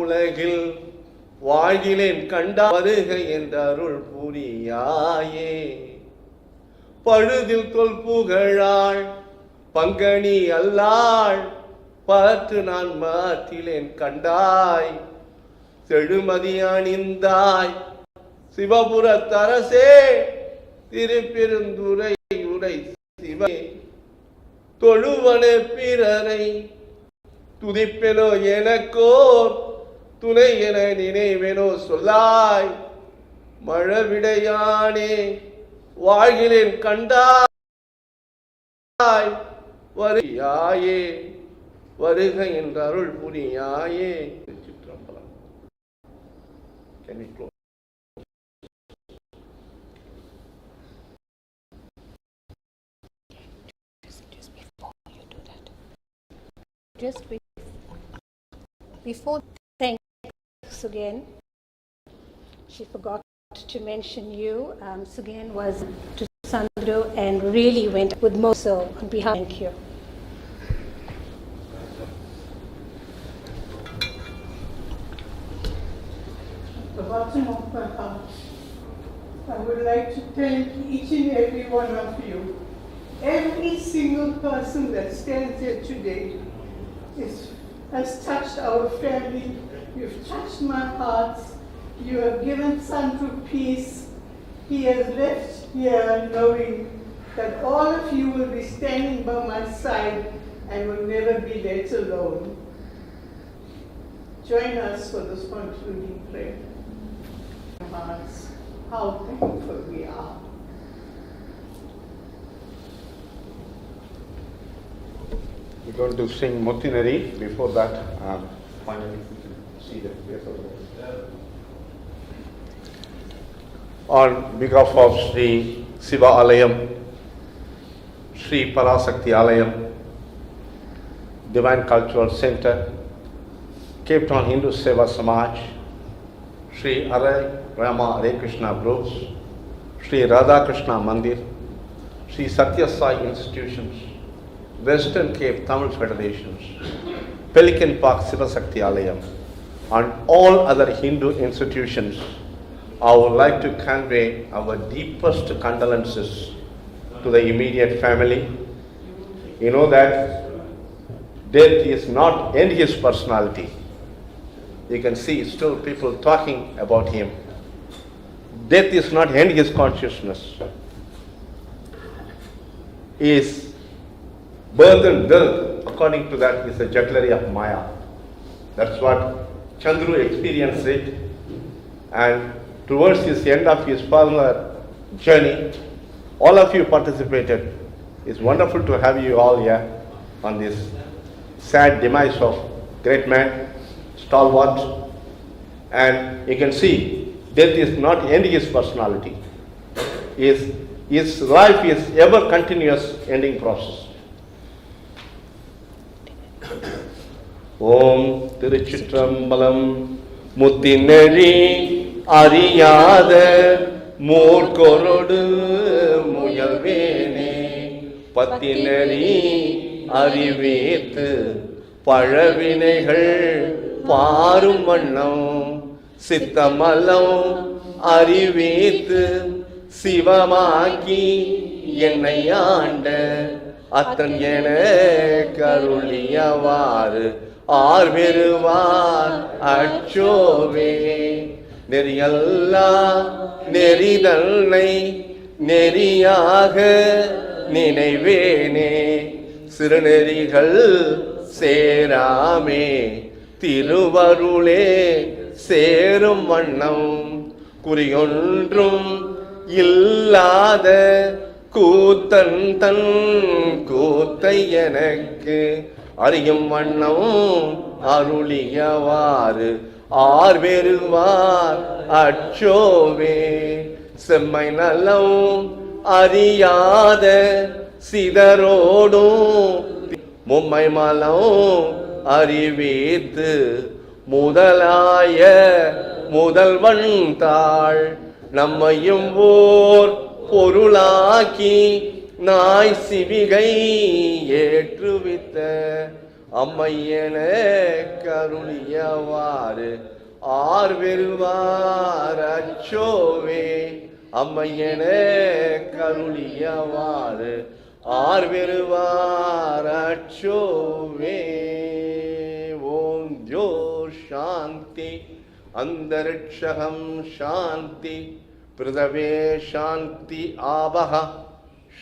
உலகில் வாழ்கிலேன் கண்டா வருக என்ற அருள் புரியாயே பழுதில் தொல் புகழாள் பங்கனி அல்லாள் பார்த்து நான் மாற்றிலேன் கண்டாய் செழுமதி அணிந்தாய் சிவபுர தரசே திருப்பெருந்துறை உரை சிவனே தொழுவன பிறரை துதிப்பெனோ எனக்கோர் துணை என நினைவெனோ சொல்லாய் மழவிடையானே வாழ்கிலேன் கண்டாய் வருயாயே வருக என்ற அருள் புரியாயே. Chitrambalam. Can we close? Just before thanks Sugen. She forgot to mention you. Sugen was to Sandro and really went with most. So on behalf, thank you. The bottom of my heart, I would like to thank each and every one of you. Every single person that stands here today has touched our family. You've touched my heart. You have given Sandro peace. He has left here knowing that all of you will be standing by my side and will never be left alone. Join us for this concluding prayer. Hearts, how thankful we are. We're going to sing Mutinari. Before that, finally we can see the face of the on behalf of Sri Siva Alayam, Sri Parasakti Alayam, Divine Cultural Center, Cape Town Hindu Seva Samaj, Sri Aray Rama Hare Krishna Groups, Sri Radha Krishna Mandir, Sri Satya Sai Institutions, Western Cape Tamil Federations, Pelican Park Siva Sakti Alayam, and all other Hindu institutions, I would like to convey our deepest condolences to the immediate family. You know that death is not in his personality. You can see still people talking about him. Death is not in his consciousness. He is birth and death, according to that, is a jugglery of Maya. That's what Chandru experienced it. And towards his end of his further journey, all of you participated. It's wonderful to have you all here on this sad demise of great man, stalwart. And you can see death is not ending his personality. His life is ever continuous ending process. Om Tiruchitrambalam Mutinari அறியாத மூர்க்கொரோடு முயல்வேனே பத்தினரி அறிவேத்து பழவினைகள் பாரும் வண்ணம் சித்தமலம் அறிவேத்து சிவமாக்கி என்னை ஆண்ட அத்தன் என கருளியவாறு ஆர்வெருவார் அச்சோவே நெறியல்லா நெறிதல்லை நெறியாக நினைவேனே சிறுநெறிகள் சேராமே திருவருளே சேரும் வண்ணம் குறியொன்றும் இல்லாத கூத்தன் தன் கூத்தை எனக்கு அறியும் வண்ணம் அருளியவாறு ஆர்வெருவார் அச்சோவே செம்மை நலம் அறியாத சிதரோடும் மும்மை மலம் அறிவித்து முதலாய முதல்வன் தாள் நம்மையும் ஓர் பொருளாக்கி நாய் சிவிகை ஏற்றுவித்த அம்மையன கருளியவாறு ஆர்வெருவார் அச்சோவே அம்மையன கருளியவாறு ஆர்வெருவார் அச்சோவே ஓம் ஜோ சாந்தி அந்தரிக்ஷகம் சாந்தி பிருதவே சாந்தி ஆபஹ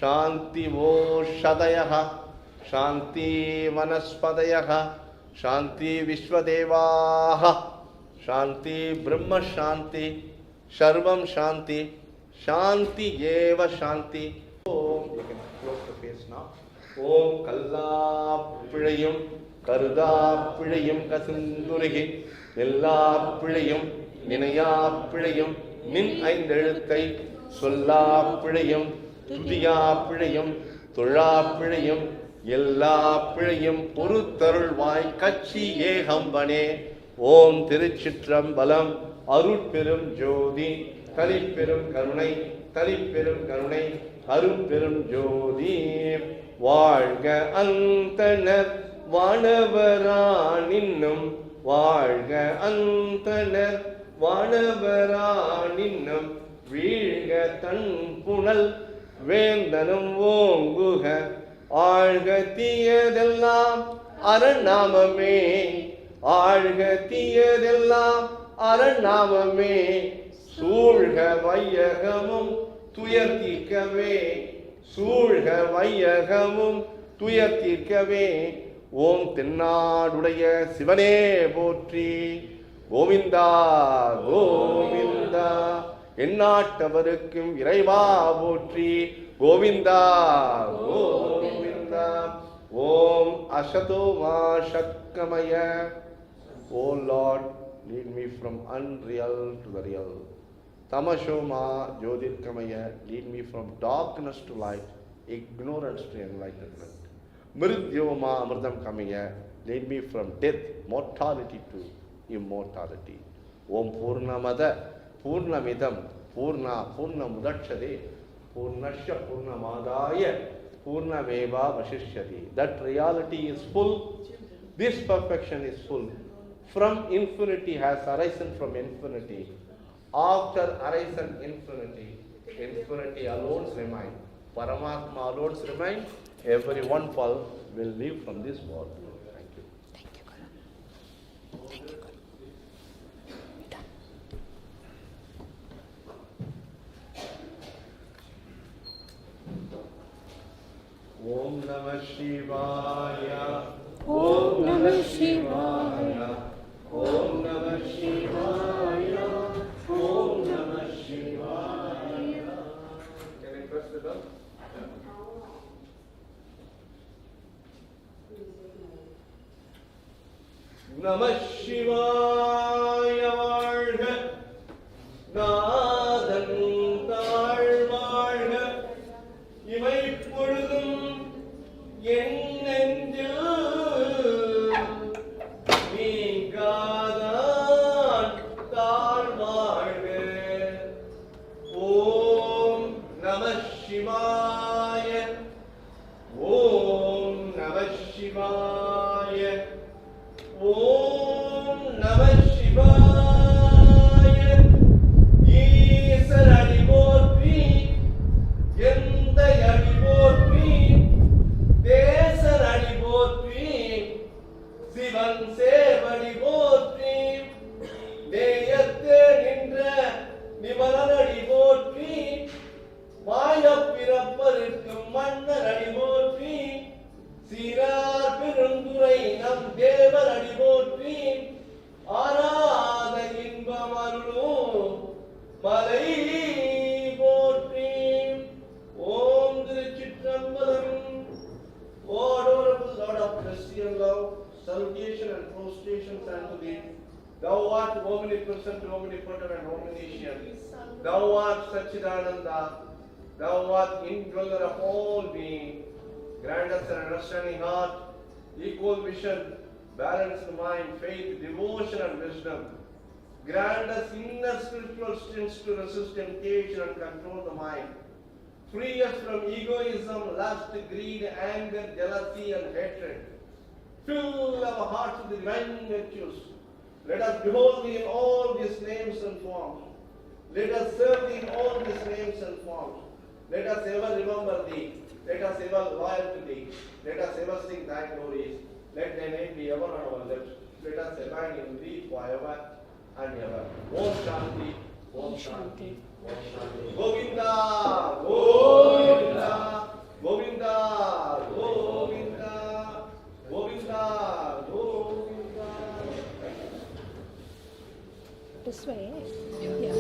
சாந்தி ஓஷதயः शांति वनस्पतयः शांति विश्वदेवाः शांति ब्रह्म शांति सर्वं शांति शांति एव Shanti Om you can close the face now ஓம் கல்லா பிழையும் கருதா பிழையும் கசுந்துருகி எல்லா பிழையும் நினையா பிழையும் நின் ஐந்தெழுத்தை சொல்லா பிழையும் துதியா பிழையும் தொழா பிழையும் எல்லா பிழையும் பொறுத்தருள்வாய் கட்சி ஏகம்பனே ஓம் திருச்சிற்றம்பலம். அருட்பெரும் ஜோதி தனிப்பெரும் கருணை தனிப்பெரும் கருணை அருட்பெரும் ஜோதி. வாழ்க அந்தணர் வானவரானின்னும் வாழ்க அந்தணர் வானவரானின்னும் வீழ்க தன் புனல் வேந்தனும் ஓங்குக. ஆழ்க தீயதெல்லாம் அரணாமமே ஆழ்க தீயதெல்லாம் அரணாமமே. சூழ்க வையகமும் துயர் தீர்க்கவே சூழ்க வையகமும் துயர் தீர்க்கவே. ஓம் தென்னாடுடைய சிவனே போற்றி. கோவிந்தா கோவிந்தா. எந்நாட்டவருக்கும் இறைவா போற்றி. கோவிந்தா கோவிந்தா. ஓம் அசதோ மா சத்கமய. ஓ Lord, lead me from unreal to the real. Tamasho ma jyotirkamaya. Lead me from darkness to light, ignorance to enlightenment. Mrityoma amritam kamaya. Lead me from death, mortality to immortality. Om Purnamada Purnamidam Purnamudachade Purnasya Purnamadaya Purnameva Vashishyati. That reality is full. This perfection is full. From infinity has arisen from infinity. After arisen infinity, infinity alone remain. Paramatma alone remain. Every one will leave from this world. Thank you. Thank you, Guru. Thank you, Guru. Om Namah Shivaya. Om Namah Shivaya. Om Namah Shivaya. Om Namah Shivaya. Can I press the bell? Namah Shivaya வாழ்க. நாதன் தாழ்வாழ்க. இவை பொழுதும் என் நெஞ்சில் நீங்காதான் தாழ்வாழ்க. ஓம் நமः சிவாய. ஓம் நமः சிவாய. ஓம் நமः சிவாய. ஈசர் அடி போற்றி. எந்த அடி போற்றி. தேசர் அடி போற்றி. சிவன் சேவடி போற்றி. நேயத்தே நின்ற நிமலனடி போற்றி. மாயப் பிறப்பருக்கும் மன்னர் அடி போற்றி. சீரார் பெருந்துரை நம் தேவர் அடி போற்றி. ஆராத இன்பம் அருளும் மலை போற்றி. ஓம் திருச்சிற்றம்பலம். O adorable Lord of mercy and love, salutation and prostrations unto thee. Thou art omnipresent, omnipotent, and omniscient. Thou art Satchidananda. Thou art indweller of all being. Grant us an understanding heart, equal vision, balanced mind, faith, devotion, and wisdom. Grant us inner spiritual strength to resist temptation and control the mind. Free us from egoism, lust, greed, anger, jealousy, and hatred. Fill our hearts with the divine virtues. Let us behold thee in all these names and forms. Let us serve thee in all these names and forms. Let us ever remember thee. Let us ever loyal to thee. Let us ever sing thy glories. Let thy name be ever on our lips. Let us abide in thee forever and ever. Om Shanti. Om Shanti. Om Shanti. Govinda, Govinda, Govinda, Govinda, Govinda, Govinda. This way? Yeah.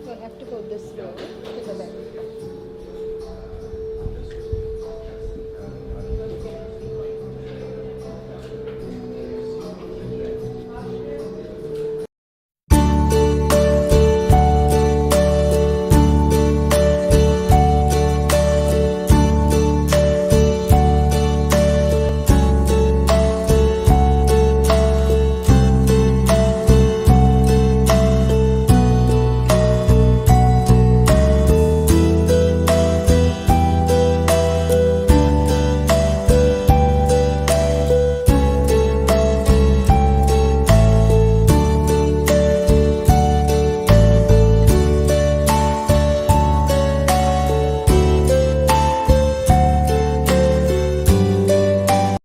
We'll have to go this way to the back.